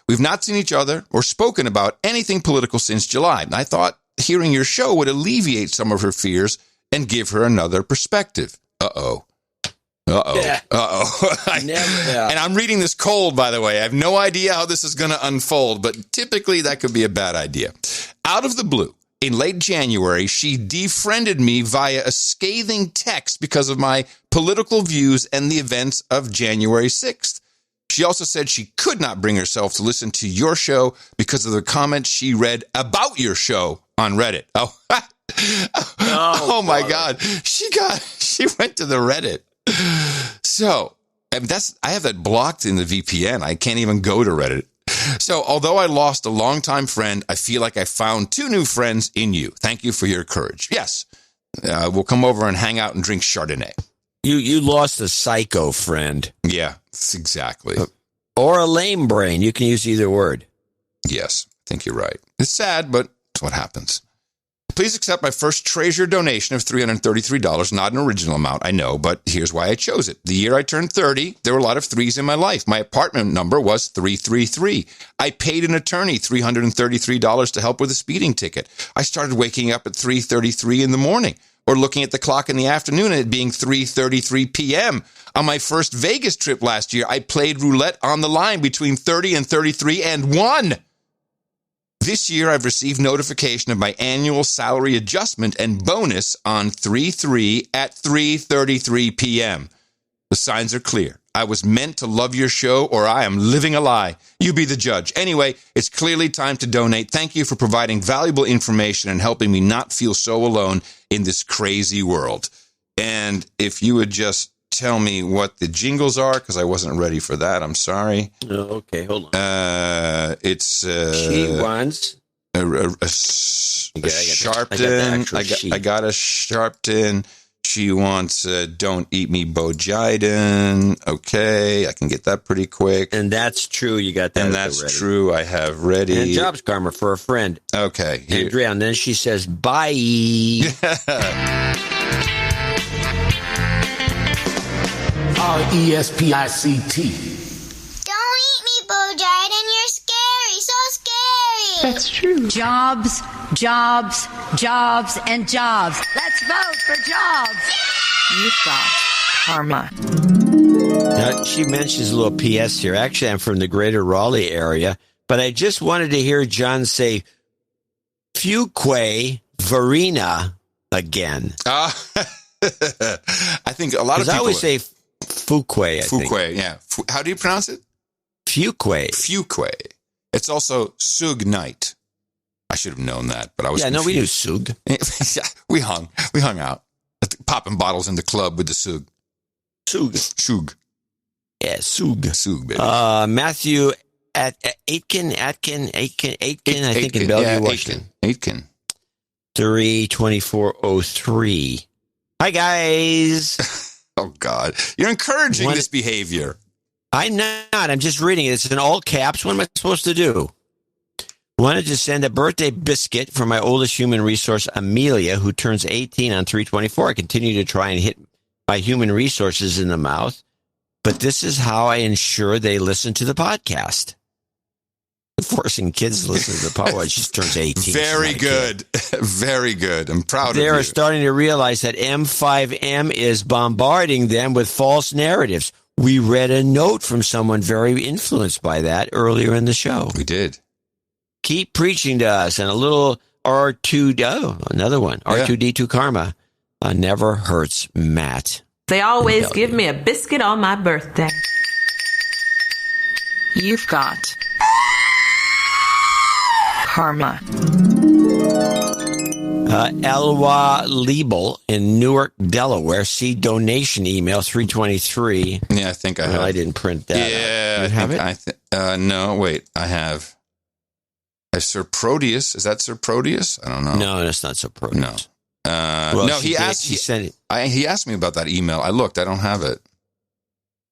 We've not seen each other or spoken about anything political since July. And I thought hearing your show would alleviate some of her fears and give her another perspective. Uh-oh. And I'm reading this cold, by the way. I have no idea how this is going to unfold, but typically that could be a bad idea. Out of the blue, in late January, she defriended me via a scathing text because of my political views and the events of January 6th. She also said she could not bring herself to listen to your show because of the comments she read about your show on Reddit. Oh my God. She went to the Reddit. So I have that blocked in the VPN. I can't even go to Reddit. So although I lost a longtime friend, I feel like I found 2 new friends in you. Thank you for your courage. Yes, we'll come over and hang out and drink Chardonnay. You lost a psycho friend. Yeah, exactly. Or a lame brain. You can use either word. Yes, I think you're right. It's sad, but it's what happens. Please accept my first treasure donation of $333. Not an original amount, I know, but here's why I chose it. The year I turned 30, there were a lot of threes in my life. My apartment number was 333. I paid an attorney $333 to help with a speeding ticket. I started waking up at 3:33 in the morning, or looking at the clock in the afternoon and it being 3:33 p.m. On my first Vegas trip last year, I played roulette on the line between 30 and 33 and won. This year, I've received notification of my annual salary adjustment and bonus on 3/3 at 3:33 p.m. The signs are clear. I was meant to love your show, or I am living a lie. You be the judge. Anyway, it's clearly time to donate. Thank you for providing valuable information and helping me not feel so alone in this crazy world. And if you would just tell me what the jingles are, because I wasn't ready for that. I'm sorry. Oh, okay, hold on. It's she wants a Sharpton. I got a Sharpton. She wants Don't Eat Me Bojiden. Okay, I can get that pretty quick. And that's true. You got that. And that's true. I have ready. And jobs karma for a friend. Okay. Andrea, and then she says, bye. RESPICT. Don't eat me, Bojiden. You're scary. So scary. That's true. Jobs, jobs, jobs, and jobs. Let's vote for jobs. You've got karma. Now, she mentions a little PS here. Actually, I'm from the greater Raleigh area, but I just wanted to hear John say Fuquay Varina again. I think a lot of people... I always say Fuquay, I think. Fuquay, yeah. How do you pronounce it? Fuquay. Fuquay. It's also Sug Night. I should have known that, but I was confused. No, we knew Sug. Yeah, we hung out, popping bottles in the club with the Sug. Sug. Yeah, Sug. Sug, baby. Matthew Aitken, I think in Bellevue, Washington. Aitken. 3/24/03. Hi, guys. Oh, God. You're encouraging this behavior. I'm not. I'm just reading it. It's in all caps. What am I supposed to do? Wanted to send a birthday biscuit for my oldest human resource, Amelia, who turns 18 on 3/24. I continue to try and hit my human resources in the mouth, but this is how I ensure they listen to the podcast. Forcing kids to listen to the podcast. She turns 18. Very good. Very good. I'm proud of you. They're starting to realize that M5M is bombarding them with false narratives. We read a note from someone very influenced by that earlier in the show. We did. Keep preaching to us, and a little another one. R2D2 karma never hurts Matt. They always give me a biscuit on my birthday. karma. Elwa Liebel in Newark, Delaware. See donation email 323. Yeah, I think I have. I didn't print that. Yeah, You have it? No, wait, I have. Sir Proteus. Is that Sir Proteus? I don't know. No, that's not Sir Proteus. No. He asked me about that email. I looked. I don't have it.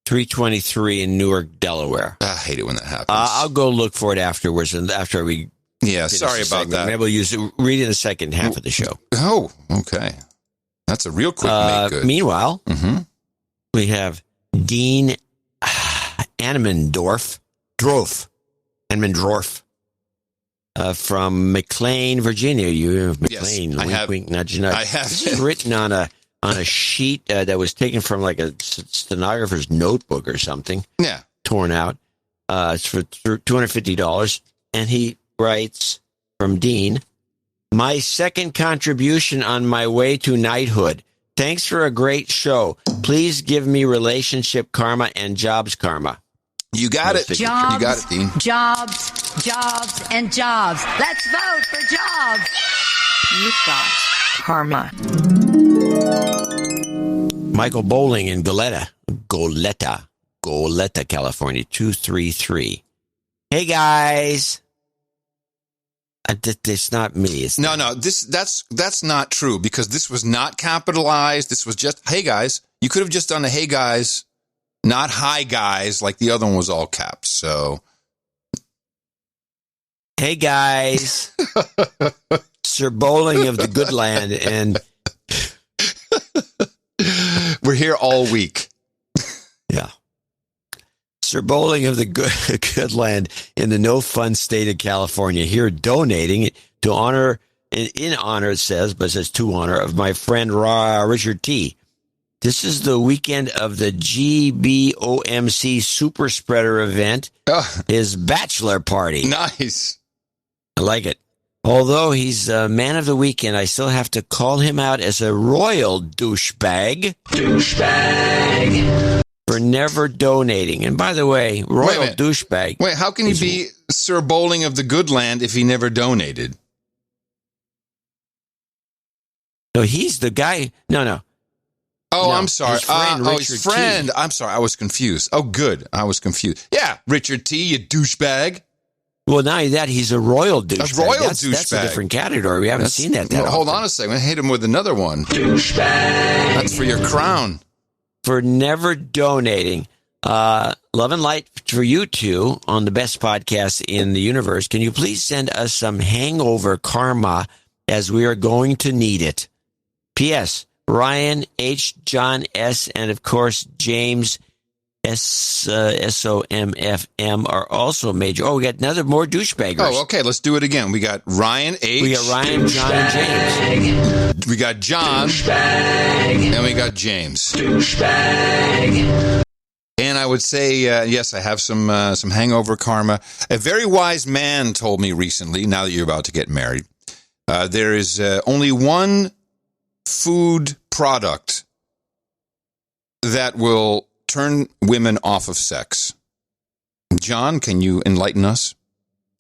323 in Newark, Delaware. I hate it when that happens. I'll go look for it afterwards, and after we. Yeah, sorry about that. Maybe we'll read in the second half of the show. Oh, okay. That's a real quick make good. Meanwhile, we have Dean Annemendorf, from McLean, Virginia. You have McLean, yes, wink, wink, nudge, nudge. I have. This is written on a sheet that was taken from like a stenographer's notebook or something. Yeah, torn out. It's for $250, and he writes from Dean, my second contribution on my way to knighthood. Thanks for a great show. Please give me relationship karma and jobs karma. You got it. Jobs, you got it, Dean. Jobs, and jobs. Let's vote for jobs. You've got karma. Michael Bowling in Goleta, California, 233. Hey, guys. It's not me. No. That's not true because this was not capitalized. This was just, hey, guys. You could have just done the hey, guys, not hi, guys, like the other one was all caps. So, hey, guys. Sir Bowling of the Good Land, and we're here all week. Yeah. Sir Bowling of the Good Land in the no fun state of California, here donating to honor, in honor it says, but it says to honor of my friend Richard T. This is the weekend of the GBOMC Super Spreader event, his bachelor party. Nice. I like it. Although he's a man of the weekend, I still have to call him out as a royal douchebag. For never donating. And by the way, royal douchebag. Wait, how can he be Sir Bowling of the Good Land if he never donated? No, he's the guy. No. Oh, no, I'm sorry. His friend. T. I'm sorry. I was confused. Oh, good. I was confused. Yeah, Richard T., you douchebag. Well, not only that, he's a royal douchebag. A royal douchebag. That's a different category. We haven't seen that often. Hold on a second. I'm going to hit him with another one. Douchebag. That's for your crown. For never donating. Love and light for you two on the best podcast in the universe. Can you please send us some hangover karma as we are going to need it? P.S. Ryan H., John S., and of course James SOMFM are also major. Oh, we got more douchebaggers. Oh, okay. Let's do it again. We got Ryan H. We got Ryan, John, and James. We got John. And we got James. Douchebag. And I would say, yes, I have some hangover karma. A very wise man told me recently, now that you're about to get married, there is only one food product that will turn women off of sex. John, can you enlighten us?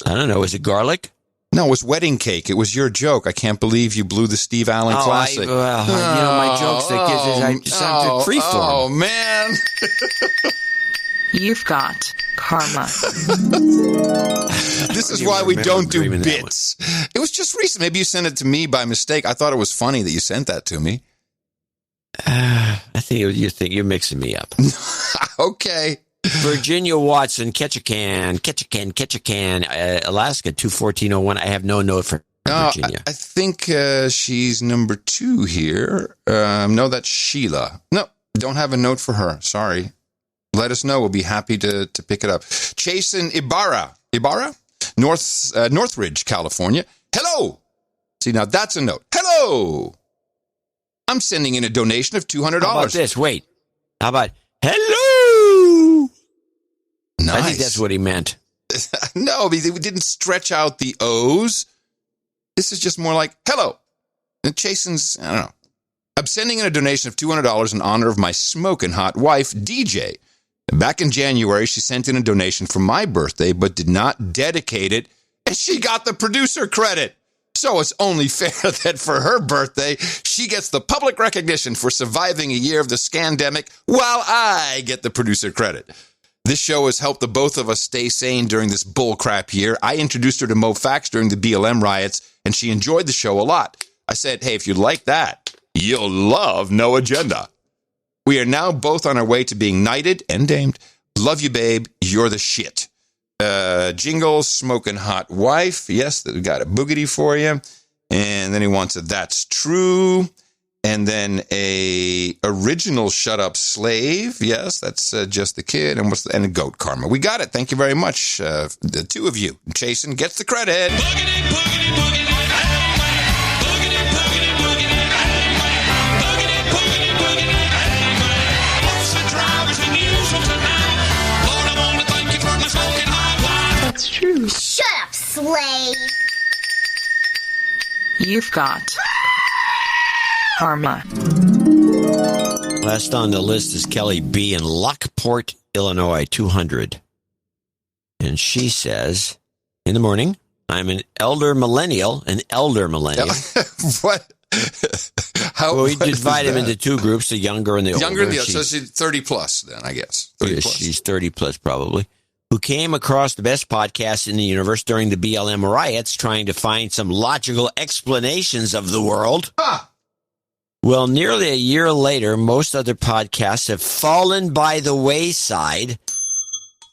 I don't know. Is it garlic? No, it was wedding cake. It was your joke. I can't believe you blew the Steve Allen classic. My jokes I just have to freeform. Oh, man. You've got karma. This is why we don't do bits. It was just recent. Maybe you sent it to me by mistake. I thought it was funny that you sent that to me. I think you're mixing me up. Okay. Virginia Watson, Ketchikan, Alaska, 21401. I have no note for Virginia. I think she's number 2 here. No, that's Sheila. No, don't have a note for her. Sorry. Let us know. We'll be happy to pick it up. Chasen Ibarra, Northridge, California. Hello. See, now that's a note. Hello. I'm sending in a donation of $200. How about this? Wait. How about hello? Nice. I think that's what he meant. No, we didn't stretch out the O's. This is just more like hello. And Chasen's, I don't know. I'm sending in a donation of $200 in honor of my smoking hot wife, DJ. Back in January, she sent in a donation for my birthday, but did not dedicate it and she got the producer credit. So it's only fair that for her birthday, she gets the public recognition for surviving a year of the scandemic while I get the producer credit. This show has helped the both of us stay sane during this bullcrap year. I introduced her to MoFax during the BLM riots, and she enjoyed the show a lot. I said, hey, if you like that, you'll love No Agenda. We are now both on our way to being knighted and damed. Love you, babe. You're the shit. Jingles, smoking hot wife. Yes, we got a boogity for you. And then he wants a That's True. And then a original Shut Up Slave. Yes, that's just the kid. And a goat karma. We got it. Thank you very much. The two of you. Chasen gets the credit. Boogity, boogity, boogity. That's true. Shut up, slave. You've got karma. Last on the list is Kelly B. in Lockport, Illinois, 200. And she says, in the morning, I'm an elder millennial. What? Well, we divide them into two groups, the younger and the older. Younger and the older. So she's 30 plus then, I guess. 30 plus. She's 30 plus probably. Who came across the best podcast in the universe during the BLM riots, trying to find some logical explanations of the world. Ah. Well, nearly a year later, most other podcasts have fallen by the wayside,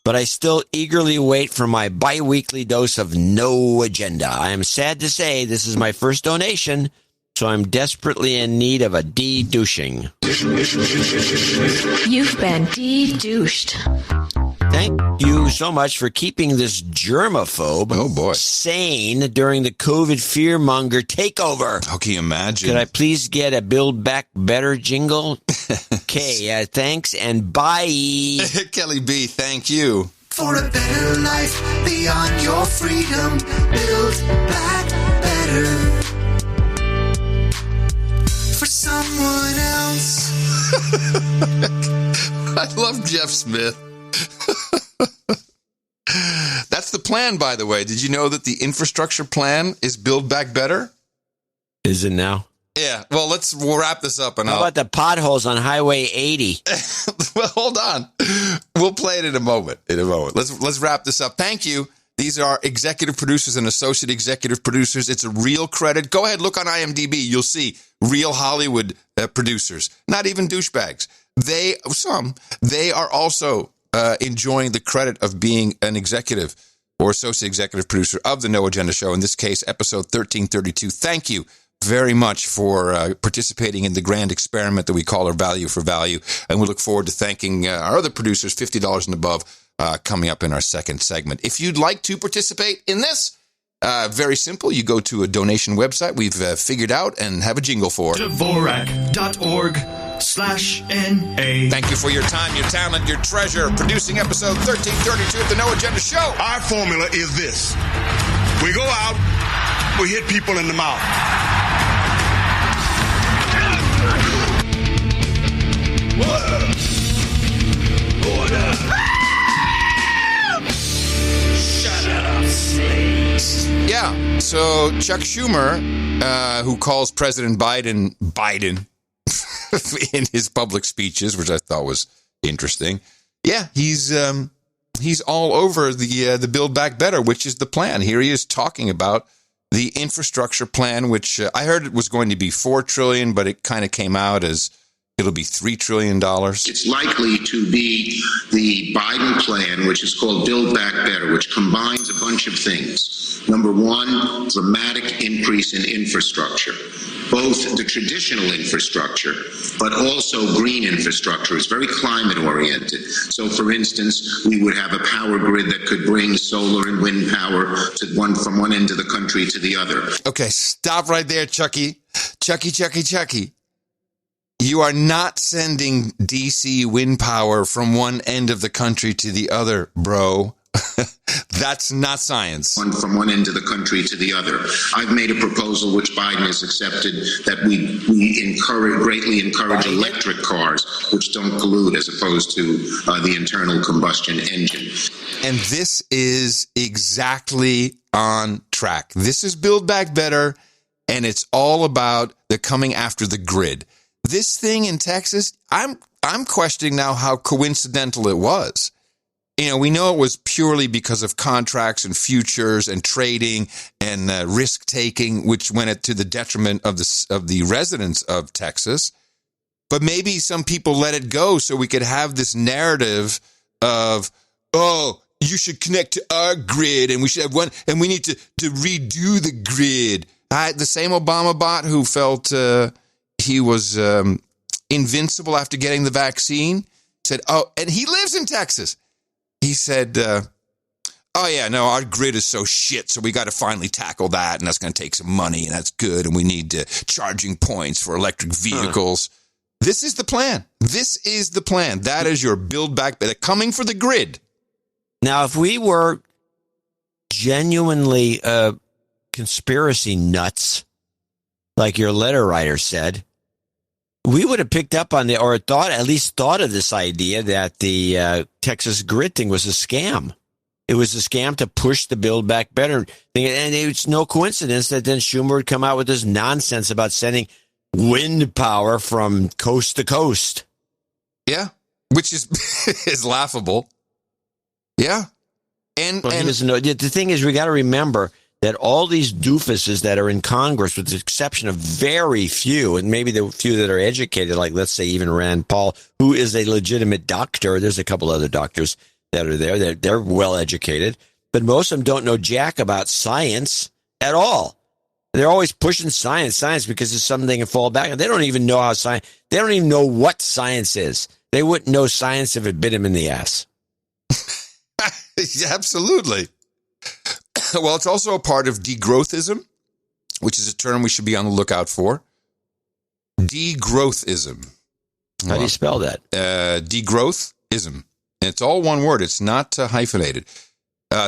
but I still eagerly wait for my bi-weekly dose of No Agenda. I am sad to say this is my first donation, so I'm desperately in need of a de-douching. You've been de-douched. Thank you so much for keeping this germaphobe sane during the COVID fearmonger takeover. How can you imagine? Could I please get a Build Back Better jingle? Okay, thanks and bye. Kelly B, thank you. For a better life beyond your freedom, build back better. For someone else. I love Jeff Smith. That's the plan, by the way. Did you know that the infrastructure plan is Build Back Better? Is it now? Yeah. Well, we'll wrap this up. And how about the potholes on Highway 80? Well, hold on. We'll play it in a moment. Let's wrap this up. Thank you. These are executive producers and associate executive producers. It's a real credit. Go ahead, look on IMDb. You'll see real Hollywood producers, not even douchebags. They are also enjoying the credit of being an executive or associate executive producer of the No Agenda Show. In this case, episode 1332. Thank you very much for participating in the grand experiment that we call our Value for Value. And we look forward to thanking our other producers, $50 and above, coming up in our second segment. If you'd like to participate in this, very simple. You go to a donation website we've figured out and have a jingle for. Dvorak.org/NA. Thank you for your time, your talent, your treasure, producing episode 1332 of the No Agenda Show. Our formula is this. We go out, we hit people in the mouth. Order. Shut up, slaves. Yeah, so Chuck Schumer, who calls President Biden in his public speeches, which I thought was interesting. Yeah, he's all over the Build Back Better, which is the plan. Here he is talking about the infrastructure plan, which I heard it was going to be $4 trillion, but it kind of came out as it'll be $3 trillion. It's likely to be the Biden plan, which is called Build Back Better, which combines a bunch of things. Number one, dramatic increase in infrastructure, both the traditional infrastructure, but also green infrastructure. It's very climate oriented. So, for instance, we would have a power grid that could bring solar and wind power from one end of the country to the other. Okay, stop right there, Chucky. Chucky. You are not sending DC wind power from one end of the country to the other, bro. That's not science. From one end of the country to the other. I've made a proposal which Biden has accepted that we greatly encourage electric cars, which don't pollute as opposed to the internal combustion engine. And this is exactly on track. This is Build Back Better, and it's all about the coming after the grid. This thing in Texas, I'm questioning now how coincidental it was. We know it was purely because of contracts and futures and trading and risk taking, which went to the detriment of the residents of Texas. But maybe some people let it go so we could have this narrative of, oh, you should connect to our grid and we should have one, and we need to redo the grid. The same Obama bot who felt he was invincible after getting the vaccine said, oh, and he lives in Texas. He said, oh, yeah, no, our grid is so shit, so we got to finally tackle that, and that's going to take some money, and that's good, and we need charging points for electric vehicles. This is the plan. This is the plan. That is your Build Back Better, coming for the grid. Now, if we were genuinely conspiracy nuts, like your letter writer said, we would have picked up on it, or at least thought of this idea that the Texas grid thing was a scam. It was a scam to push the Build Back Better thing. And it's no coincidence that then Schumer would come out with this nonsense about sending wind power from coast to coast. Yeah, which is is laughable. Yeah. And he doesn't know. The thing is, we got to remember that all these doofuses that are in Congress, with the exception of very few, and maybe the few that are educated, like let's say even Rand Paul, who is a legitimate doctor. There's a couple other doctors that are there. They're well educated, but most of them don't know jack about science at all. They're always pushing science because it's something they can fall back on. They don't even know how science. They don't even know what science is. They wouldn't know science if it bit them in the ass. Absolutely. Well, it's also a part of degrowthism, which is a term we should be on the lookout for. Degrowthism. How do you spell that? Degrowthism. And it's all one word. It's not hyphenated.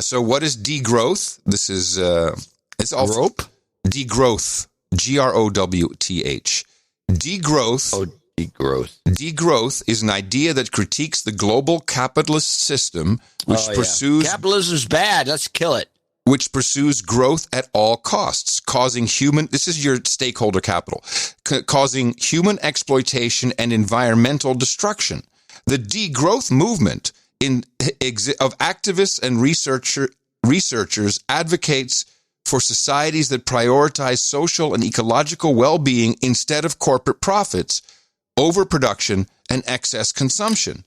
So what is degrowth? This is... it's also rope? Degrowth. Growth. Degrowth. Oh, degrowth. Degrowth is an idea that critiques the global capitalist system, which pursues... Capitalism's bad. Let's kill it. Which pursues growth at all costs, causing human... This is your stakeholder capital. Causing human exploitation and environmental destruction. The degrowth movement of activists and researchers advocates for societies that prioritize social and ecological well-being instead of corporate profits, overproduction, and excess consumption.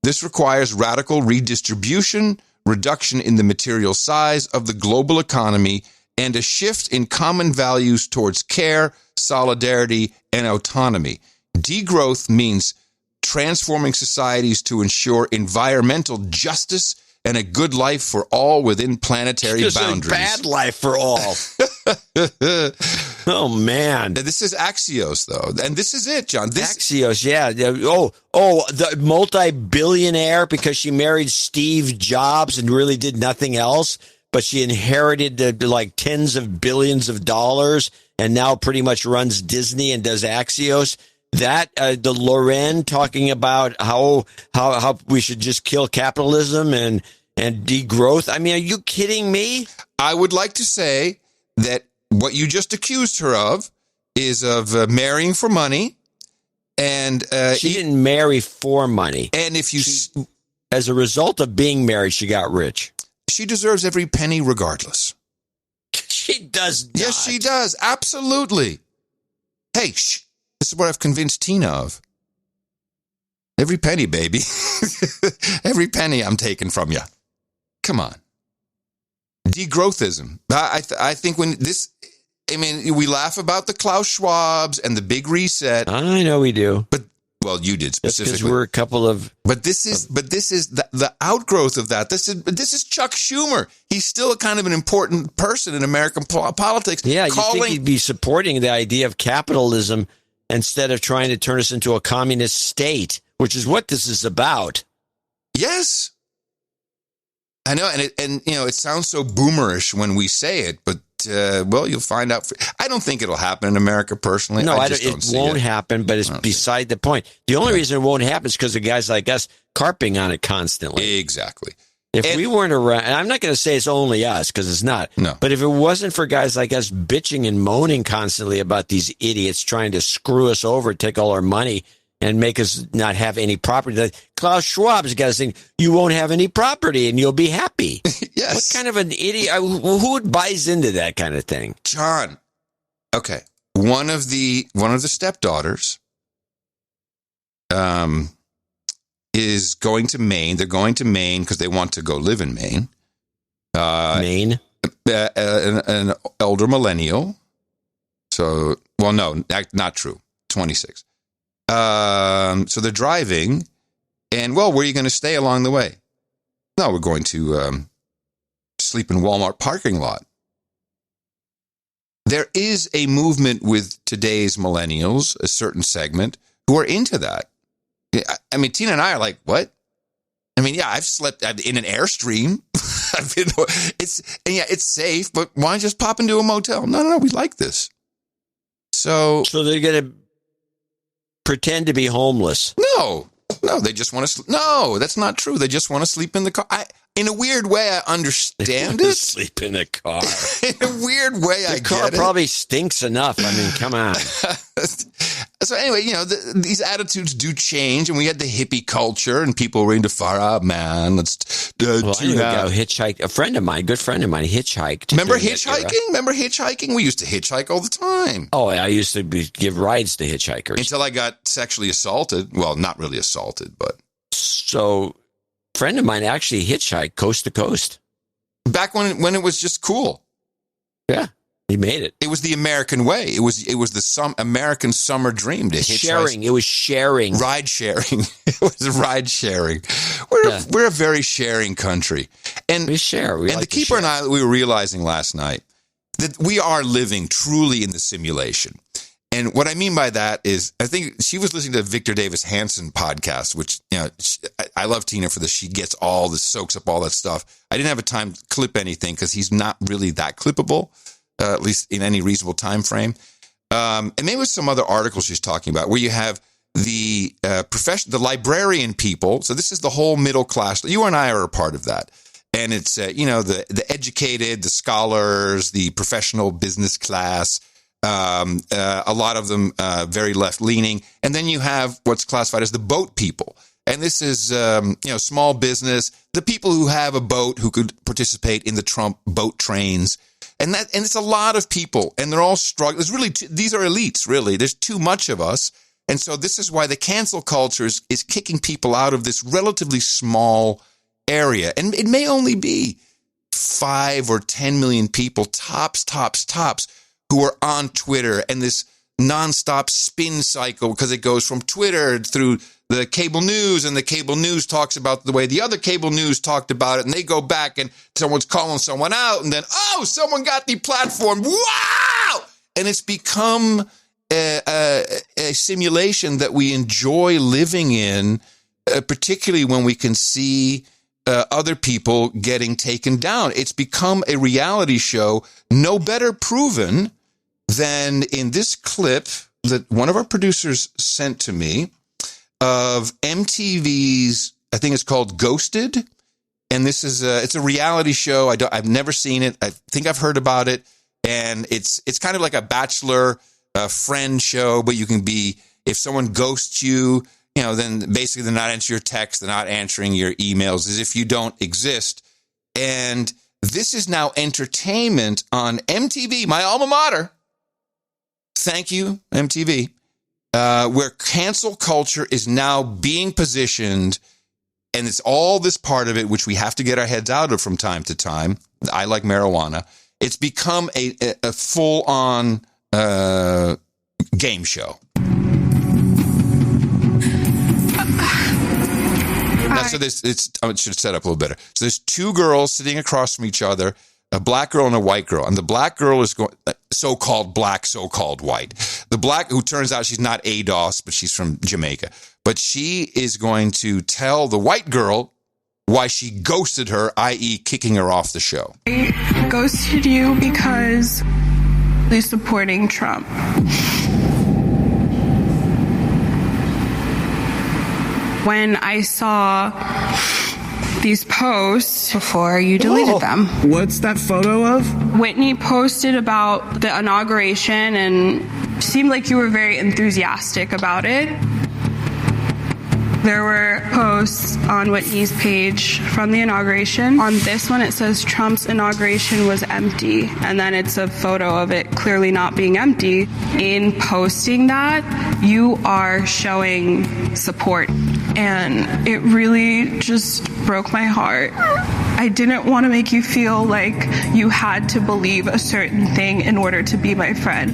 This requires radical redistribution, reduction in the material size of the global economy, and a shift in common values towards care, solidarity, and autonomy. Degrowth means transforming societies to ensure environmental justice and a good life for all within planetary boundaries. A bad life for all. Oh, man. This is Axios, though. And this is it, John. Axios, yeah. The multi-billionaire because she married Steve Jobs and really did nothing else, but she inherited like tens of billions of dollars and now pretty much runs Disney and does Axios. That the Loren talking about how we should just kill capitalism and degrowth. I mean, are you kidding me? I would like to say that what you just accused her of is of marrying for money, and she didn't marry for money. And if you, as a result of being married, she got rich. She deserves every penny, regardless. She does not. Yes, she does. Absolutely. Hey, this is what I've convinced Tina of. Every penny, baby. Every penny I'm taking from you. Come on. Degrowthism. I think when this... I mean, we laugh about the Klaus Schwabs and the big reset. I know we do. But, well, you did specifically. Because we're a couple of... But this is the outgrowth of that. This is Chuck Schumer. He's still a kind of an important person in American politics. Yeah, you think he'd be supporting the idea of capitalism instead of trying to turn us into a communist state, which is what this is about. Yes. I know, and it sounds so boomerish when we say it, but you'll find out. I don't think it'll happen in America personally. No, it won't happen, but it's beside the point. The only reason it won't happen is because of guys like us carping on it constantly. Exactly. If we weren't around, and I'm not going to say it's only us because it's not. No. But if it wasn't for guys like us bitching and moaning constantly about these idiots trying to screw us over, take all our money, and make us not have any property. Like Klaus Schwab's got this thing, you won't have any property and you'll be happy. Yes. What kind of an idiot? Who buys into that kind of thing? John. Okay. One of the stepdaughters is going to Maine. They're going to Maine because they want to go live in Maine. Maine? An elder millennial. So, well, no, not true. 26. So they're driving, and where are you going to stay along the way? No, we're going to sleep in Walmart parking lot. There is a movement with today's millennials, a certain segment, who are into that. I mean, Tina and I are like, what? I mean, yeah, I've slept in an Airstream. It's safe, but why just pop into a motel? No, we like this. So they're going to pretend to be homeless. No, they just want to. No, that's not true. They just want to sleep in the car. In a weird way, I understand it. Sleep in a car. In a weird way, I get it. The car probably stinks enough. I mean, come on. So anyway, these attitudes do change, and we had the hippie culture, and people were into far out, man. Let's do that. Hitchhike. A good friend of mine, hitchhiked. Remember hitchhiking? We used to hitchhike all the time. Oh, I used to give rides to hitchhikers until I got sexually assaulted. Well, not really assaulted, but so. A friend of mine actually hitchhiked coast to coast. Back when it was just cool. Yeah, he made it. It was the American way. It was the American summer dream to hitchhike. Sharing. It was sharing. Ride sharing. It was ride sharing. We're a very sharing country. And we share. And the keeper and I, we were realizing last night that we are living truly in the simulation. And what I mean by that is, I think she was listening to Victor Davis Hanson podcast, which, I love Tina for this. She gets soaks up all that stuff. I didn't have a time to clip anything because he's not really that clippable, at least in any reasonable time frame. And maybe with some other articles she's talking about where you have the the librarian people. So this is the whole middle class. You and I are a part of that. And it's, the educated, the scholars, the professional business class, a lot of them very left-leaning. And then you have what's classified as the boat people. And this is, small business, the people who have a boat who could participate in the Trump boat trains. And it's a lot of people, and they're all struggling. These are elites, really. There's too much of us. And so this is why the cancel culture is kicking people out of this relatively small area. And it may only be 5 or 10 million people, tops, who are on Twitter, and this nonstop spin cycle, because it goes from Twitter through the cable news, and the cable news talks about the way the other cable news talked about it, and they go back and someone's calling someone out, and then, someone got deplatformed. Wow! And it's become a simulation that we enjoy living in, particularly when we can see other people getting taken down. It's become a reality show, no better proven than in this clip that one of our producers sent to me of MTV's, I think it's called Ghosted. And this is it's a reality show. I've never seen it. I think I've heard about it. And it's kind of like a bachelor friend show, but you can be, if someone ghosts you, then basically they're not answering your texts, they're not answering your emails, as if you don't exist. And this is now entertainment on MTV, my alma mater. Thank you, MTV. Where cancel culture is now being positioned, and it's all this part of it, which we have to get our heads out of from time to time. I like marijuana. It's become a full-on game show. So I should set up a little better. So there's two girls sitting across from each other, a black girl and a white girl. And the black girl is so-called black, so-called white. The black, who turns out she's not ADOS, but she's from Jamaica. But she is going to tell the white girl why she ghosted her, i.e. kicking her off the show. I ghosted you because they're supporting Trump. When I saw these posts before you deleted them. What's that photo of? Whitney posted about the inauguration and seemed like you were very enthusiastic about it. There were posts on Whitney's page from the inauguration. On this one, it says Trump's inauguration was empty, and then it's a photo of it clearly not being empty. In posting that, you are showing support, and it really just broke my heart. I didn't want to make you feel like you had to believe a certain thing in order to be my friend.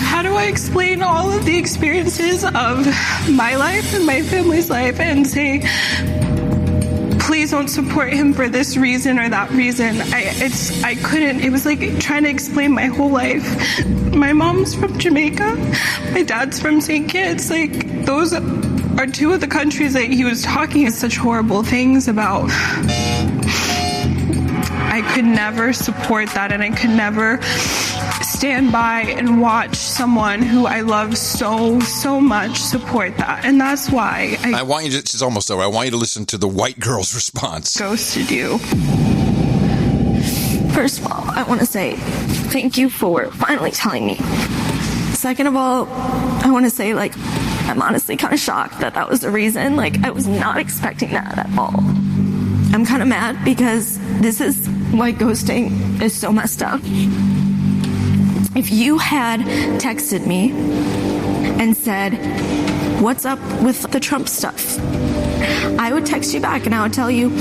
How do I explain all of the experiences of my life and my family's life and say, please don't support him for this reason or that reason? I couldn't. It was like trying to explain my whole life. My mom's from Jamaica. My dad's from St. Kitts. Like, those are two of the countries that he was talking such horrible things about. I could never support that, and I could never stand by and watch someone who I love so much support that. And that's why I want you to, it's almost over. I want you to listen to the white girl's response. Ghosted you. First of all, I want to say thank you for finally telling me. Second of all, I want to say, like, I'm honestly kind of shocked that that was the reason. Like, I was not expecting that at all. I'm kind of mad because this is why ghosting is so messed up. If you had texted me and said, what's up with the Trump stuff? I would text you back and I would tell you,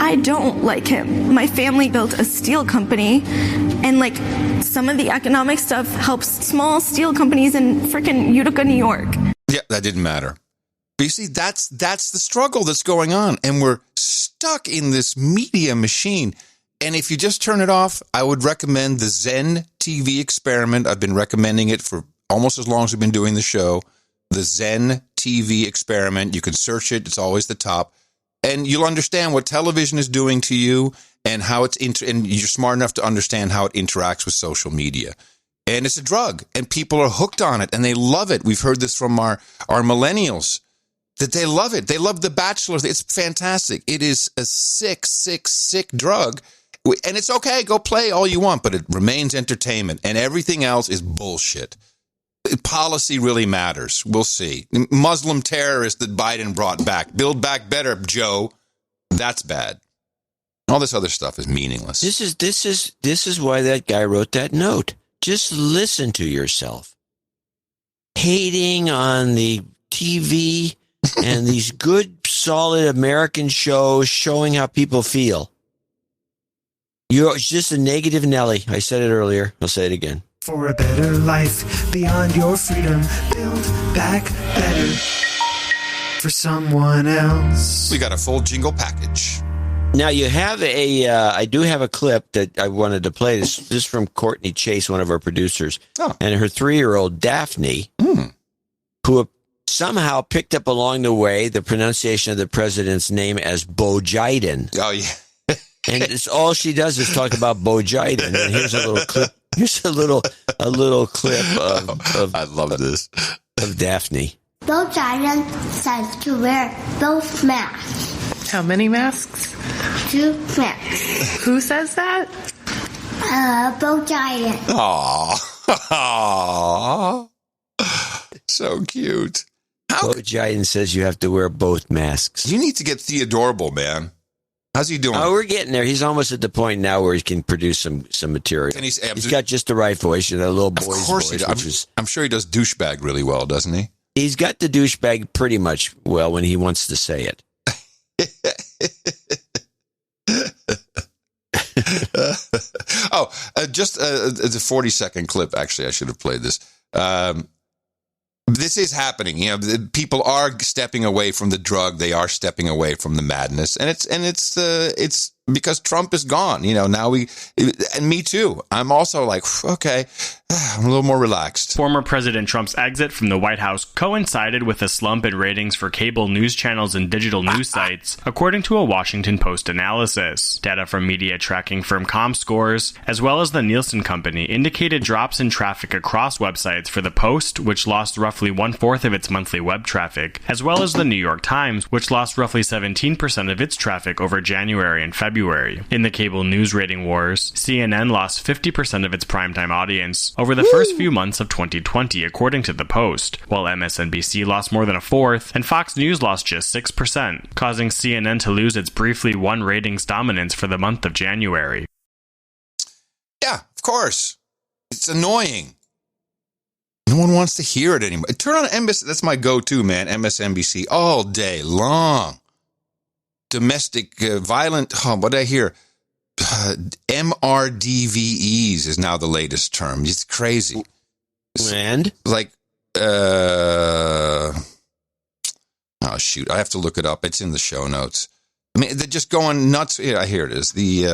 I don't like him. My family built a steel company, and like some of the economic stuff helps small steel companies in frickin' Utica, New York. Yeah, that didn't matter. But you see, that's the struggle that's going on, and we're stuck in this media machine. And if you just turn it off, I would recommend the Zen TV experiment. I've been recommending it for almost as long as we've been doing the show. The Zen TV experiment. You can search it. It's always the top. And you'll understand what television is doing to you and how it's and you're smart enough to understand how it interacts with social media. And it's a drug, and people are hooked on it, and they love it. We've heard this from our millennials, that they love it. They love The Bachelor. It's fantastic. It is a sick drug. And it's okay, go play all you want, but it remains entertainment, and everything else is bullshit. Policy really matters. We'll see. Muslim terrorists that Biden brought back. Build back better, Joe. That's bad. All this other stuff is meaningless. This is why that guy wrote that note. Just listen to yourself. Hating on the TV and these good, solid American shows showing how people feel. You're just a negative Nelly. I said it earlier. I'll say it again. For a better life beyond your freedom, build back better for someone else. We got a full jingle package. Now you have I do have a clip that I wanted to play. This is from Courtney Chase, one of our producers, and her 3-year-old Daphne, who somehow picked up along the way the pronunciation of the president's name as Bojiden. Oh yeah. And it's all she does is talk about Bojiden. And here's a little clip. Here's a little clip of I love this. Of Daphne. Bojiden says to wear both masks. How many masks? 2 masks. Who says that? Bojiden. Aww. So cute. Bojiden says you have to wear both masks. You need to get Theodorable, man. How's he doing? Oh, we're getting there. He's almost at the point now where he can produce some material. And he's got just the right voice, that little boy's voice. Of course he does. I'm sure he does douchebag really well, doesn't he? He's got the douchebag pretty much well when he wants to say it. Just a 40-second clip. Actually, I should have played this. This is happening. You know, people are stepping away from the drug. They are stepping away from the madness, and it's because Trump is gone. Now and me too. I'm also like, okay, I'm a little more relaxed. Former President Trump's exit from the White House coincided with a slump in ratings for cable news channels and digital news sites, according to a Washington Post analysis. Data from media tracking firm ComScores, as well as the Nielsen Company, indicated drops in traffic across websites for the Post, which lost roughly 1/4 of its monthly web traffic, as well as the New York Times, which lost roughly 17% of its traffic over January and February. In the cable news rating wars, CNN lost 50% of its primetime audience over the first few months of 2020, according to the Post, while MSNBC lost more than 1/4, and Fox News lost just 6%, causing CNN to lose its briefly won ratings dominance for the month of January. Yeah, of course. It's annoying. No one wants to hear it anymore. Turn on MSNBC. That's my go-to, man. MSNBC all day long. Domestic violent. What did I hear? MRDVEs is now the latest term. It's crazy. And like, oh shoot, I have to look it up. It's in the show notes. I mean, they're just going nuts. Yeah, here it is. The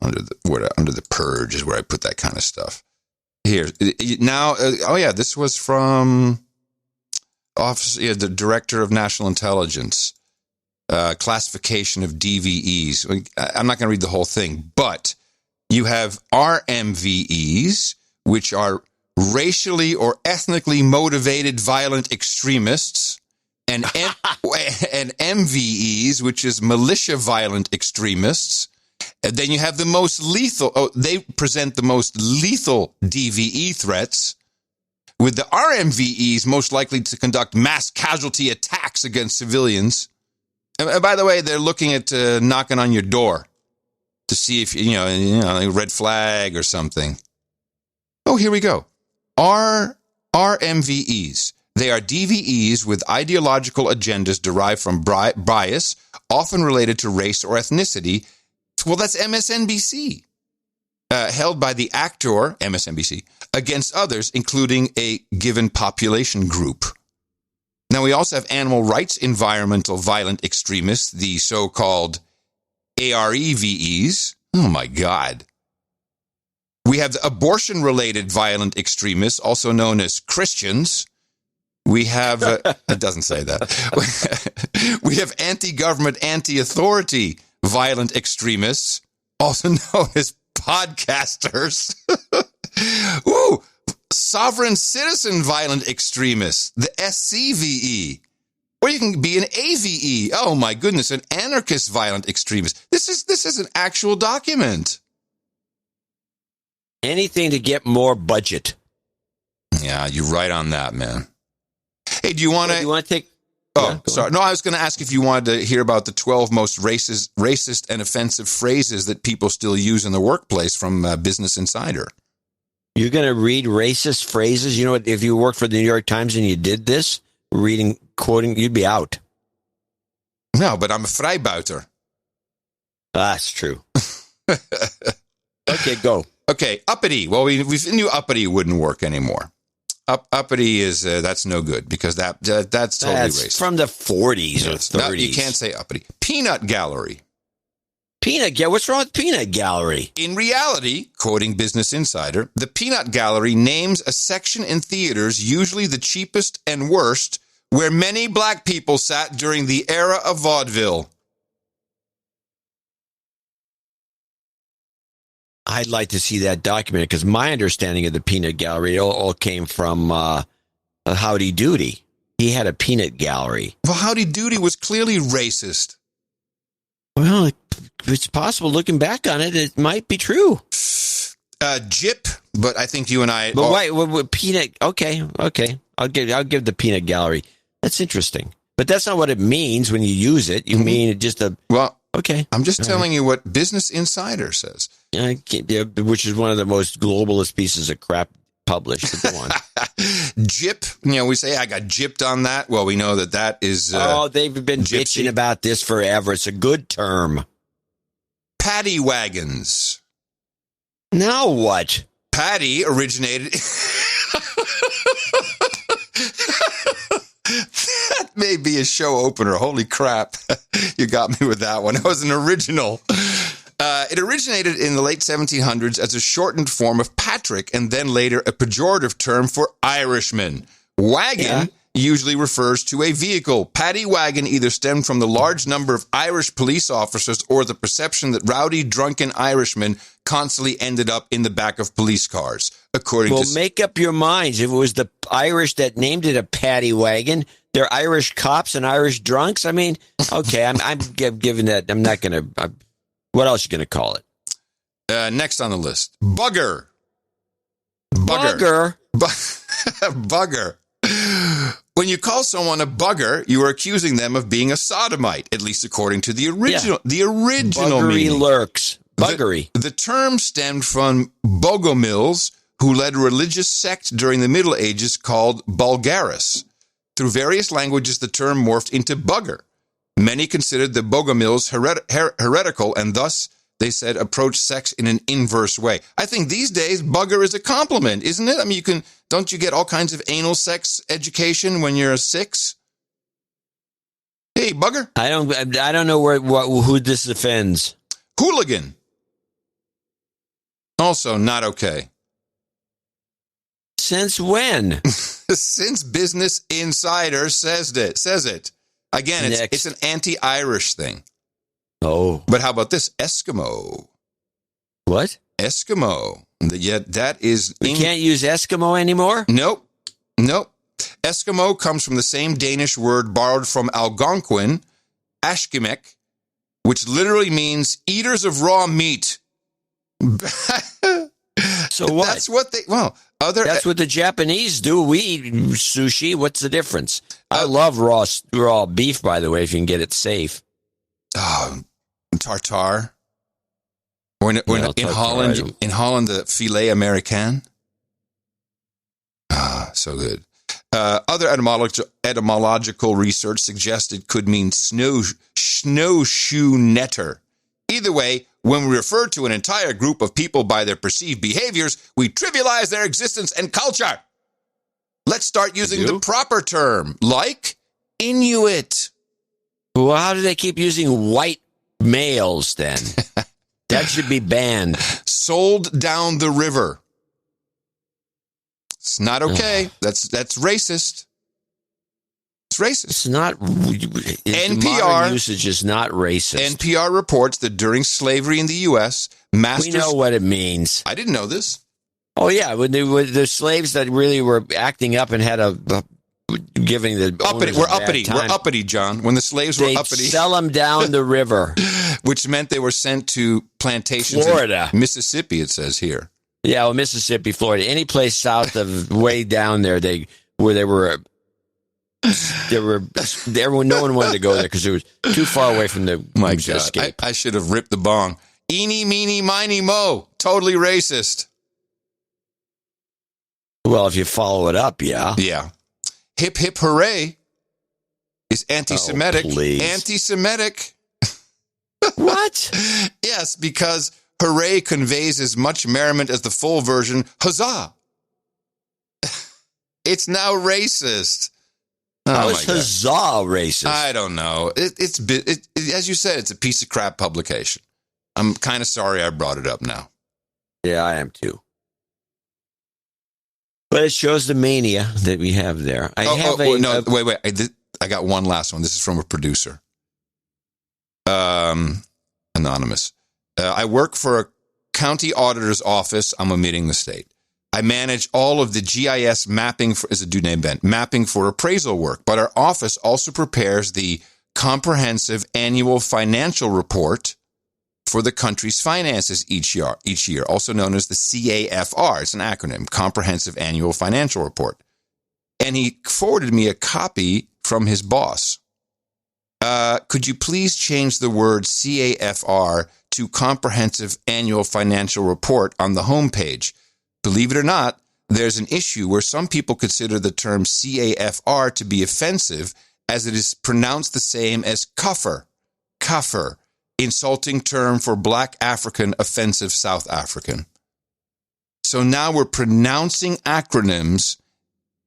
under the purge is where I put that kind of stuff. Here now. This was from Office. Yeah, the Director of National Intelligence. Classification of DVEs. I'm not going to read the whole thing, but you have RMVEs, which are racially or ethnically motivated violent extremists, and MVEs, which is militia violent extremists. And then you have the most lethal. They present the most lethal DVE threats, with the RMVEs most likely to conduct mass casualty attacks against civilians. And by the way, they're looking at knocking on your door to see if, a red flag or something. Oh, here we go. RMVEs. They are DVEs with ideological agendas derived from bias, often related to race or ethnicity. Well, that's MSNBC. Held by the actor, MSNBC, against others, including a given population group. Now, we also have animal rights environmental violent extremists, the so-called AREVEs. Oh, my God. We have the abortion-related violent extremists, also known as Christians. We have, it doesn't say that. We have anti-government, anti-authority violent extremists, also known as podcasters. Ooh. Sovereign citizen violent extremists, the SCVE, or you can be an AVE. Oh my goodness, an anarchist violent extremist. This is an actual document. Anything to get more budget. Yeah, you're right on that, man. Hey, do you want to take? Oh, sorry. No, I was going to ask if you wanted to hear about the 12 most racist and offensive phrases that people still use in the workplace from Business Insider. You're going to read racist phrases? You know what? If you worked for the New York Times and you did this, quoting, you'd be out. No, but I'm a Freibouter. That's true. Okay, go. Okay, uppity. Well, we knew uppity wouldn't work anymore. Uppity is, that's no good because that's totally racist. From the 40s or 30s. No, you can't say uppity. Peanut gallery. What's wrong with peanut gallery? In reality, quoting Business Insider, the peanut gallery names a section in theaters, usually the cheapest and worst, where many black people sat during the era of vaudeville. I'd like to see that documented because my understanding of the peanut gallery all came from Howdy Doody. He had a peanut gallery. Well, Howdy Doody was clearly racist. Well, it's possible. Looking back on it, it might be true. Jip, but I think you and I. But wait, peanut. Okay. I'll give the peanut gallery. That's interesting, but that's not what it means when you use it. You mean just a. Well, okay. I'm just telling you what Business Insider says. Which is one of the most globalist pieces of crap published. Go on. Jip. We say I got gypped on that. Well, we know that is. They've been bitching about this forever. It's a good term. Paddy wagons. Now what? Paddy originated. That may be a show opener. Holy crap. You got me with that one. That was an original. It originated in the late 1700s as a shortened form of Patrick and then later a pejorative term for Irishman. Wagon usually refers to a vehicle. Paddy wagon either stemmed from the large number of Irish police officers or the perception that rowdy, drunken Irishmen constantly ended up in the back of police cars, according to... Well, make up your minds. If it was the Irish that named it a paddy wagon, they're Irish cops and Irish drunks. I mean, okay, I'm giving that. I'm not going to... What else are you going to call it? Next on the list, bugger. Bugger? Bugger. When you call someone a bugger, you are accusing them of being a sodomite, at least according to the original. The original Buggery meaning. lurks. Buggery. The term stemmed from Bogomils, who led a religious sect during the Middle Ages called Bulgaris. Through various languages, the term morphed into bugger. Many considered the Bogomils heretical, and thus, they said, approach sex in an inverse way. I think these days, bugger is a compliment, isn't it? I mean, don't you get all kinds of anal sex education when you're a 6? Hey, bugger. I don't know who this offends. Hooligan. Also not okay. Since when? Since Business Insider says it. Again, it's an anti-Irish thing. Oh. But how about this? Eskimo. What? Eskimo. Yet that is... We can't use Eskimo anymore? Nope. Eskimo comes from the same Danish word borrowed from Algonquin, Ashkimek, which literally means eaters of raw meat. So what? That's what that's what the Japanese do. We eat sushi. What's the difference? I love raw beef, by the way, if you can get it safe. Tartare. Or in Holland, the filet Americain. So good. Other etymological research suggested could mean snowshoe netter. Either way, when we refer to an entire group of people by their perceived behaviors, we trivialize their existence and culture. Let's start using the proper term, like Inuit. Well, how do they keep using white males then? That should be banned. Sold down the river. It's not okay. That's racist. It's racist. It's not. NPR usage is not racist. NPR reports that during slavery in the U.S., masters... We know what it means. I didn't know this. Oh, yeah. When the slaves that really were acting up and had giving the uppity. We're uppity, John. When the slaves were uppity, sell them down the river, which meant they were sent to plantations, Florida, in Mississippi. It says here. Yeah, well, Mississippi, Florida, any place south of way down there, no one wanted to go there because it was too far away from the escape. I should have ripped the bong. Eeny, meeny, miny, mo. Totally racist. Well, if you follow it up, yeah. Yeah. Hip, hip, hooray is anti-Semitic. Oh, anti-Semitic. What? Yes, because hooray conveys as much merriment as the full version, huzzah. It's now racist. How is huzzah racist? I don't know. It's as you said, it's a piece of crap publication. I'm kind of sorry I brought it up now. Yeah, I am too. But it shows the mania that we have there. Wait. I got one last one. This is from a producer. Anonymous. I work for a county auditor's office. I'm omitting the state. I manage all of the GIS mapping mapping for appraisal work, but our office also prepares the comprehensive annual financial report for the country's finances each year, also known as the CAFR. It's an acronym, Comprehensive Annual Financial Report. And he forwarded me a copy from his boss. Could you please change the word CAFR to Comprehensive Annual Financial Report on the homepage? Believe it or not, there's an issue where some people consider the term CAFR to be offensive as it is pronounced the same as kafir, insulting term for Black African, offensive South African. So now we're pronouncing acronyms,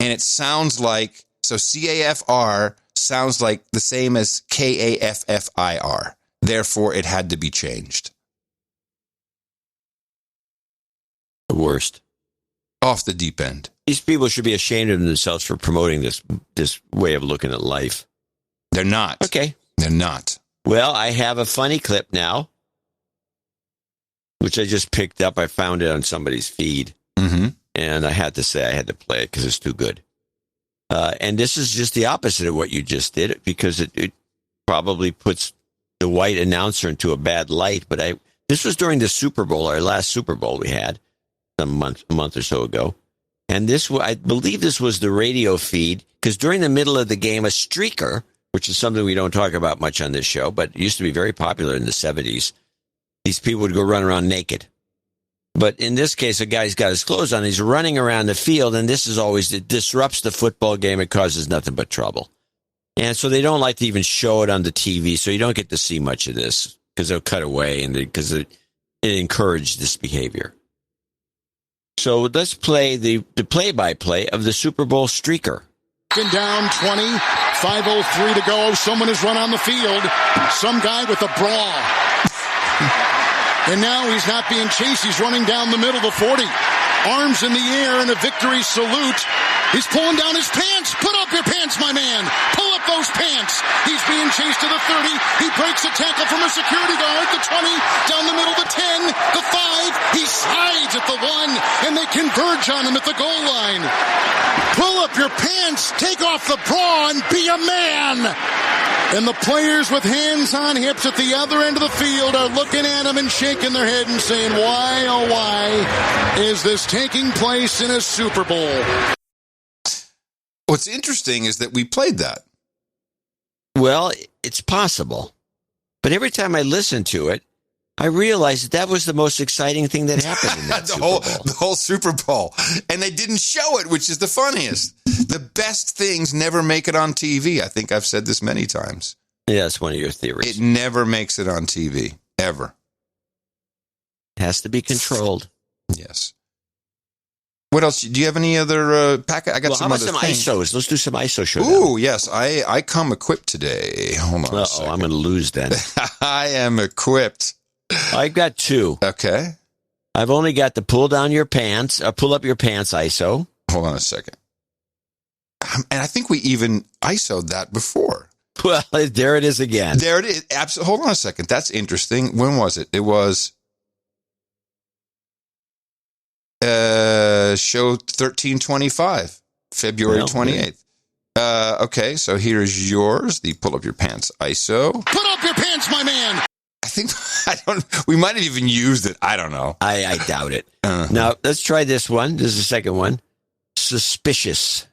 and it sounds like, so CAFR sounds like the same as KAFFIR. Therefore, it had to be changed. worst. Off the deep end. These people should be ashamed of themselves for promoting this way of looking at life. They're not. Okay. They're not. Well, I have a funny clip now, which I just picked up. I found it on somebody's feed. Mm-hmm. And I had to say I had to play it because it's too good. And this is just the opposite of what you just did, because it probably puts the white announcer into a bad light. But this was during the Super Bowl, our last Super Bowl we had a month or so ago. And I believe this was the radio feed, because during the middle of the game, a streaker, which is something we don't talk about much on this show, but it used to be very popular in the 70s. These people would go run around naked. But in this case, a guy's got his clothes on. He's running around the field, and it disrupts the football game. It causes nothing but trouble. And so they don't like to even show it on the TV, so you don't get to see much of this because they'll cut away and because it encouraged this behavior. So let's play the play-by-play of the Super Bowl streaker. Down 20, 5:03 to go. Someone has run on the field. Some guy with a bra. And now he's not being chased. He's running down the middle, the 40. Arms in the air in a victory salute. He's pulling down his pants. Put up your pants, my man. Pull up those pants. He's being chased to the 30. He breaks a tackle from a security guard. The 20, down the middle, the 10, the 5. He slides at the 1, and they converge on him at the goal line. Pull up your pants. Take off the bra and be a man. And the players with hands on hips at the other end of the field are looking at him and shaking their head and saying, why, oh why, is this taking place in a Super Bowl? What's interesting is that we played that. Well, it's possible. But every time I listen to it, I realized that was the most exciting thing that happened in that The whole Super Bowl. And they didn't show it, which is the funniest. The best things never make it on TV. I think I've said this many times. Yeah, that's one of your theories. It never makes it on TV, ever. It has to be controlled. Yes. What else? Do you have any other packet? I got some other things. ISOs? Let's do some ISO showdown. Ooh, yes. I come equipped today. Hold on a second. I'm going to lose then. I am equipped. I've got 2. Okay. I've only got the pull up your pants ISO. Hold on a second. And I think we even ISO'd that before. Well, there it is again. There it is. Absolutely. Hold on a second. That's interesting. When was it? It was show 1325, February 28th. Okay, so here's yours, the pull up your pants ISO. Put up your pants, my man. We might have even used it. I don't know. I doubt it. Now, let's try this one. This is the second one. Suspicious.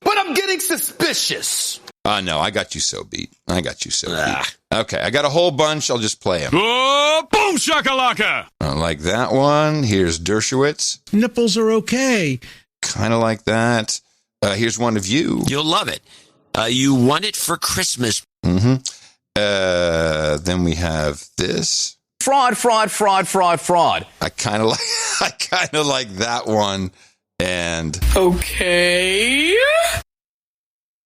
But I'm getting suspicious. No, I got you so beat. Okay, I got a whole bunch. I'll just play them. Oh, boom shakalaka. Like that one. Here's Dershowitz. Nipples are okay. Kind of like that. Here's one of you. You'll love it. You want it for Christmas. Mm-hmm. Then we have this. Fraud. I kind of like that one. And okay.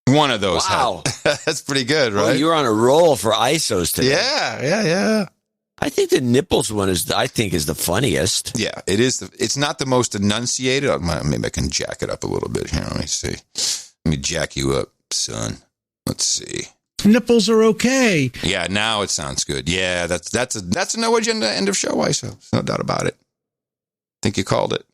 One of those. Wow. That's pretty good, right? Well, you're on a roll for ISOs today. Yeah. I think the nipples one is the funniest. Yeah, it is. It's not the most enunciated. Maybe I can jack it up a little bit here. Let me see. Let me jack you up, son. Let's see. Nipples are okay. Yeah, now it sounds good. Yeah, that's a no agenda end of show ISO. No doubt about it. Think you called it.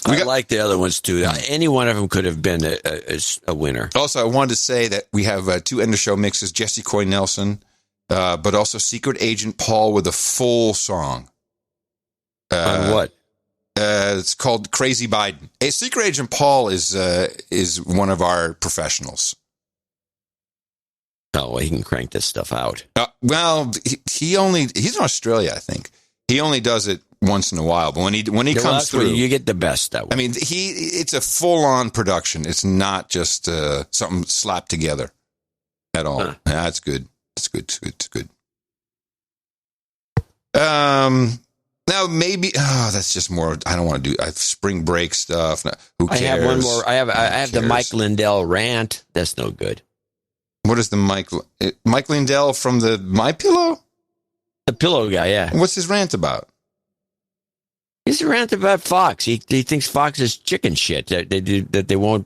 I like the other ones too. Any one of them could have been a winner. Also, I wanted to say that we have 2 end of show mixes: Jesse Coy Nelson, but also Secret Agent Paul with a full song. On what? It's called Crazy Biden. Secret Agent Paul is one of our professionals. Oh, well, he can crank this stuff out. Well, he's in Australia, I think. He only does it once in a while, but when he comes through, you get the best that way. I mean, it's a full-on production. It's not just something slapped together at all. Huh. That's good. It's good. Now maybe that's just more. I don't want to do spring break stuff. Who cares? I have one more. I have the Mike Lindell rant. That's no good. What is the Mike Lindell from the My Pillow? The pillow guy, yeah. What's his rant about? He's ranting about Fox. He thinks Fox is chicken shit. That they won't.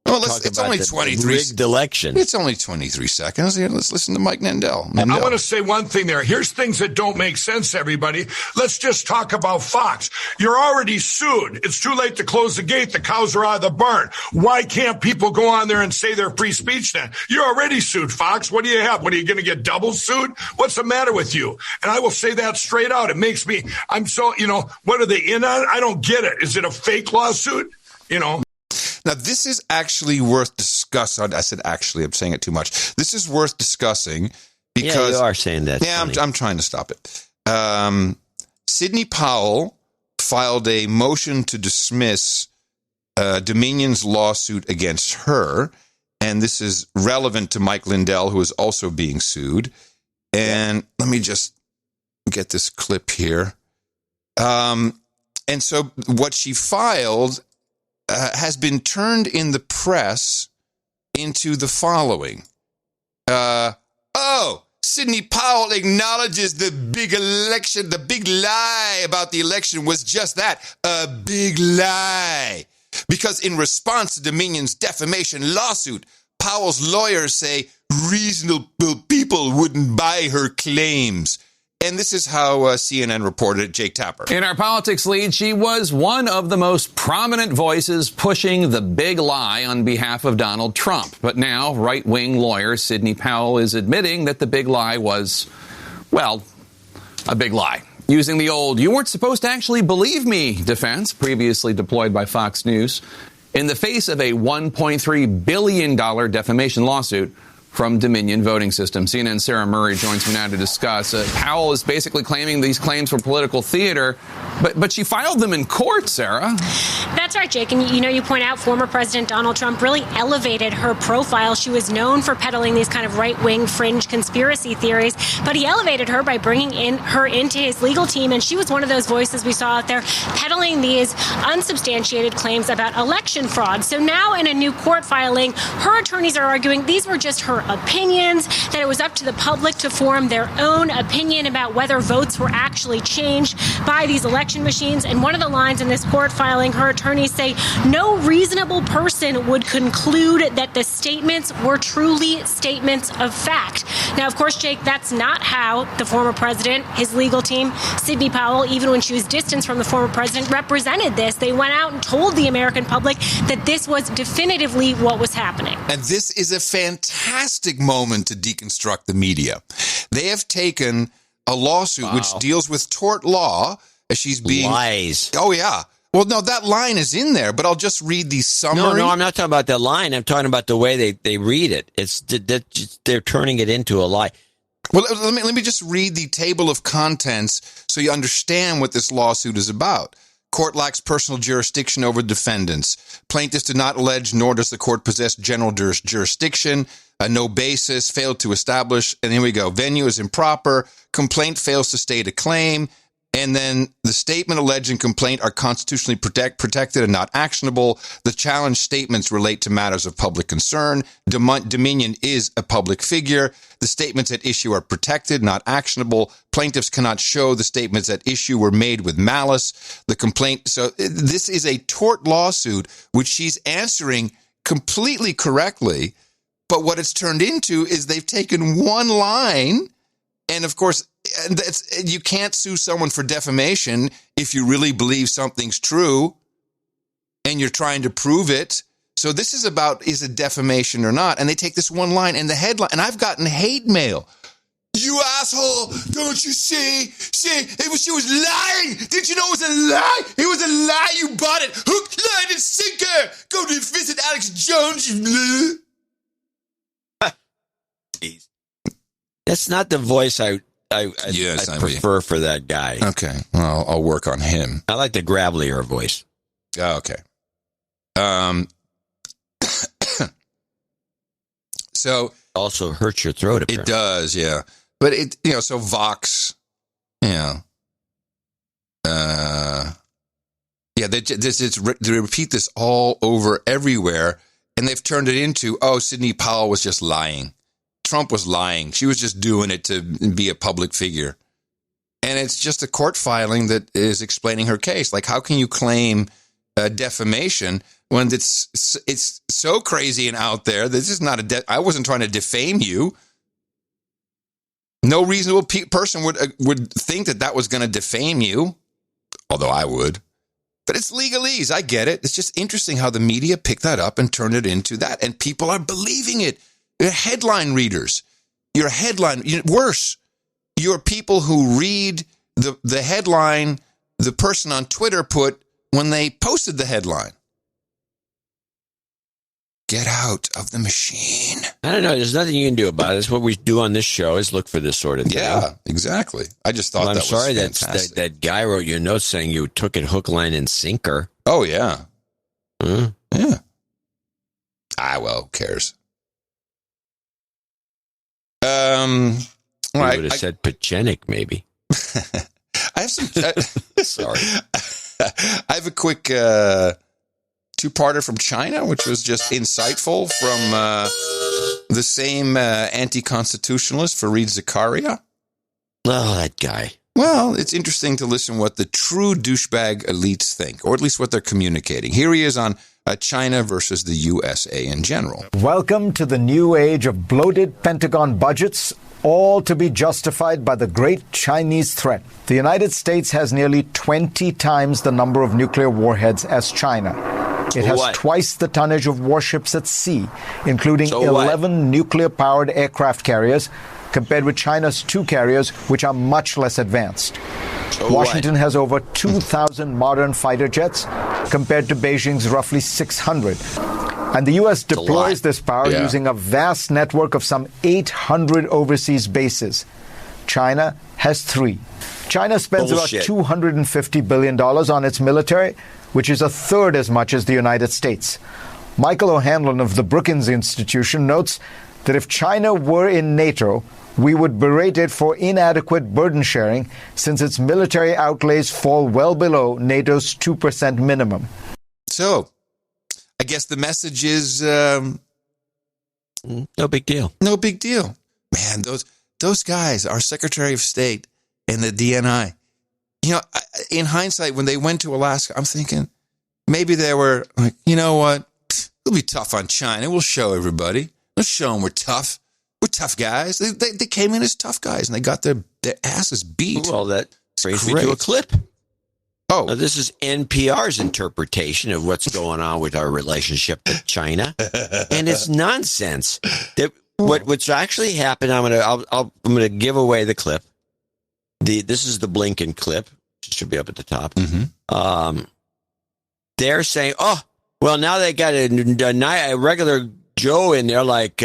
Well, it's only 23 rigged election. It's only 23 seconds. Here, let's listen to Mike Nandel. I want to say one thing there. Here's things that don't make sense, everybody. Let's just talk about Fox. You're already sued. It's too late to close the gate. The cows are out of the barn. Why can't people go on there and say their free speech then? You're already sued, Fox. What do you have? What, are you going to get double sued? What's the matter with you? And I will say that straight out. It makes me, I'm so, what are they in on? I don't get it. Is it a fake lawsuit? Now, this is actually worth discussing. I said actually, I'm saying it too much. This is worth discussing because... Yeah, you are saying that. Yeah, I'm trying to stop it. Sidney Powell filed a motion to dismiss Dominion's lawsuit against her, and this is relevant to Mike Lindell, who is also being sued. And let me just get this clip here. And so what she filed... has been turned in the press into the following. Sidney Powell acknowledges the big election, the big lie about the election was just that, a big lie. Because in response to Dominion's defamation lawsuit, Powell's lawyers say reasonable people wouldn't buy her claims. And this is how CNN reported it. Jake Tapper. In our politics lead, she was one of the most prominent voices pushing the big lie on behalf of Donald Trump. But now, right-wing lawyer Sidney Powell is admitting that the big lie was, well, a big lie. Using the old, you weren't supposed to actually believe me defense, previously deployed by Fox News, in the face of a $1.3 billion defamation lawsuit from Dominion Voting System. CNN's Sarah Murray joins me now to discuss. Powell is basically claiming these claims were political theater, but she filed them in court, Sarah. That's right, Jake. And you point out former President Donald Trump really elevated her profile. She was known for peddling these kind of right-wing fringe conspiracy theories, but he elevated her by bringing her into his legal team, and she was one of those voices we saw out there peddling these unsubstantiated claims about election fraud. So now in a new court filing, her attorneys are arguing these were just her opinions, that it was up to the public to form their own opinion about whether votes were actually changed by these election machines. And one of the lines in this court filing, her attorneys say no reasonable person would conclude that the statements were truly statements of fact. Now, of course, Jake, that's not how the former president, his legal team, Sidney Powell, even when she was distanced from the former president, represented this. They went out and told the American public that this was definitively what was happening. And this is a fantastic moment to deconstruct the media. They have taken a lawsuit which deals with tort law as she's being... Lies. Oh, yeah. Well, no, that line is in there, but I'll just read the summary. No, I'm not talking about that line. I'm talking about the way they read it. They're turning it into a lie. Well, let me just read the table of contents so you understand what this lawsuit is about. Court lacks personal jurisdiction over defendants. Plaintiffs did not allege, nor does the court possess general jurisdiction. No basis, failed to establish, and here we go. Venue is improper. Complaint fails to state a claim. And then the statement alleged and complaint are constitutionally protected and not actionable. The challenge statements relate to matters of public concern. Dominion is a public figure. The statements at issue are protected, not actionable. Plaintiffs cannot show the statements at issue were made with malice. The complaint. So this is a tort lawsuit, which she's answering completely correctly. But what it's turned into is they've taken one line. And of course, you can't sue someone for defamation if you really believe something's true and you're trying to prove it. So this is about, is it defamation or not? And they take this one line and the headline, and I've gotten hate mail. You asshole, don't you see? She was lying. Did you know it was a lie? It was a lie. You bought it. Hook, line, and sinker. Go to visit Alex Jones. That's not the voice I prefer for that guy. Okay, well, I'll work on him. I like the gravelier voice. Oh, okay. So also hurts your throat. Apparently. It does, yeah. But it, so Vox, they repeat this all over everywhere, and they've turned it into, Sidney Powell was just lying. Trump was lying. She was just doing it to be a public figure. And it's just a court filing that is explaining her case. Like, how can you claim defamation when it's so crazy and out there? This is not I wasn't trying to defame you. No reasonable person would think that was going to defame you, although I would. But it's legalese. I get it. It's just interesting how the media picked that up and turned it into that. And people are believing it. You're headline readers. Worse. You're people who read the headline the person on Twitter put when they posted the headline. Get out of the machine. I don't know. There's nothing you can do about it. It's what we do on this show is look for this sort of thing. Yeah, exactly. I just thought I'm that sorry was fantastic. that guy wrote you a note saying you took it hook, line, and sinker. Oh, yeah. Huh? Yeah. Well, who cares? You would have said Pechenik, maybe. I have some... Sorry. I have a quick two-parter from China, which was just insightful from the same anti-constitutionalist, Fareed Zakaria. Oh, that guy. Well, it's interesting to listen what the true douchebag elites think, or at least what they're communicating. Here he is on China versus the USA in general. Welcome to the new age of bloated Pentagon budgets, all to be justified by the great Chinese threat. The United States has nearly 20 times the number of nuclear warheads as China. It has twice the tonnage of warships at sea, including 11 nuclear-powered aircraft carriers, compared with China's 2 carriers, which are much less advanced. Washington has over 2,000 modern fighter jets, compared to Beijing's roughly 600. And the U.S. deploys this power using a vast network of some 800 overseas bases. China has 3. China spends about $250 billion on its military, which is a third as much as the United States. Michael O'Hanlon of the Brookings Institution notes that if China were in NATO, we would berate it for inadequate burden sharing, since its military outlays fall well below NATO's 2% minimum. So, I guess the message is no big deal. No big deal. Man, those guys, our Secretary of State and the DNI, you know, in hindsight, when they went to Alaska, I'm thinking maybe they were like, you know what? We'll be tough on China. We'll show everybody. Let's show them we're tough. We're tough guys. They came in as tough guys, and they got their asses beat. Well, that brings me to a clip. Oh. Now, this is NPR's interpretation of what's going on with our relationship with China, and it's nonsense. What's actually happened? I'm gonna give away the clip. This is the Blinken clip. It should be up at the top. Mm-hmm. They're saying, "Oh, well, now they got a regular Joe in there like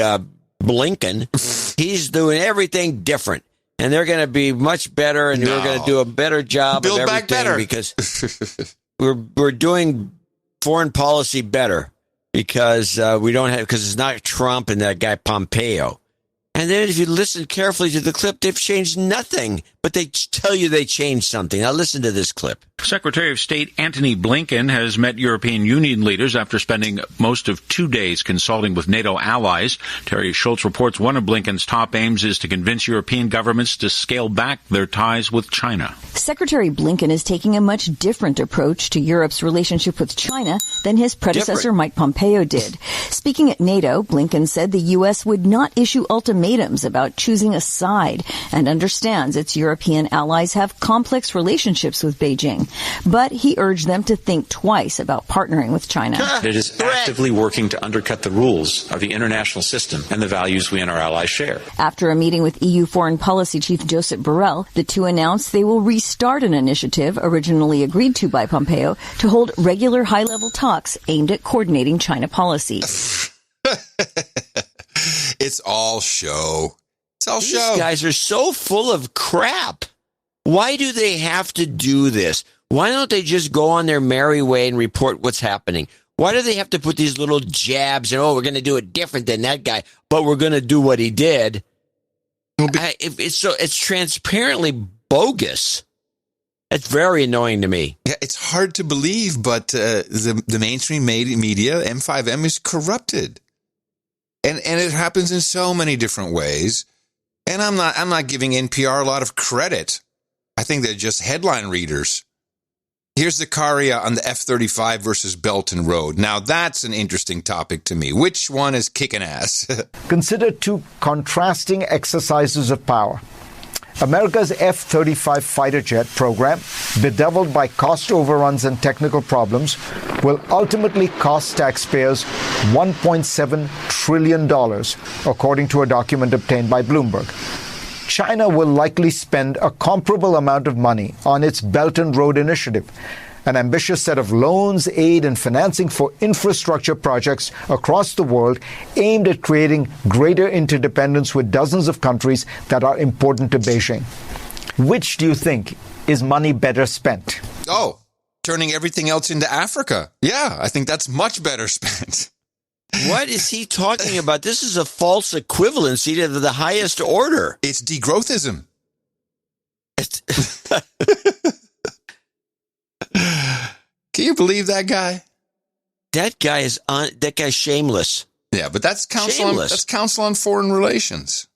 Blinken. He's doing everything different, and they're going to be much better, and we're going to do a better job Build of back everything better. because we're doing foreign policy better because we don't have because it's not Trump and that guy Pompeo." And then if you listen carefully to the clip, they've changed nothing, but they tell you they changed something. Now listen to this clip. Secretary of State Antony Blinken has met European Union leaders after spending most of 2 days consulting with NATO allies. Terry Schultz reports one of Blinken's top aims is to convince European governments to scale back their ties with China. Secretary Blinken is taking a much different approach to Europe's relationship with China than his predecessor Mike Pompeo did. Speaking at NATO, Blinken said the U.S. would not issue ultimatums about choosing a side and understands its European allies have complex relationships with Beijing. But he urged them to think twice about partnering with China. It is actively working to undercut the rules of the international system and the values we and our allies share. After a meeting with EU Foreign Policy Chief Josep Borrell, the two announced they will restart an initiative originally agreed to by Pompeo to hold regular high-level talks aimed at coordinating China policy. It's all show. It's all show. These guys are so full of crap. Why do they have to do this? Why don't they just go on their merry way and report what's happening? Why do they have to put these little jabs and, we're going to do it different than that guy, but we're going to do what he did? It's transparently bogus. It's very annoying to me. Yeah, it's hard to believe, but the mainstream media, M5M, is corrupted. And it happens in so many different ways. And I'm not giving NPR a lot of credit I think they're just headline readers. Here's Zakaria on the F-35 versus Belton Road. Now, that's an interesting topic to me. Which one is kicking ass? Consider two contrasting exercises of power. America's F-35 fighter jet program, bedeviled by cost overruns and technical problems, will ultimately cost taxpayers $1.7 trillion, according to a document obtained by Bloomberg. China will likely spend a comparable amount of money on its Belt and Road Initiative, an ambitious set of loans, aid, and financing for infrastructure projects across the world aimed at creating greater interdependence with dozens of countries that are important to Beijing. Which do you think is money better spent? Oh, turning everything else into Africa. Yeah, I think that's much better spent. What is he talking about? This is a false equivalency to the highest order. It's degrowthism. Can you believe that guy? That guy's shameless. Yeah, but that's council on foreign relations.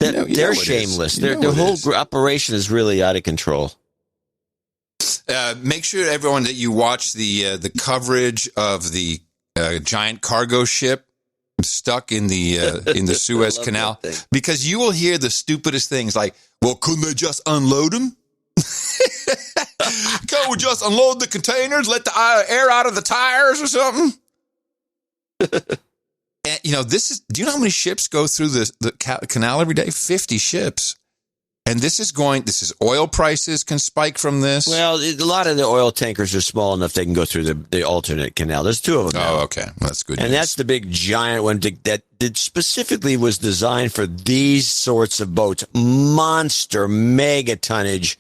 They're shameless. Their whole operation is really out of control. Make sure, everyone, that you watch the coverage of the giant cargo ship stuck in the Suez Canal, because you will hear the stupidest things like, well, couldn't they just unload them? Can't we just unload the containers, let the air out of the tires or something? And, do you know how many ships go through the canal every day? 50 ships. And this is oil prices can spike from this. Well, a lot of the oil tankers are small enough they can go through the alternate canal. There's two of them. Oh, okay. That's good. And that's the big giant one that specifically was designed for these sorts of boats. Monster, mega tonnage,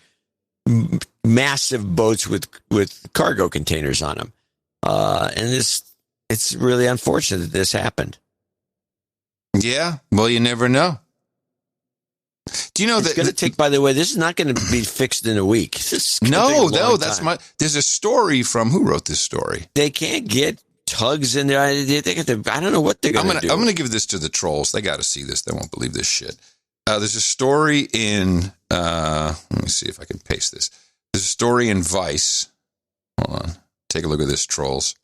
massive boats with cargo containers on them. And it's really unfortunate that this happened. Yeah. Well, you never know. Do you know it's going to take, by the way, this is not going to be fixed in a week. No, there's a story from, who wrote this story? They can't get tugs in there. I don't know what they're going to do. I'm going to give this to the trolls. They got to see this. They won't believe this shit. There's a story in, let me see if I can paste this. There's a story in Vice. Hold on. Take a look at this, trolls.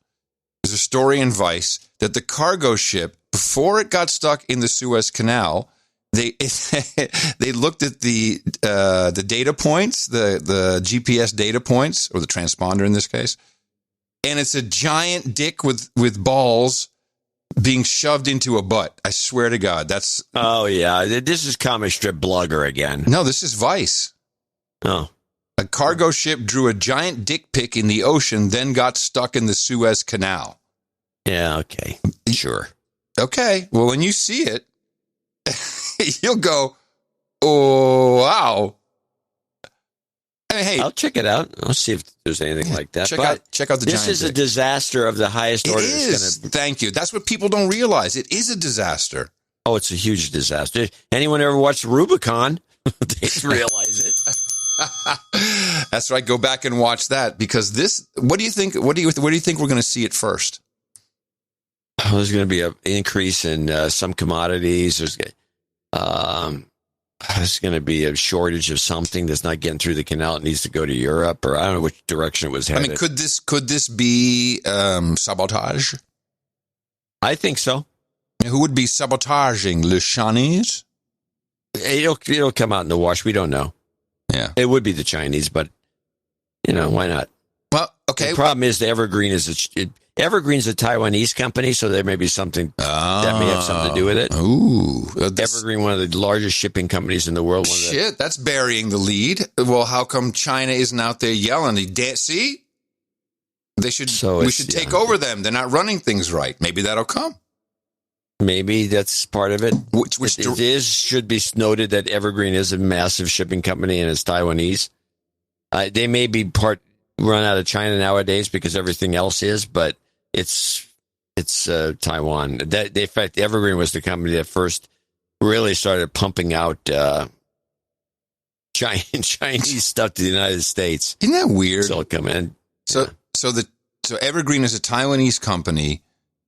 There's a story in Vice that the cargo ship, before it got stuck in the Suez Canal, they looked at the data points, the GPS data points, or the transponder in this case, and it's a giant dick with balls being shoved into a butt. I swear to God, that's... Oh, yeah. This is comic strip blogger again. No, this is Vice. Oh. A cargo ship drew a giant dick pic in the ocean, then got stuck in the Suez Canal. Yeah, okay. Sure. Okay. Well, when you see it, you'll go, oh, wow. I mean, hey, I'll check it out. I'll see if there's anything like that. Check out the giant This is a disaster of the highest order. It is. Thank you. That's what people don't realize. It is a disaster. Oh, it's a huge disaster. Anyone ever watched Rubicon? They realize it. That's right. Go back and watch that, because this. What do you think? Where do you think we're going to see it first? Oh, there's going to be an increase in some commodities. There's going to be a shortage of something that's not getting through the canal. It needs to go to Europe, or I don't know which direction it was headed. I mean, could this be sabotage? I think so. Who would be sabotaging? Le Chinese? It'll come out in the wash. We don't know. Yeah, it would be the Chinese, but why not? Well, okay. The problem is the Evergreen's a Taiwanese company, so there may be something that may have something to do with it. Ooh, Evergreen, one of the largest shipping companies in the world. Shit, that's burying the lead. Well, how come China isn't out there yelling? See, we should take over them. They're not running things right. Maybe that'll come. Maybe that's part of it. Should be noted that Evergreen is a massive shipping company and it's Taiwanese. They may be run out of China nowadays because everything else is, but it's Taiwan. In fact, Evergreen was the company that first really started pumping out Chinese stuff to the United States. Isn't that weird? So come in. So Evergreen is a Taiwanese company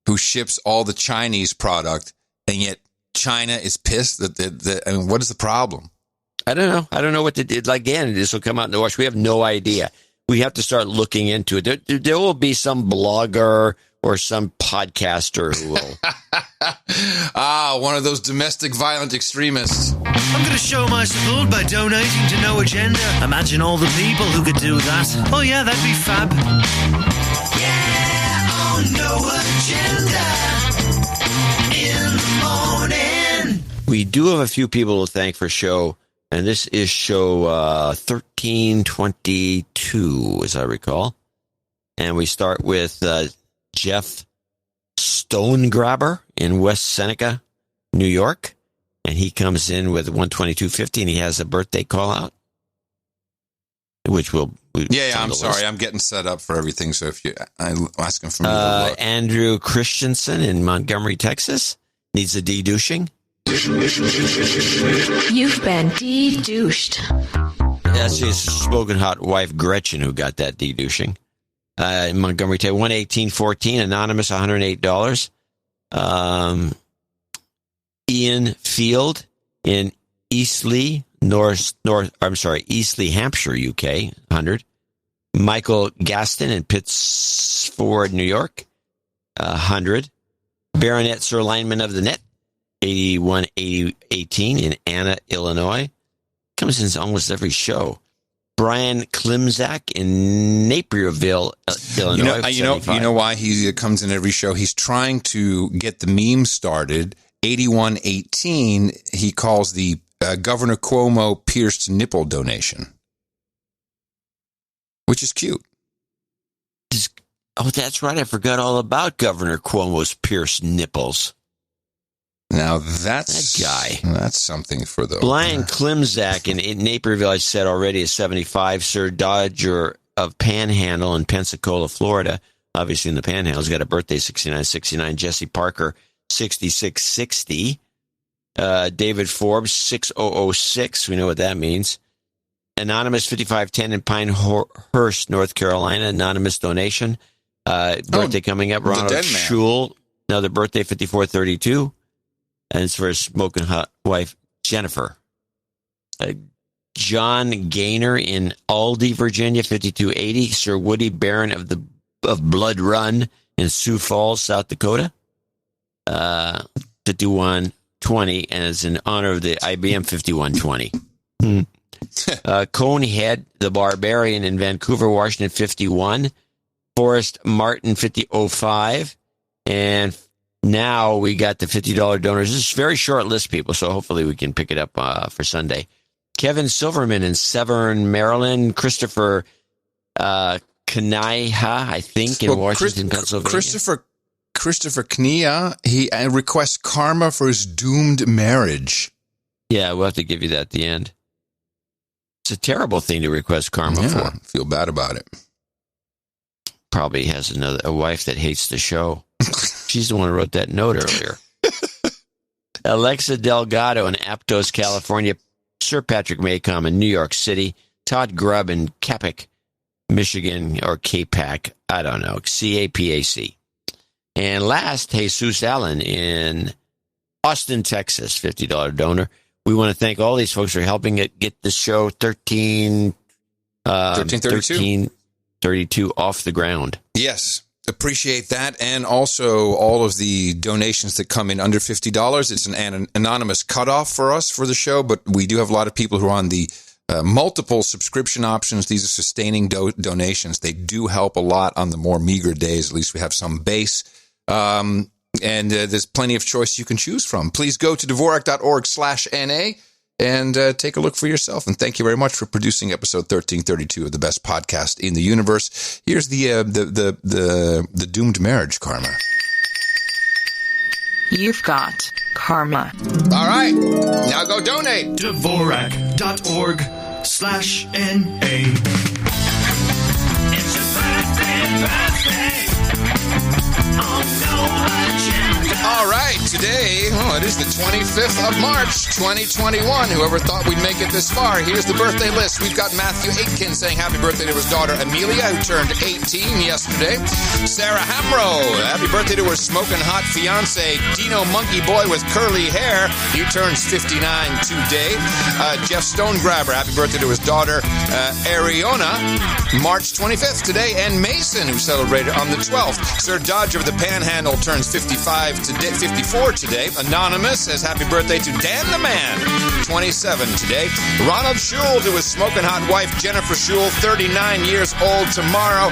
who ships all the Chinese product, and yet China is pissed that I mean, what is the problem? I don't know. I don't know what to do. Again, this will come out in the wash. We have no idea. We have to start looking into it. There will be some blogger or some podcaster who will. One of those domestic violent extremists. I'm going to show my support by donating to No Agenda. Imagine all the people who could do that. Oh, yeah, that'd be fab. Yeah, on No Agenda in the morning. We do have a few people to thank for show, and this is show 1322, as I recall. And we start with Jeff Stonegrabber in West Seneca, New York. And he comes in with 122.50, and he has a birthday call out, which will. I'm sorry. I'm getting set up for everything. So if I'm asking for me to look. Andrew Christensen in Montgomery, Texas, needs a de-douching. You've been de-douched. That's his smoking hot wife, Gretchen, who got that de-douching. In Montgomery, Texas, 118.14, anonymous, $108. Ian Field in Eastleigh, Eastleigh, Hampshire, UK, 100. Michael Gaston in Pittsford, New York, 100. Baronet Sir Lineman of the Net, 81.18 in Anna, Illinois. Comes in almost every show. Brian Klimzak in Naperville, Illinois. You know why he comes in every show? He's trying to get the meme started. 8118, he calls the Governor Cuomo pierced nipple donation, which is cute. Oh, that's right. I forgot all about Governor Cuomo's pierced nipples. Now that's that guy. That's something for the Brian Klimzak in Naperville. I said already is 75. Sir Dodger of Panhandle in Pensacola, Florida. Obviously in the Panhandle, he's got a birthday 6969. Jesse Parker. 6660. David Forbes, 6006. We know what that means. Anonymous 5510 in Pinehurst, North Carolina. Anonymous donation. Birthday coming up. Ronald Schul, another birthday, 5432. And it's for his smoking hot wife, Jennifer. John Gaynor in Aldie, Virginia, 5280. Sir Woody Barron of Blood Run in Sioux Falls, South Dakota. 5120, and it's in honor of the IBM 5120. Conehead, the Barbarian in Vancouver, Washington, 51. Forrest Martin, 5005. And now we got the $50 donors. This is a very short list, people, so hopefully we can pick it up for Sunday. Kevin Silverman in Severn, Maryland. Christopher Kanaiha, I think, in Washington, Pennsylvania. Christopher Knia, he requests karma for his doomed marriage. Yeah, we'll have to give you that at the end. It's a terrible thing to request karma for. Feel bad about it. Probably has a wife that hates the show. She's the one who wrote that note earlier. Alexa Delgado in Aptos, California. Sir Patrick Maycom in New York City. Todd Grubb in Capac, Michigan, or Capac. I don't know. CAPAC. And last, Jesus Allen in Austin, Texas, $50 donor. We want to thank all these folks for helping get the show 1332 off the ground. Yes, appreciate that. And also all of the donations that come in under $50. It's an anonymous cutoff for us for the show, but we do have a lot of people who are on the multiple subscription options. These are sustaining donations. They do help a lot on the more meager days. At least we have some base. And there's plenty of choice you can choose from. Please go to Dvorak.org/NA and take a look for yourself. And thank you very much for producing episode 1332 of the best podcast in the universe. Here's the doomed marriage karma. You've got karma. All right, now go donate. Dvorak.org/NA. It's a birthday. All right, today today, it is the 25th of March, 2021. Whoever thought we'd make it this far, here's the birthday list. We've got Matthew Aitken saying happy birthday to his daughter Amelia, who turned 18 yesterday. Sarah Hamro, happy birthday to her smoking hot fiance, Dino Monkey Boy with curly hair. He turns 59 today. Jeff Stonegrabber, happy birthday to his daughter Ariona, March 25th today. And Mason, who celebrated on the 12th. Sir Dodger of the Panhandle turns 54 today. Anonymous says happy birthday to Dan the Man, 27 today. Ronald Schul to his smoking hot wife Jennifer Schul, 39 years old tomorrow.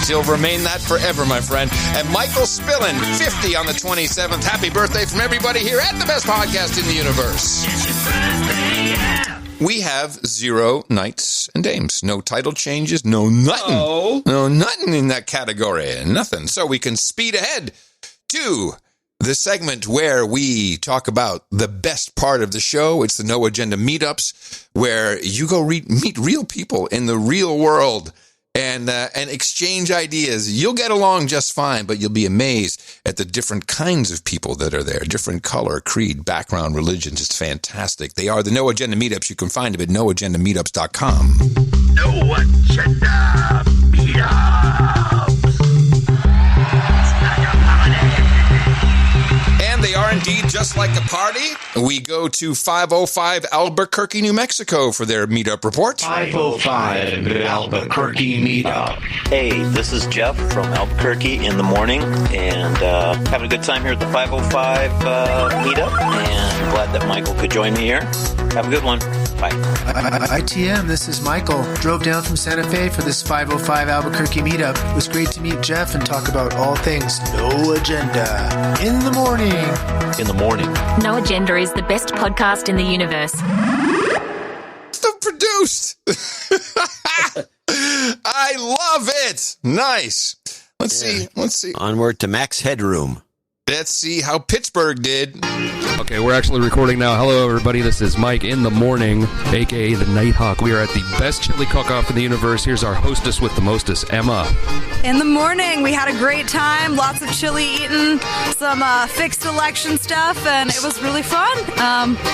She'll remain that forever, my friend. And Michael Spillin, 50 on the 27th. Happy birthday from everybody here at the best podcast in the universe. It's your birthday, yeah. We have 0 knights and dames. No title changes, no nothing. No nothing in that category. Nothing. So we can speed ahead to the segment where we talk about the best part of the show. It's the No Agenda Meetups, where you go meet real people in the real world and exchange ideas. You'll get along just fine, but you'll be amazed at the different kinds of people that are there. Different color, creed, background, religions. It's fantastic. They are the No Agenda Meetups. You can find them at noagendameetups.com. No Agenda Meetups. And they are indeed just like a party. We go to 505 Albuquerque, New Mexico for their meetup report. 505 Albuquerque meetup. Hey, this is Jeff from Albuquerque in the morning, and having a good time here at the 505 meetup, and glad that Michael could join me here. Have a good one. Bye. ITM, this is Michael. Drove down from Santa Fe for this 505 Albuquerque meetup. It was great to meet Jeff and talk about all things No Agenda. In the morning. In the morning. No Agenda is the best podcast in the universe. So produced. I love it. Nice. Let's see. Onward to Max Headroom. Let's see how Pittsburgh did. Okay, we're actually recording now. Hello, everybody. This is Mike in the morning, a.k.a. the Nighthawk. We are at the best chili cook-off in the universe. Here's our hostess with the mostest, Emma. In the morning, we had a great time. Lots of chili eating, some fixed election stuff, and it was really fun.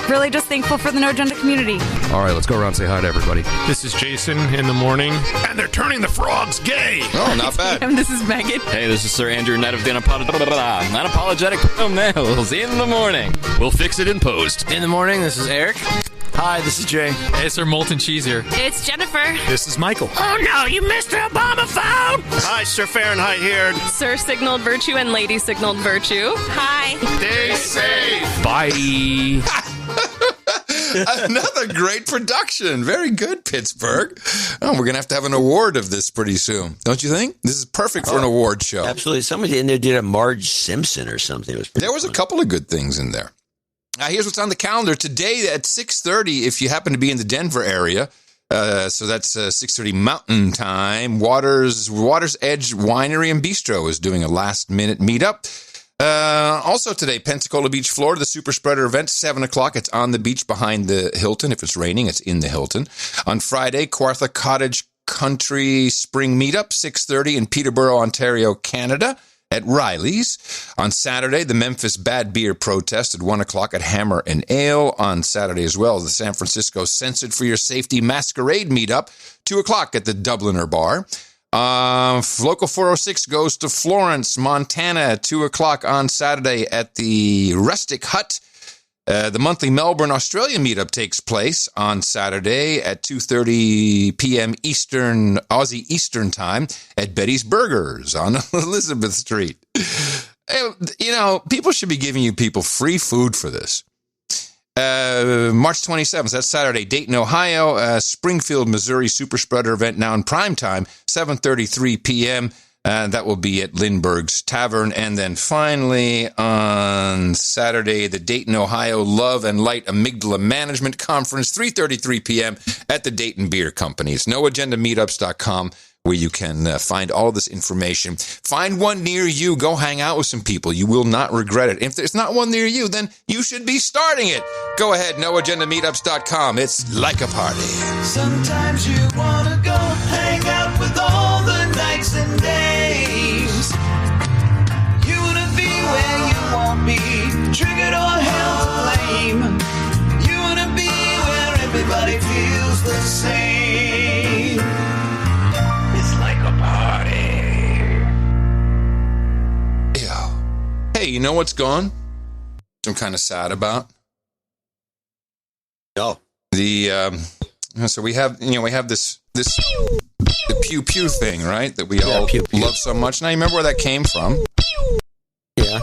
Really just thankful for the No Agenda community. All right, let's go around and say hi to everybody. This is Jason in the morning. And they're turning the frogs gay. Oh, not bad. And this is Megan. Hey, this is Sir Andrew, Knight of the Unapologetic Males in the morning. We'll fix it in post. In the morning, this is Eric. Hi, this is Jay. Hey, Sir Molten Cheese here. It's Jennifer. This is Michael. Oh no, you missed the Obama phone! Hi, Sir Fahrenheit here. Sir Signaled Virtue and Lady Signaled Virtue. Hi. Stay safe. Bye. Another great production. Very good, Pittsburgh. Oh, we're going to have an award of this pretty soon. Don't you think? This is perfect for an award show. Absolutely. Somebody in there did a Marge Simpson or something. There was a couple of good things in there. Here's what's on the calendar. Today at 6:30, if you happen to be in the Denver area, so that's 6:30 Mountain Time, Waters Edge Winery and Bistro is doing a last-minute meetup. Also today, Pensacola Beach, Florida, the Super Spreader event, 7 o'clock. It's on the beach behind the Hilton. If it's raining, it's in the Hilton. On Friday, Kawartha Cottage Country Spring Meetup, 6:30 in Peterborough, Ontario, Canada, at Riley's. On Saturday, the Memphis Bad Beer Protest at 1 o'clock at Hammer and Ale. On Saturday as well, the San Francisco Censored for Your Safety Masquerade Meetup, 2 o'clock at the Dubliner Bar. Local 406 goes to Florence, Montana at 2 o'clock on Saturday at the Rustic Hut. The monthly Melbourne, Australia meetup takes place on Saturday at 2:30 p.m. Aussie Eastern Time at Betty's Burgers on Elizabeth Street. You know, people should be giving you people free food for this. March 27th, that's Saturday, Dayton, Ohio, Springfield, Missouri Super Spreader event now in prime time, 7:33 p.m. That will be at Lindbergh's Tavern. And then finally on Saturday, the Dayton, Ohio Love and Light Amygdala Management Conference, 3:33 p.m. at the Dayton Beer Company. It's noagendameetups.com where you can find all this information. Find one near you. Go hang out with some people. You will not regret it. If there's not one near you, then you should be starting it. Go ahead, noagendameetups.com. It's like a party. Sometimes you want to go hang out with all the nights and days. You want to be where you won't be triggered or held to blame. You wanna be where everybody feels the same. It's like a party. Hey, you know what's gone? I'm kind of sad about. No. So we have this the pew pew thing, right? That we all love so much. Now you remember where that came from? Yeah,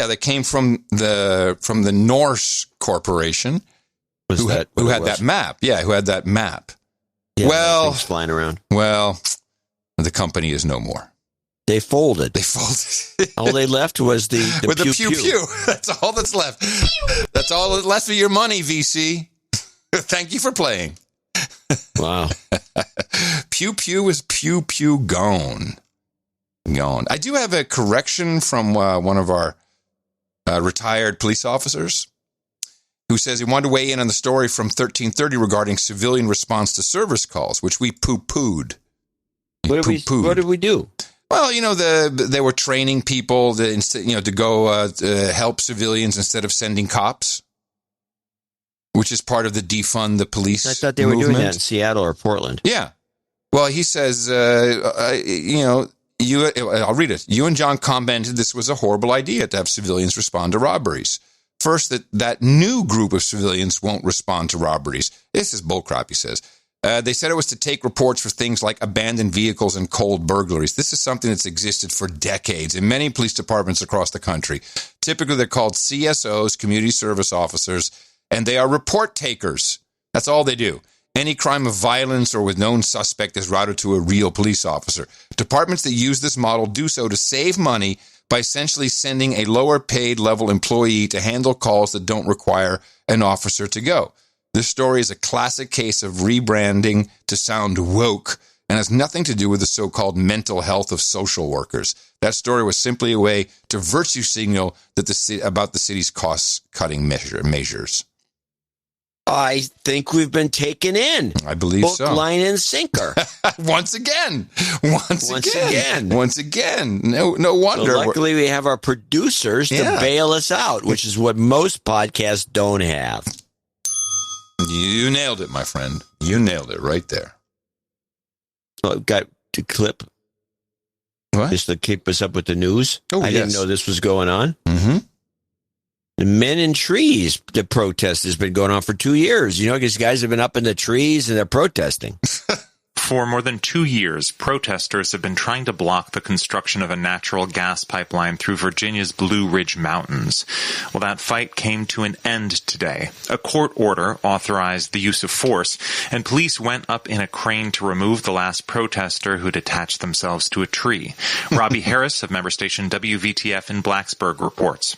that came from the Norse Corporation, who had that map. Yeah, who had that map. Yeah, well, flying around. Well, the company is no more. They folded. All they left was the pew pew. That's all that's left. That's all that's left of your money, VC. Thank you for playing. Wow. Pew pew is pew pew gone. Gone. I do have a correction from one of our retired police officers who says he wanted to weigh in on the story from 1330 regarding civilian response to service calls, which we poo-pooed. What did we do? Well, they were training people to go help civilians instead of sending cops, which is part of the defund the police. I thought they were doing that in Seattle or Portland. Yeah. Well, he says, I'll read it. You and John commented this was a horrible idea to have civilians respond to robberies. First, that new group of civilians won't respond to robberies. This is bullcrap, he says. They said it was to take reports for things like abandoned vehicles and cold burglaries. This is something that's existed for decades in many police departments across the country. Typically, they're called CSOs, community service officers, and they are report takers. That's all they do. Any crime of violence or with known suspect is routed to a real police officer. Departments that use this model do so to save money by essentially sending a lower paid level employee to handle calls that don't require an officer to go. This story is a classic case of rebranding to sound woke and has nothing to do with the so-called mental health of social workers. That story was simply a way to virtue signal about the city's cost-cutting measures. I think we've been taken in. I believe Hook, so. Line, and sinker. Once again. No wonder. So luckily, we have our producers to bail us out, which is what most podcasts don't have. You nailed it, my friend. You nailed it right there. Well, got to clip. What? Just to keep us up with the news. Oh, I didn't know this was going on. Mm-hmm. The Men in Trees, the protest has been going on for 2 years. These guys have been up in the trees and they're protesting. For more than 2 years, protesters have been trying to block the construction of a natural gas pipeline through Virginia's Blue Ridge Mountains. Well, that fight came to an end today. A court order authorized the use of force, and police went up in a crane to remove the last protester who'd attached themselves to a tree. Robbie Harris of member station WVTF in Blacksburg reports.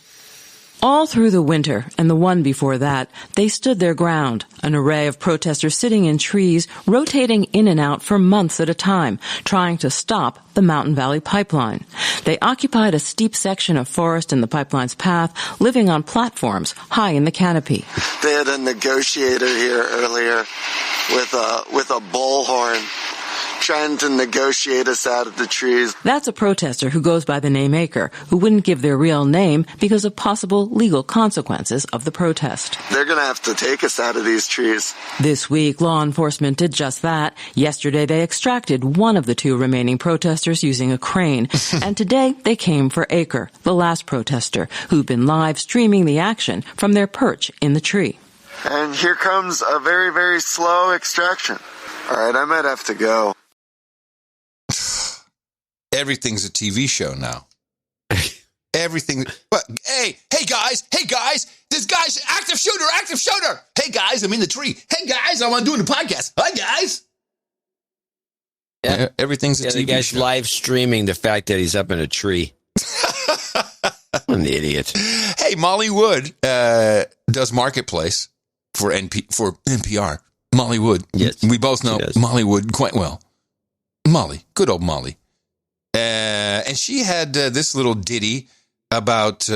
All through the winter, and the one before that, they stood their ground, an array of protesters sitting in trees, rotating in and out for months at a time, trying to stop the Mountain Valley Pipeline. They occupied a steep section of forest in the pipeline's path, living on platforms high in the canopy. They had a negotiator here earlier with a bullhorn, trying to negotiate us out of the trees. That's a protester who goes by the name Acre, who wouldn't give their real name because of possible legal consequences of the protest. They're going to have to take us out of these trees. This week, law enforcement did just that. Yesterday, they extracted one of the 2 remaining protesters using a crane. And today, they came for Acre, the last protester, who'd been live streaming the action from their perch in the tree. And here comes a very, very slow extraction. All right, I might have to go. Everything's a TV show now. Everything. But hey guys, this guy's active shooter. Hey guys, I'm in the tree. Hey guys, I'm doing the podcast. Hi guys. Yeah. Everything's a TV the guy's show. live streaming the fact that he's up in a tree. What an idiot. Hey, Molly Wood does Marketplace for NPR. Molly Wood. Yes, we both know Molly Wood quite well. Molly, good old Molly. And she had this little ditty about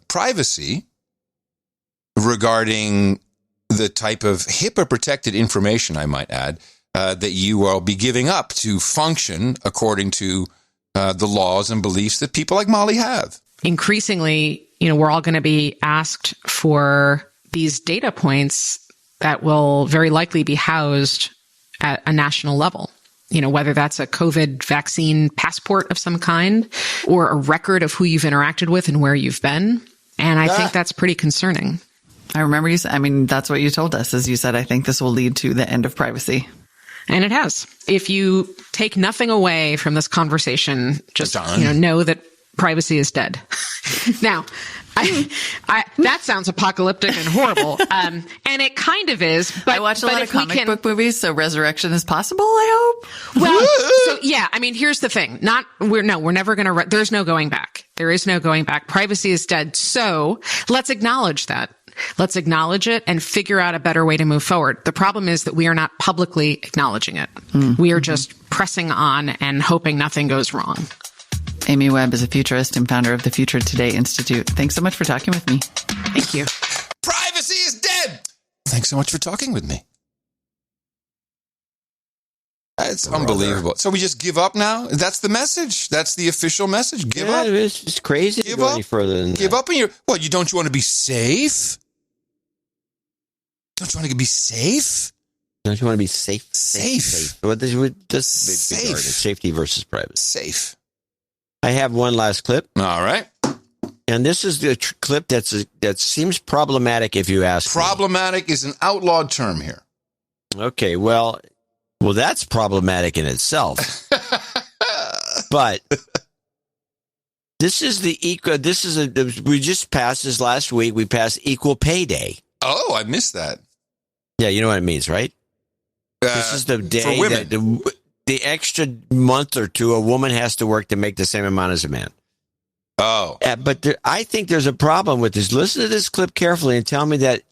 privacy regarding the type of HIPAA-protected information, I might add, that you will be giving up to function according to the laws and beliefs that people like Molly have. Increasingly, we're all going to be asked for these data points that will very likely be housed at a national level. Whether that's a COVID vaccine passport of some kind or a record of who you've interacted with and where you've been. And I think that's pretty concerning. I remember you said, that's what you told us, is you said, I think this will lead to the end of privacy. And it has. If you take nothing away from this conversation, just, know that privacy is dead. Now, that sounds apocalyptic and horrible. And it kind of is. But I watch a lot of comic book movies, so resurrection is possible, I hope. Well, so yeah, here's the thing. We're never going to, there's no going back. There is no going back. Privacy is dead. So let's acknowledge that. Let's acknowledge it and figure out a better way to move forward. The problem is that we are not publicly acknowledging it. We are just pressing on and hoping nothing goes wrong. Amy Webb is a futurist and founder of the Future Today Institute. Thanks so much for talking with me. Thank you. Privacy is dead. Thanks so much for talking with me. It's unbelievable. So we just give up now? That's the message. That's the official message. Give up. It's crazy to go any further than Give up on your... Well, don't you want to be safe? Don't you want to be safe? Don't you want to be safe? Safe. What does safe. Safety versus privacy. Safe. I have one last clip. All right. And this is the clip that seems problematic if you ask Problematic is an outlawed term here. Okay, well, that's problematic in itself. But we just passed this last week. We passed Equal Pay Day. Oh, I missed that. Yeah, you know what it means, right? This is the day for women. that the extra month or two a woman has to work to make the same amount as a man. Oh. But I think there's a problem with this. Listen to this clip carefully and tell me that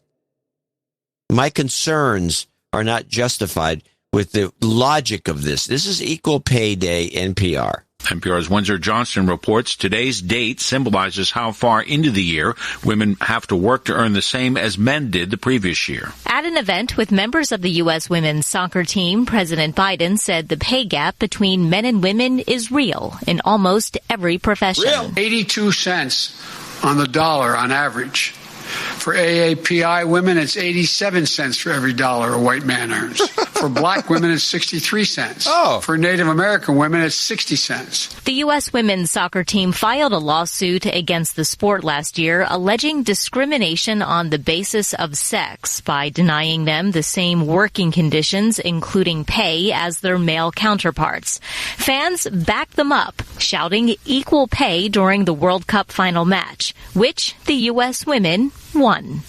my concerns are not justified with the logic of this. This is Equal Pay Day, NPR. NPR's Windsor Johnston reports today's date symbolizes how far into the year women have to work to earn the same as men did the previous year. At an event with members of the U.S. women's soccer team, President Biden said the pay gap between men and women is real in almost every profession. 82 cents on the dollar on average. For AAPI women, it's 87 cents for every dollar a white man earns. For black women, it's 63 cents. For Native American women, it's 60 cents. The U.S. women's soccer team filed a lawsuit against the sport last year, alleging discrimination on the basis of sex by denying them the same working conditions, including pay, as their male counterparts. Fans backed them up, shouting equal pay during the World Cup final match, which the U.S. women won.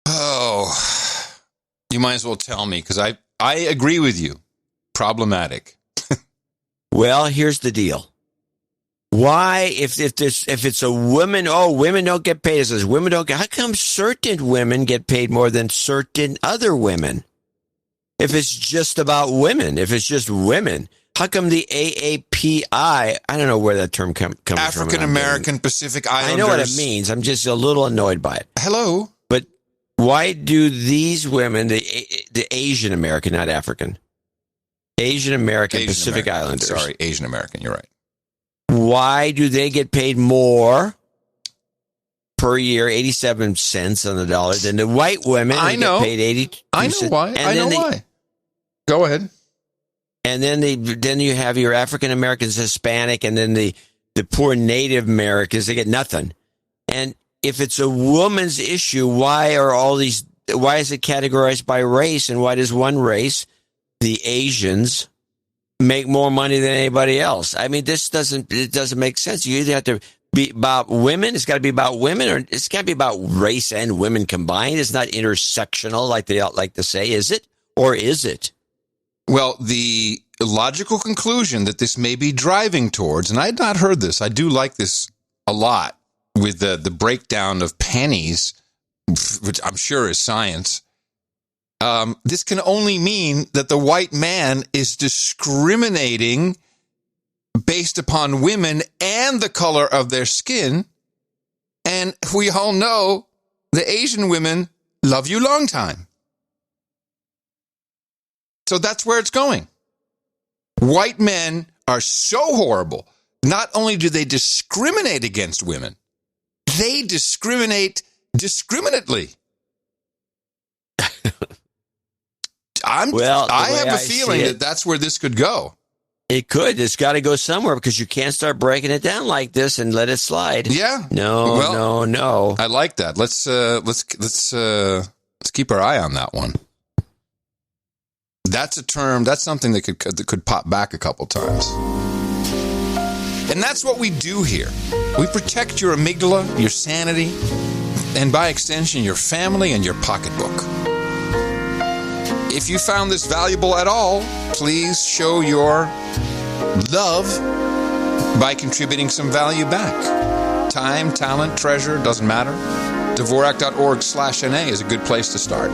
Oh, you might as well tell me, because I agree with you. Problematic. Well, here's the deal. Why, if it's a woman, women don't get paid. It says women don't get. How come certain women get paid more than certain other women? If it's just about women, if it's just women, how come the AAPI? I don't know where that term comes from. African American Pacific Islanders. I know what it means. I'm just a little annoyed by it. Hello. But why do these women, the Asian American, not African, Asian American Pacific Islanders? Sorry, Asian American. You're right. Why do they get paid more per year, 87 cents on the dollar, than the white women? I know. Get paid 82 I know cents. why. I know why. Go ahead. And then you have your African Americans, Hispanic, and then the poor Native Americans, they get nothing. And if it's a woman's issue, why is it categorized by race? And why does one race, the Asians, make more money than anybody else? I mean, it doesn't make sense. You either have to be about women, it's got to be about women, or it's got to be about race and women combined. It's not intersectional like they like to say, is it? Or is it? Well, the logical conclusion that this may be driving towards, and I had not heard this, I do like this a lot, with the breakdown of pennies, which I'm sure is science. This can only mean that the white man is discriminating based upon women and the color of their skin. And we all know the Asian women love you long time. So that's where it's going. White men are so horrible. not only do they discriminate against women, they discriminate discriminately. I have a feeling that that's where this could go. It could. It's got to go somewhere because you can't start breaking it down like this and let it slide. Yeah. No. I like that. Let's keep our eye on that one. That's a term. That's something that could pop back a couple times. And that's what we do here. We protect your amygdala, your sanity, and by extension, your family and your pocketbook. If you found this valuable at all, please show your love by contributing some value back. Time, talent, treasure, doesn't matter. Dvorak.org/NA is a good place to start.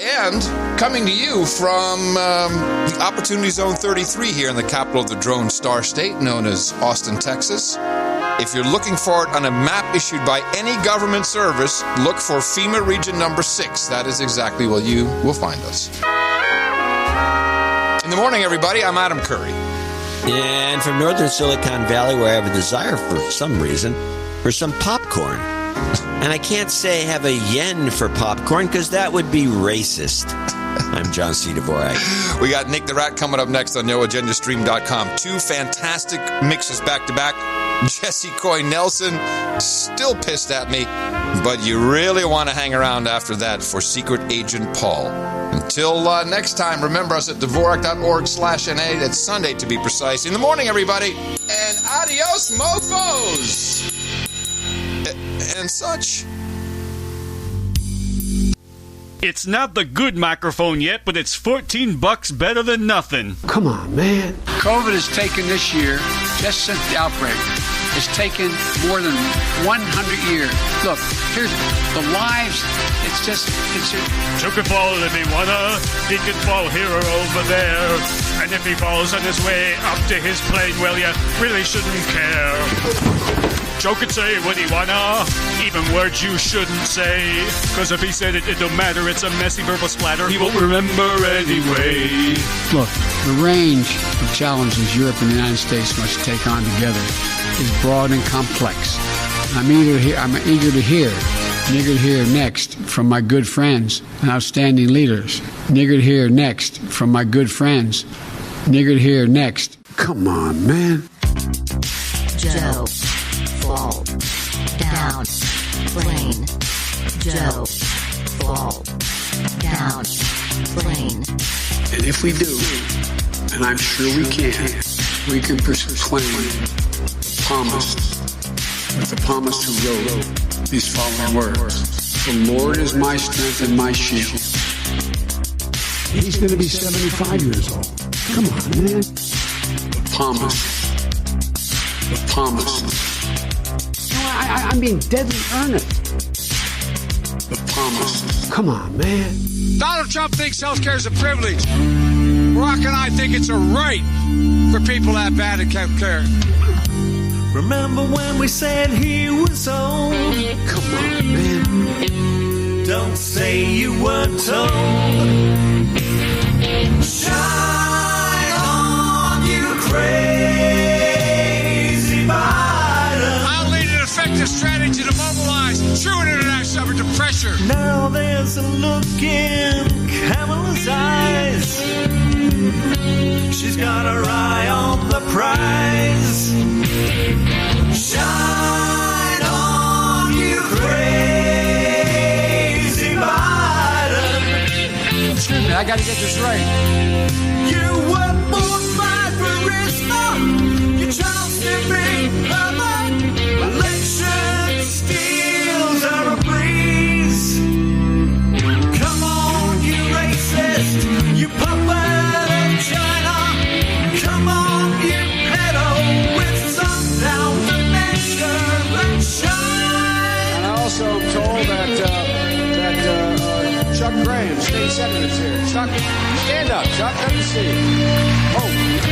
And coming to you from the Opportunity Zone 33 here in the capital of the Drone Star State, known as Austin, Texas. If you're looking for it on a map issued by any government service, look for FEMA Region Number 6. That is exactly where you will find us. In the morning, everybody, I'm Adam Curry. And from northern Silicon Valley, where I have a desire for some reason for some popcorn. And I can't say have a yen for popcorn because that would be racist. I'm John C. Dvorak. We got Nick the Rat coming up next on NoAgendaStream.com. 2 fantastic mixes back-to-back. Jesse Coy Nelson, still pissed at me, but you really want to hang around after that for Secret Agent Paul. Until next time, remember us at Dvorak.org/NA. That's Sunday, to be precise. In the morning, everybody, and adios, mofos! And such. It's not the good microphone yet, but it's $14 better than nothing. Come on, man. COVID has taken this year, just since the outbreak, it's taken more than 100 years. Look, here's the lives. Joe could fall if he wanna. He could fall here or over there. And if he falls on his way up to his plane, well, you really shouldn't care. Joe could say what he wanna, even words you shouldn't say. Cause if he said it, it don't matter, it's a messy verbal splatter. He won't remember anyway. Look, the range of challenges Europe and the United States must take on together is broad and complex. I'm eager to hear next from my good friends and outstanding leaders. Nigger to hear next from my good friends. Nigger to hear next. Come on, man. Joe. Fall down plane. Joe. Fall down plane. And if we do, and I'm sure we can proclaim promise with the psalmist who wrote these following words. The Lord is my strength and my shield. He's going to be 75 years old. Come on, man. The promise. I'm being deadly earnest. The promise. Come on, man. Donald Trump thinks healthcare is a privilege. Barack and I think it's a right for people to have bad health care. Remember when we said he was old? Come on, man. Don't say you weren't told. Shine on, you crazy Biden. I'll lead an effective strategy to mobilize true international effort to pressure. Now there's a look in Kamala's eyes. She's got her eye on the prize. Shine on, you crazy Biden. Excuse me, I gotta get this right. You were born by charisma. You Charles-Stephanie Herman. Election steals are a breeze. Come on, you racist. You puppet of China. Come on, you pedo with sundown dementia and shine. And I also am told that Chuck Graham, state senator, is here. Chuck, stand up. Chuck, let me see you. Oh,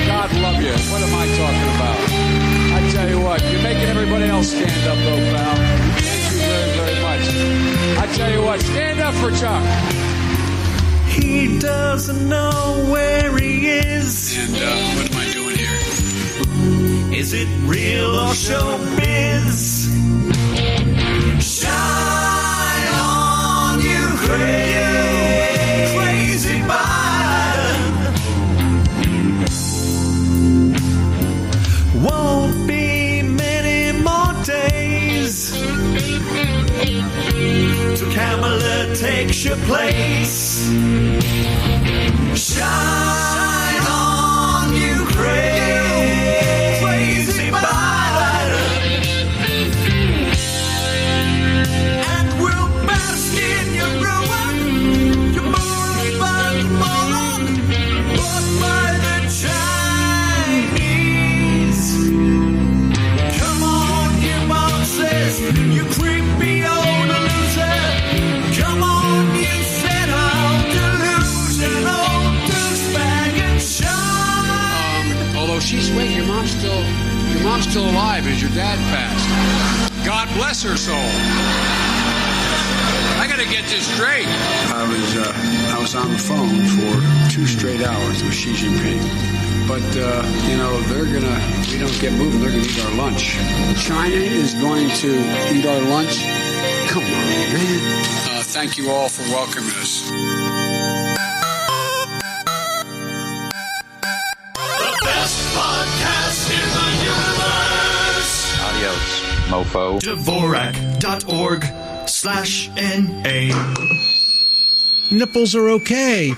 God love you. What am I talking about? I tell you what, you're making everybody else stand up, though, pal. Thank you very, very much. I tell you what, stand up for Chuck. he doesn't know where he is. And what am I doing here? Is it real or showbiz? Shine on, you crazy Biden. Won't be many more days till Kamala takes your place. Shine on, you crazy Biden, and we'll bask in your ruin. You're moron by the moron, bought by the Chinese. Come on, you bosses, you creepy old loser. Come on, you set out delusional douchebag and shine. Although wait, your mom's still alive as your dad passed. God bless her soul. I gotta get this straight. I was on the phone for 2 straight hours with Xi Jinping. But, we don't get moving, they're gonna eat our lunch. China is going to eat our lunch? Come on, man. Thank you all for welcoming us. The best podcast in the universe. Adios, mofo. Dvorak.org/NA. Nipples are okay.